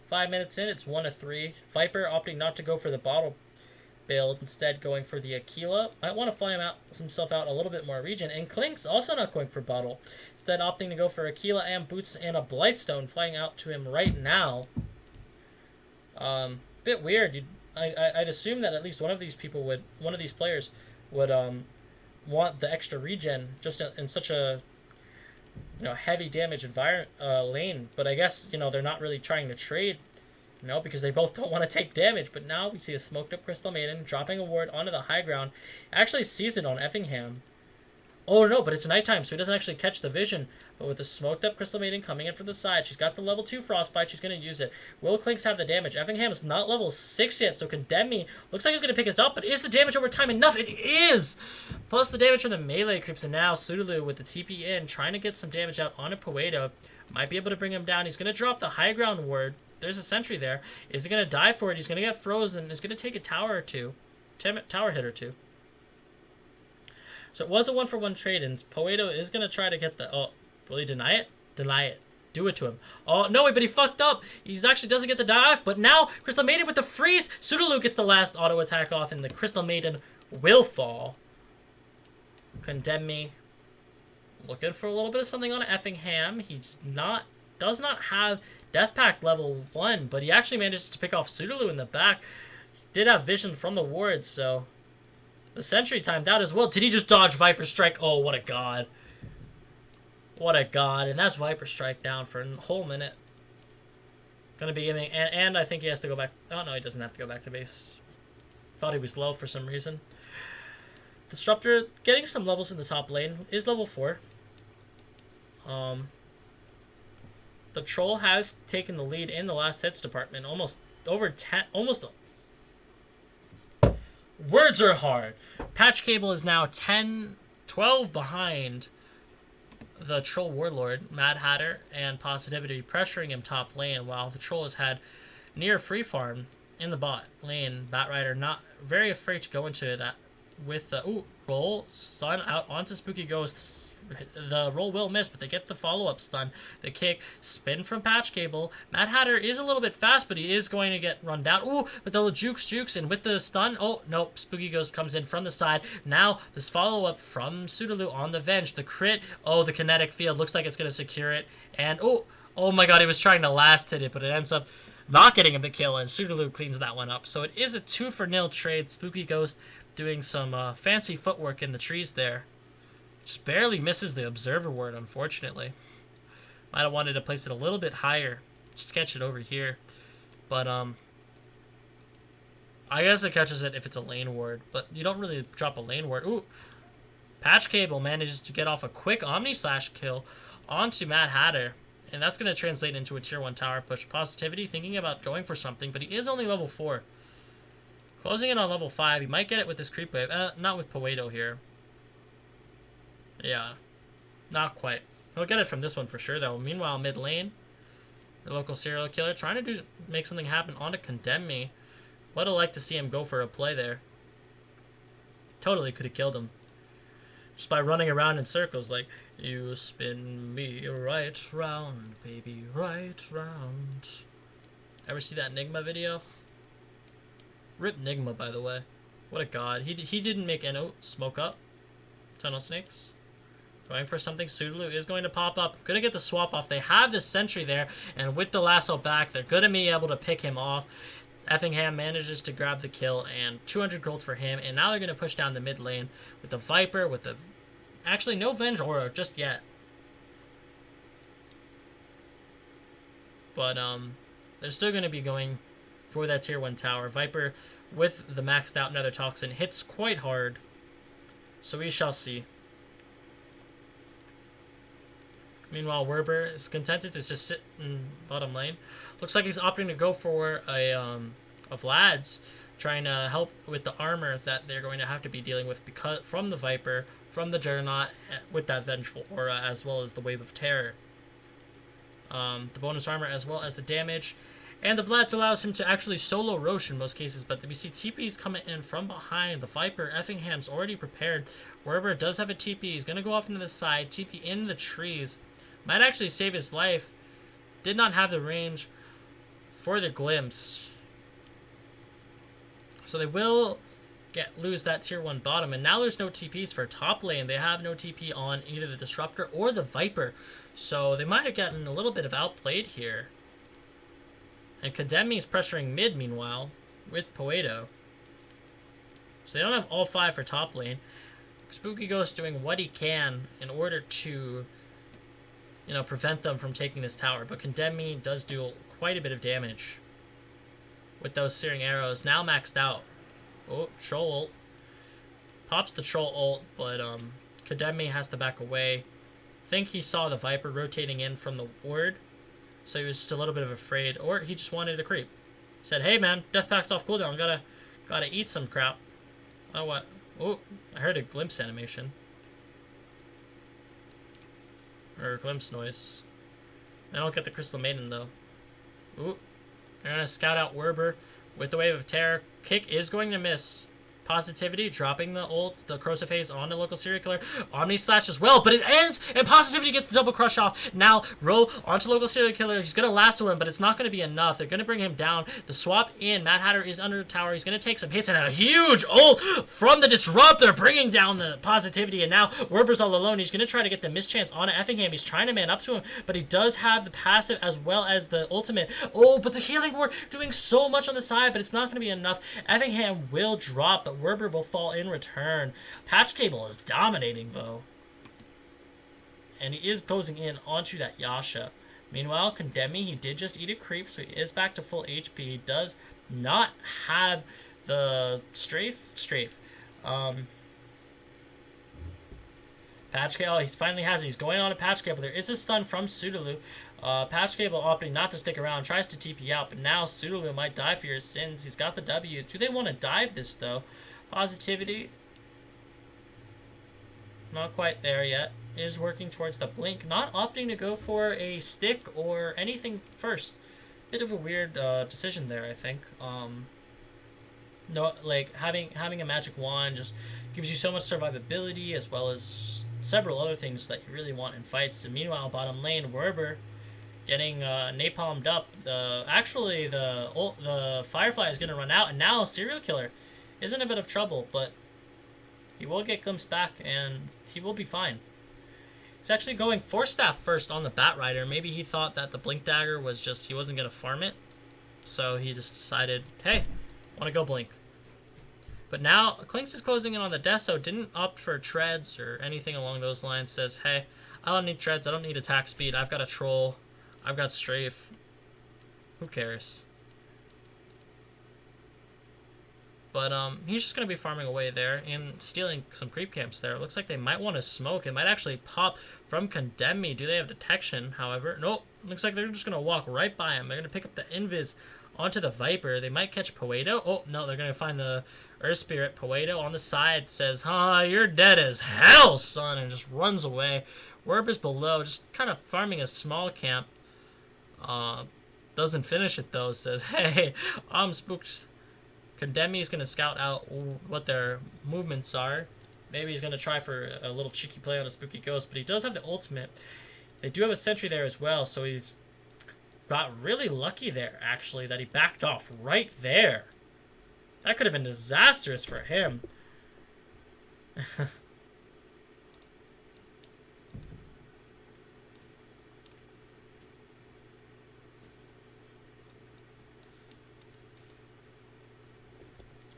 5 minutes in, it's 1 of 3. Viper opting not to go for the bottle build, instead going for the Aquila. Might want to fly himself out a little bit more region. And Klink's also not going for bottle, instead opting to go for Aquila and Boots and a Blightstone flying out to him right now. Bit weird. I'd assume that at least one of these players would want the extra regen just in such a heavy damage lane. But I guess they're not really trying to trade, because they both don't want to take damage. But now we see a smoked up Crystal Maiden dropping a ward onto the high ground. Actually sees it on Effingham. Oh no, but it's nighttime, so he doesn't actually catch the vision. But with the smoked up Crystal Maiden coming in from the side, she's got the level 2 Frostbite, she's going to use it. Will Clinks have the damage? Effingham is not level 6 yet, so Condemn Me looks like he's going to pick it up, but is the damage over time enough? It is! Plus the damage from the melee creeps, and now Sudaloo with the TP in, trying to get some damage out on a Poeta. Might be able to bring him down. He's going to drop the high ground ward. There's a sentry there. Is he going to die for it? He's going to get frozen. He's going to take a tower or two. Tower hit or two. So it was a 1-for-1 trade, and Poeto is going to try to get the... Oh, will he deny it? Deny it. Do it to him. Oh, no, but he fucked up. He actually doesn't get the dive, but now Crystal Maiden with the freeze. Sudaloo gets the last auto attack off, and the Crystal Maiden will fall. Condemn Me. Looking for a little bit of something on Effingham. Does not have Death Pact level 1, but he actually manages to pick off Sudaloo in the back. He did have vision from the ward, so... The sentry timed out as well. Did he just dodge Viper Strike? Oh, what a god. What a god. And that's Viper Strike down for a whole minute. Gonna be giving... And I think he has to go back... Oh, no, he doesn't have to go back to base. Thought he was low for some reason. Disruptor getting some levels in the top lane. Is level 4. The Troll has taken the lead in the last hits department. Almost over 10... Almost... Words are hard. Patch Cable is now 12 behind the Troll Warlord, Mad Hatter, and Positivity pressuring him top lane, while the Troll has had near free farm in the bot lane. Bat Rider not very afraid to go into that with the roll, stun out onto Spooky Ghost. The roll will miss, but they get the follow-up stun. The kick, spin from Patch Cable. Mad Hatter is a little bit fast, but he is going to get run down. Ooh, but the jukes, and with the stun, oh, nope, Spooky Ghost comes in from the side. Now, this follow-up from Sudaloo on the Venge. The crit, oh, the kinetic field, looks like it's going to secure it. And, oh my god, he was trying to last hit it, but it ends up not getting him the kill, and Sudaloo cleans that one up. So it is a 2-for-0 trade. Spooky Ghost doing some fancy footwork in the trees there. Just barely misses the Observer ward, unfortunately. Might have wanted to place it a little bit higher. Just catch it over here. But, I guess it catches it if it's a lane ward. But you don't really drop a lane ward. Ooh. Patch Cable manages to get off a quick Omni Slash kill onto Mad Hatter. And that's going to translate into a tier 1 tower push. Positivity, thinking about going for something, but he is only level 4. Closing in on level 5. He might get it with this creep wave. Not with Poeto here. Yeah. Not quite. He'll get it from this one for sure, though. Meanwhile, mid lane, the local serial killer trying to make something happen on to Condemn Me. Would have liked to see him go for a play there. Totally could have killed him. Just by running around in circles like, you spin me right round, baby, right round. Ever see that Nigma video? Rip Nigma, by the way. What a god. He didn't make any smoke up. Tunnel Snakes. Going for something. Sudolu is going to pop up. Gonna get the swap off. They have the sentry there, and with the lasso back, they're gonna be able to pick him off. Effingham manages to grab the kill, and 200 gold for him, and now they're gonna push down the mid lane with the Viper, with the... Actually, no Venge Aura just yet. But, they're still gonna be going for that tier 1 tower. Viper, with the maxed out Nether Toxin, hits quite hard. So we shall see. Meanwhile, Werber is contented to just sit in bottom lane. Looks like he's opting to go for a Vlad's, trying to help with the armor that they're going to have to be dealing with because from the Viper, from the Juggernaut, with that Vengeful Aura, as well as the Wave of Terror. The bonus armor as well as the damage. And the Vlad's allows him to actually solo Roche in most cases, but we see TP's coming in from behind. The Viper, Effingham's already prepared. Werber does have a TP. He's going to go off into the side, TP in the trees. Might actually save his life. Did not have the range for the glimpse. So they will lose that tier 1 bottom. And now there's no TPs for top lane. They have no TP on either the Disruptor or the Viper. So they might have gotten a little bit of outplayed here. And Condemn Me is pressuring mid, meanwhile, with Poeto. So they don't have all 5 for top lane. Spooky Ghost doing what he can in order to, you know, prevent them from taking this tower. But Condemn Me does do quite a bit of damage with those Searing Arrows. Now maxed out. Oh, Troll ult. Pops the Troll ult, but Condemn Me has to back away. Think he saw the Viper rotating in from the ward, so he was just a little bit of afraid. Or he just wanted to creep. Said, hey man, Death Pack's off cooldown. Gotta eat some crap. Oh, what? Oh, I heard a glimpse animation. Or glimpse noise. I don't get the Crystal Maiden, though. Ooh. They're going to scout out Werber with the Wave of Terror. Kick is going to miss. Positivity dropping the ult, the corrosive haze on the local serial killer. Omni slash as well, but it ends, and Positivity gets the double crush off. Now, roll onto local serial killer. He's going to lasso him, but it's not going to be enough. They're going to bring him down. The swap in. Mad Hatter is under the tower. He's going to take some hits, and a huge ult from the Disruptor, bringing down the Positivity. And now, Werber's all alone. He's going to try to get the mischance on Effingham. He's trying to man up to him, but he does have the passive as well as the ultimate. Oh, but the healing ward doing so much on the side, but it's not going to be enough. Effingham will drop, but Werber will fall in return. Patch Cable is dominating, though. And he is closing in onto that Yasha. Meanwhile, Condemn Me, he did just eat a creep, so he is back to full HP. He does not have the strafe. Patch Cable, he finally has it. He's going on a Patch Cable. There is a stun from Sudolu. Patch Cable opting not to stick around, tries to TP out, but now Sudolu might die for your sins. He's got the W. Do they want to dive this, though? Positivity. Not quite there yet. Is working towards the blink. Not opting to go for a stick or anything first. Bit of a weird decision there, I think. No, like having a magic wand just gives you so much survivability as well as several other things that you really want in fights. And meanwhile, bottom lane, Werber getting napalmed up. The Firefly is going to run out, and now Serial Killer is in a bit of trouble, but he will get glimpsed back, and he will be fine. He's actually going Force Staff first on the Bat Rider. Maybe he thought that the Blink Dagger was just, he wasn't going to farm it, so he just decided, hey, I want to go Blink. But now, Clinks is closing in on the Deso, didn't opt for Treads or anything along those lines, says, hey, I don't need Treads, I don't need attack speed, I've got a Troll, I've got Strafe, who cares? But he's just going to be farming away there and stealing some creep camps there. It looks like they might want to smoke. It might actually pop from Condemn Me. Do they have detection, however? Nope. Looks like they're just going to walk right by him. They're going to pick up the Invis onto the Viper. They might catch Poeto. Oh, no, they're going to find the Earth Spirit. Poeto on the side says, you're dead as hell, son, and just runs away. Werber's below, just kind of farming a small camp. Doesn't finish it, though. Says, hey, I'm spooked. Condemni's going to scout out what their movements are. Maybe he's going to try for a little cheeky play on a Spooky Ghost, but he does have the ultimate. They do have a sentry there as well, so he's got really lucky there, actually, that he backed off right there. That could have been disastrous for him.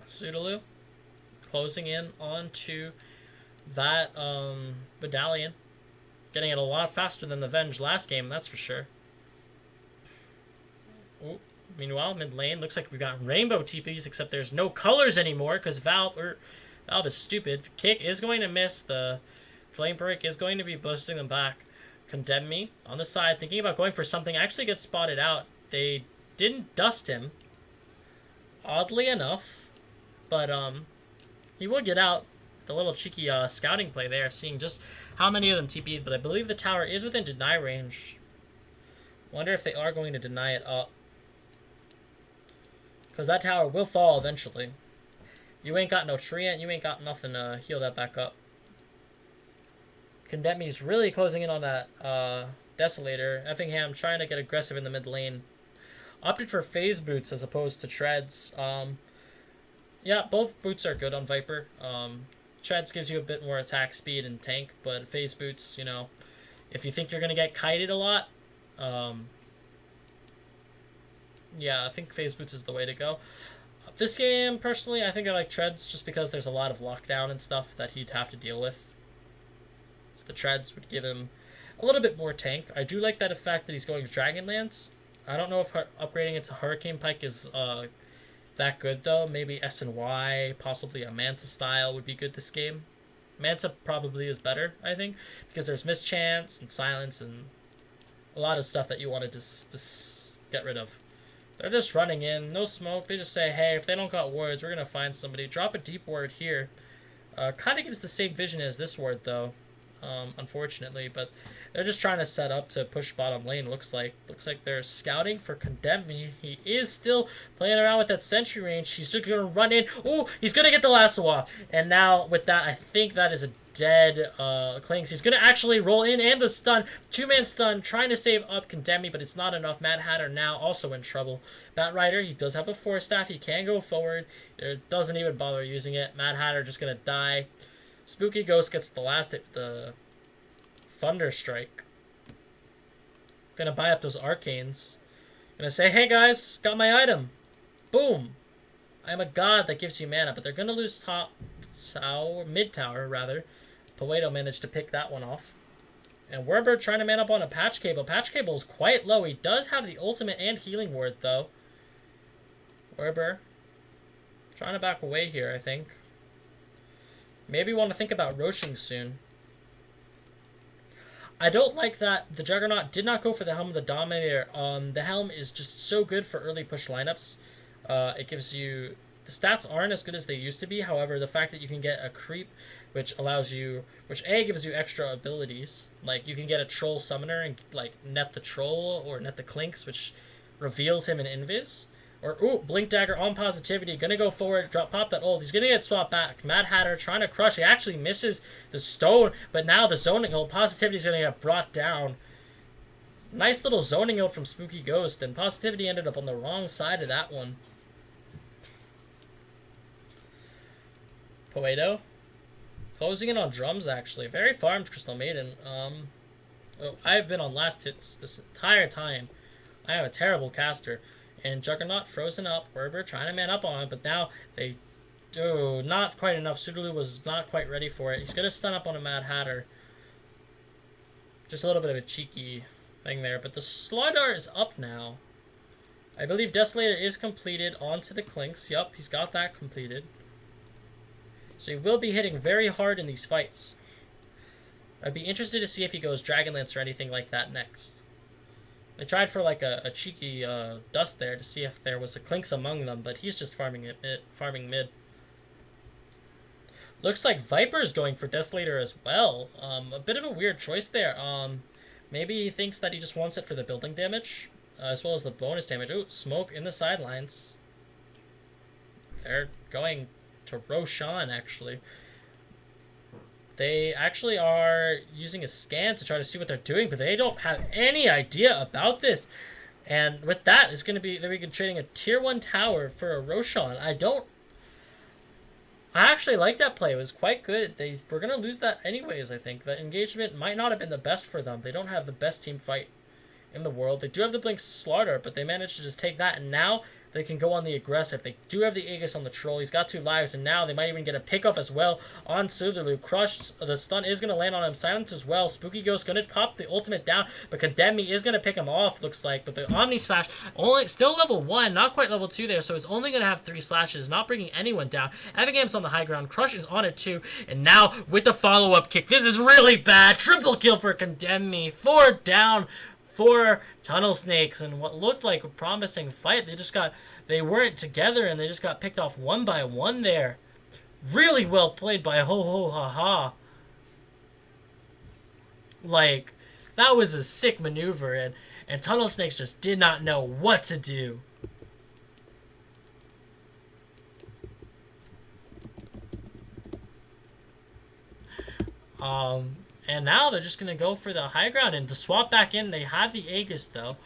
Sudaloo closing in onto that medallion. Getting it a lot faster than the Venge last game, that's for sure. Ooh. Meanwhile, mid lane, looks like we've got rainbow TPs, except there's no colors anymore because Valve is stupid. Kick is going to miss. The Flame Break is going to be boosting them back. Condemn Me on the side, thinking about going for something. Actually gets spotted out. They didn't dust him, oddly enough, but he will get out. The little cheeky scouting play there, seeing just how many of them TP'd, but I believe the tower is within deny range. Wonder if they are going to deny it up. Because that tower will fall eventually. You ain't got no treant, you ain't got nothing to heal that back up. Condemni's really closing in on that Desolator. Effingham trying to get aggressive in the mid lane. Opted for phase boots as opposed to treads. Yeah, both boots are good on Viper. Treads gives you a bit more attack speed and tank, but phase boots, you know, if you think you're going to get kited a lot, yeah, I think phase boots is the way to go. This game, personally, I think I like treads just because there's a lot of lockdown and stuff that he'd have to deal with. So the treads would give him a little bit more tank. I do like that effect that he's going to Dragonlance. I don't know if upgrading it to Hurricane Pike is that good, though. Maybe S and Y, possibly a Manta style would be good this game. Manta probably is better, I think, because there's Mischance and Silence and a lot of stuff that you want to just get rid of. They're just running in, no smoke. They just say, hey, if they don't got wards, we're going to find somebody. Drop a deep ward here. Kind of gives the same vision as this ward, though, unfortunately. But they're just trying to set up to push bottom lane, looks like. Looks like they're scouting for Condemn Me. He is still playing around with that sentry range. He's just going to run in. Oh, he's going to get the lasso off. And now, with that, I think that is a dead Clinks. He's going to actually roll in and the stun. Two-man stun, trying to save up Condemn Me, but it's not enough. Mad Hatter now also in trouble. Bat Rider, he does have a Force Staff. He can go forward. It doesn't even bother using it. Mad Hatter just going to die. Spooky Ghost gets the last hit, the Thunder Strike. Gonna buy up those arcanes. Gonna say, hey guys, got my item. Boom. I am a god that gives you mana, but they're gonna lose top tower, mid tower rather. Poeto managed to pick that one off. And Werber trying to man up on a Patch Cable. Patch Cable is quite low. He does have the ultimate and healing ward though. Werber trying to back away here, I think. Maybe want to think about Roshing soon. I don't like that the Juggernaut did not go for the Helm of the Dominator. The Helm is just so good for early push lineups. It gives you... The stats aren't as good as they used to be. However, the fact that you can get a Creep, which allows you... Which A, gives you extra abilities. Like, you can get a Troll Summoner and, like, net the Troll or net the Clinks, which reveals him in Invis. Or, ooh, Blink Dagger on Positivity. Gonna go forward, pop that ult. He's gonna get swapped back. Mad Hatter trying to crush. He actually misses the stone, but now the zoning ult. Positivity's gonna get brought down. Nice little zoning ult from Spooky Ghost, and Positivity ended up on the wrong side of that one. Poeto. Closing in on drums, actually. Very farmed Crystal Maiden. I've been on last hits this entire time. I am a terrible caster. And Juggernaut frozen up. Werber trying to man up on it, but now they do not quite enough. Sudaloo was not quite ready for it. He's going to stun up on a Mad Hatter. Just a little bit of a cheeky thing there. But the Slardar is up now. I believe Desolator is completed onto the Clinks. Yup, he's got that completed. So he will be hitting very hard in these fights. I'd be interested to see if he goes Dragonlance or anything like that next. They tried for like a cheeky dust there to see if there was a Clinks among them, but he's just farming mid. Looks like Viper's going for Desolator as well. A bit of a weird choice there. Maybe he thinks that he just wants it for the building damage, as well as the bonus damage. Ooh, smoke in the sidelines. They're going to Roshan, actually. They actually are using a scan to try to see what they're doing, but they don't have any idea about this. And with that, it's going to be they're trading a tier 1 tower for a Roshan. I actually like that play. It was quite good. They were going to lose that anyways, I think. The engagement might not have been the best for them. They don't have the best team fight in the world. They do have the Blink Slaughter, but they managed to just take that, and now they can go on the aggressive. They do have the Aegis on the Troll. He's got 2 lives, and now they might even get a pickoff as well on Sudolu. Crush, the stun is going to land on him. Silence as well. Spooky Ghost going to pop the ultimate down, but Condemn Me is going to pick him off, looks like. But the Omni Slash, only still level 1, not quite level 2 there, so it's only going to have 3 slashes, not bringing anyone down. Evangam's on the high ground. Crush is on it too, and now with the follow-up kick. This is really bad. Triple kill for Condemn Me. 4 down for Tunnel Snakes, and what looked like a promising fight. They weren't together, and they just got picked off one by one there. Really well played by Ho Ho Ha Ha. Like, that was a sick maneuver, and Tunnel Snakes just did not know what to do. And now they're just going to go for the high ground and to swap back in. They have the Aegis, though.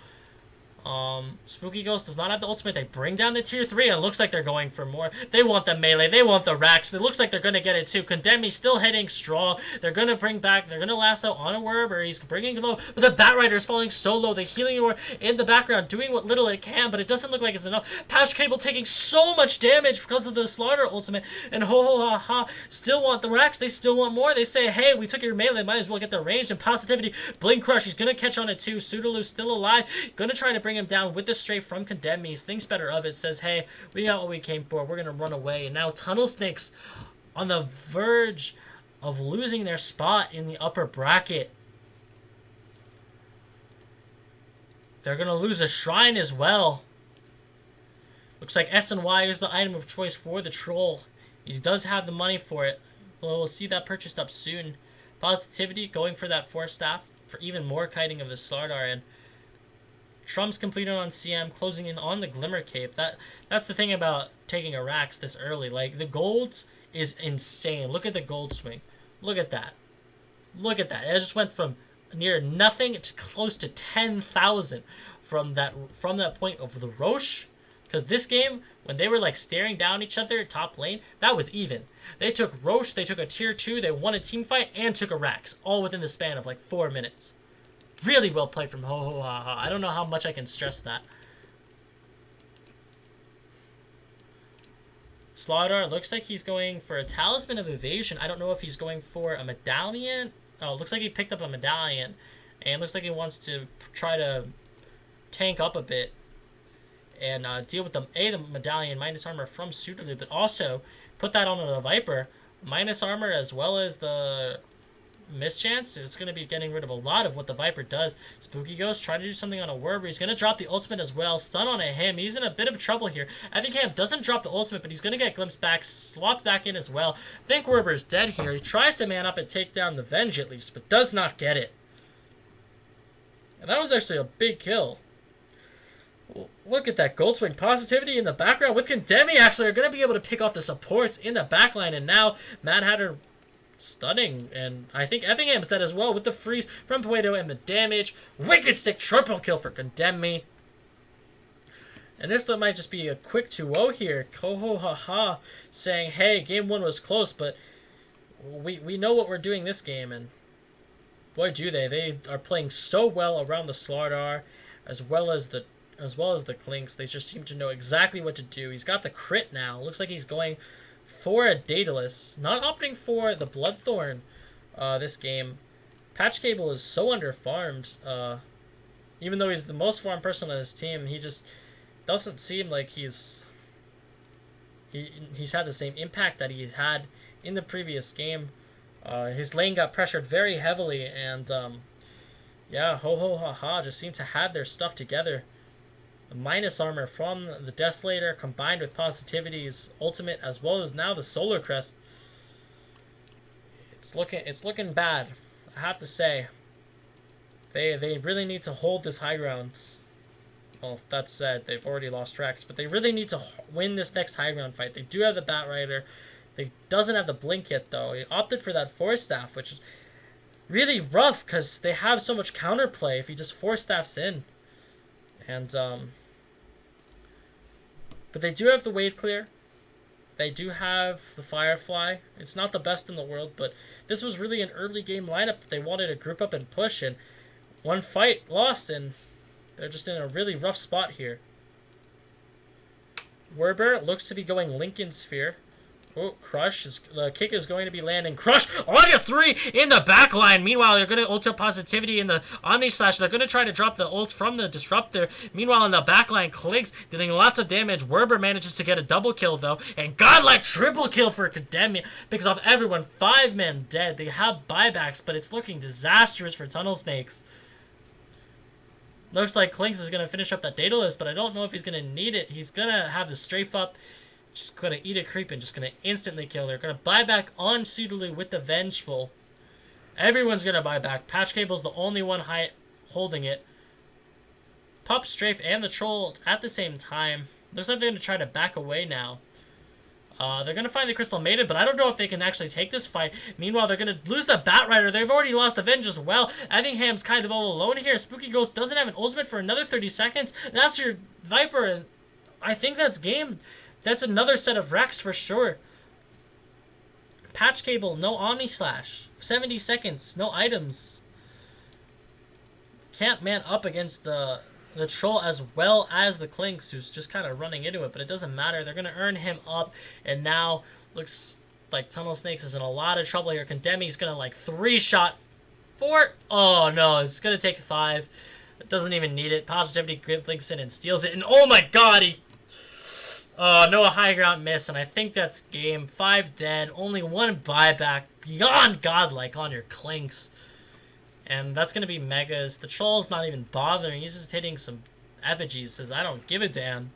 Spooky Ghost does not have the ultimate. They bring down the tier 3, and it looks like they're going for more. They want the melee. They want the racks. It looks like they're going to get it too. Condemn Me still hitting strong. They're going to bring back. They're going to lasso on a Werber. He's bringing low, but the Bat Rider is falling so low. The healing Aura in the background doing what little it can, but it doesn't look like it's enough. Patch Cable taking so much damage because of the Slaughter ultimate, and Ho Ho Ha Ha still want the racks. They still want more. They say, hey, we took your melee. Might as well get the range and positivity. Blink Crush. He's going to catch on it too. Sudolu still alive. Going to try to bring him down with the stray from Condemn Me. He thinks better of it, says, hey, we got what we came for. We're going to run away. And now Tunnel Snakes on the verge of losing their spot in the upper bracket. They're going to lose a shrine as well. Looks like S&Y is the item of choice for the Troll. He does have the money for it. We'll see that purchased up soon. Positivity going for that Force Staff for even more kiting of the Slardar, and Trump's completed on CM, closing in on the Glimmer Cape. That's the thing about taking a Rax this early. Like, the golds is insane. Look at the gold swing. Look at that. Look at that. It just went from near nothing to close to 10,000 from that point of the Roche. Because this game, when they were like staring down each other top lane, that was even. They took Roche, they took a tier 2, they won a team fight, and took a Rax, all within the span of like 4 minutes. Really well played from Ho Ho Ha Ha. I don't know how much I can stress that. Slaughter looks like he's going for a Talisman of Evasion. I don't know if he's going for a medallion. Oh, looks like he picked up a medallion. And looks like he wants to try to tank up a bit and deal with the medallion minus armor from Sudolu, but also put that on the Viper. Minus armor as well as the mischance. It's going to be getting rid of a lot of what the Viper does. Spooky Ghost trying to do something on a Werber. He's going to drop the ultimate as well. Stun on a him. He's in a bit of trouble here. Evangamp doesn't drop the ultimate, but he's going to get glimpsed back, slopped back in as well. I think Werber's dead here. He tries to man up and take down the Venge at least, but does not get it. And that was actually a big kill. Look at that gold swing. Positivity in the background with Condemny actually are going to be able to pick off the supports in the backline, and now Mad Hatter stunning, and I think Effingham dead as well with the freeze from Puedo and the damage. Wicked sick triple kill for Condemn Me. And this might just be a quick 2-0 here. Ho Ha Ha saying, hey, game 1 was close, but we know what we're doing this game, and boy do they. They are playing so well around the Slardar as well as the Clinks. They just seem to know exactly what to do. He's got the crit now. Looks like he's going for a Daedalus, not opting for the Bloodthorn this game. Patch Cable is so under-farmed. Even though he's the most farmed person on his team, he just doesn't seem like he's had the same impact that he had in the previous game. His lane got pressured very heavily, and Yeah, ho ho ha ha just seem to have their stuff together. The minus armor from the Deathslayer combined with Positivity's ultimate as well as now the Solar Crest. It's looking bad. I have to say. They really need to hold this high ground. Well, that said, they've already lost tracks, but they really need to win this next high ground fight. They do have the Bat Rider. They doesn't have the Blink yet though. He opted for that Force Staff, which is really rough because they have so much counterplay if he just Force Staffs in. And but they do have the Wave Clear. They do have the Firefly. It's not the best in the world, but this was really an early game lineup that they wanted to group up and push, and one fight lost, and they're just in a really rough spot here. Werber looks to be going Lincoln Sphere. Oh, Crush. The kick is going to be landing. Crush on your 3 in the back line. Meanwhile, they're going to ult Positivity in the Omni Slash. They're going to try to drop the ult from the Disruptor. Meanwhile, in the back line, Clinks dealing lots of damage. Werber manages to get a double kill, though. And godlike triple kill for Academia. Picks off everyone. 5 men dead. They have buybacks, but it's looking disastrous for Tunnel Snakes. Looks like Clinks is going to finish up that Daedalus, but I don't know if he's going to need it. He's going to have the strafe up. Just going to eat a creep and just going to instantly kill. They're going to buy back on Sudolu with the Vengeful. Everyone's going to buy back. Patch Cable's the only one holding it. Pup, Strafe, and the Troll at the same time. Looks like they're going to try to back away now. They're going to find the Crystal Maiden, but I don't know if they can actually take this fight. Meanwhile, they're going to lose the Bat Rider. They've already lost the Venge as well. Effingham's kind of all alone here. Spooky Ghost doesn't have an ultimate for another 30 seconds. That's your Viper, and I think that's game. That's another set of wrecks for sure. Patch Cable, no Omni Slash. 70 seconds, no items. Can't man up against the Troll as well as the Clinks, who's just kind of running into it, but it doesn't matter. They're going to earn him up, and now looks like Tunnel Snakes is in a lot of trouble here. Condemi's going to like 3-shot 4. Oh no, it's going to take 5. It doesn't even need it. Positivity blinks in and steals it, and oh my god, he... no high ground miss, and I think that's game. 5 dead, only 1 buyback, beyond godlike on your Clinks. And that's going to be Megas. The Troll's not even bothering, he's just hitting some effigies, says I don't give a damn.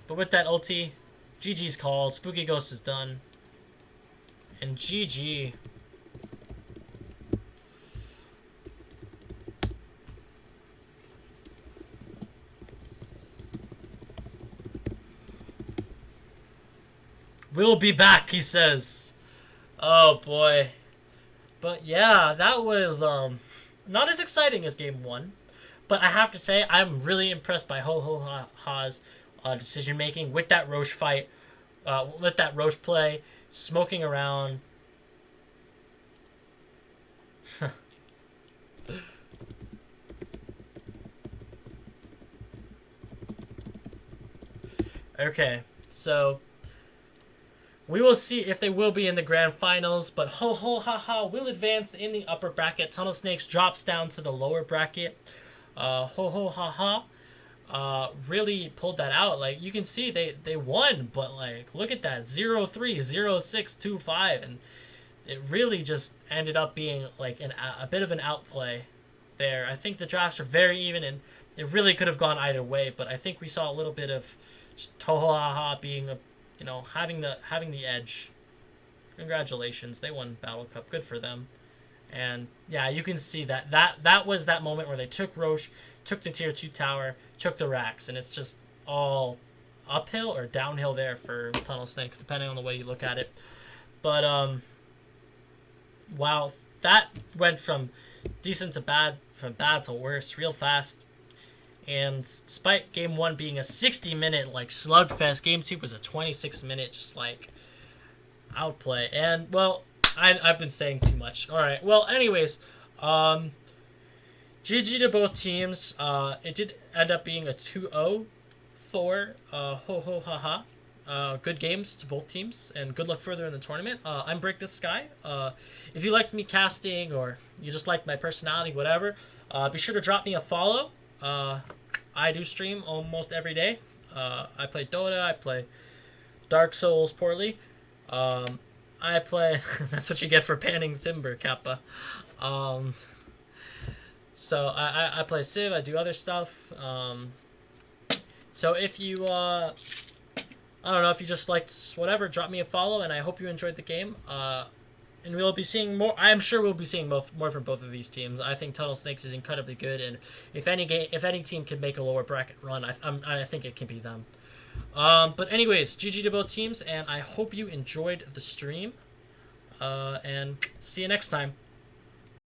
But with that ulti, GG's called, Spooky Ghost is done. And GG. We'll be back, he says. Oh boy. But yeah, that was not as exciting as game 1. But I have to say, I'm really impressed by Ho Ho Ha's decision making with that Roche fight, with that Roche play, smoking around. Okay, so we will see if they will be in the grand finals, but Ho Ho Ha Ha will advance in the upper bracket. Tunnel Snakes drops down to the lower bracket. Ho Ho Ha Ha really pulled that out. Like, you can see they won, but like, look at that, 0-3, 0-6, 2-5, and it really just ended up being like a bit of an outplay there. I think the drafts are very even, and it really could have gone either way, but I think we saw a little bit of just Ho Ho Ha Ha being a, you know, having the edge. Congratulations, they won Battle Cup. Good for them. And yeah, you can see that was that moment where they took Roche, took the tier 2 tower, took the racks, and it's just all uphill or downhill there for Tunnel Snakes, depending on the way you look at it. But wow, that went from decent to bad, from bad to worse, real fast. And despite game 1 being a 60-minute like slugfest, game 2 was a 26-minute just like outplay. And well, I've been saying too much. All right. Well, anyways, GG to both teams. It did end up being a 2-0 for Ho Ho Ha Ha. Good games to both teams, and good luck further in the tournament. I'm Break This Sky. If you liked me casting, or you just like my personality, whatever, be sure to drop me a follow. I do stream almost every day. I play Dota, I play Dark Souls poorly. I play... That's what you get for panning Timber, Kappa. So I play Civ. I do other stuff. So if you I don't know if you just liked whatever, drop me a follow, and I hope you enjoyed the game. And we'll be seeing more. I'm sure we'll be seeing more from both of these teams. I think Tunnel Snakes is incredibly good, and if any team can make a lower bracket run, I think it can be them. But anyways, GG to both teams, and I hope you enjoyed the stream. And see you next time.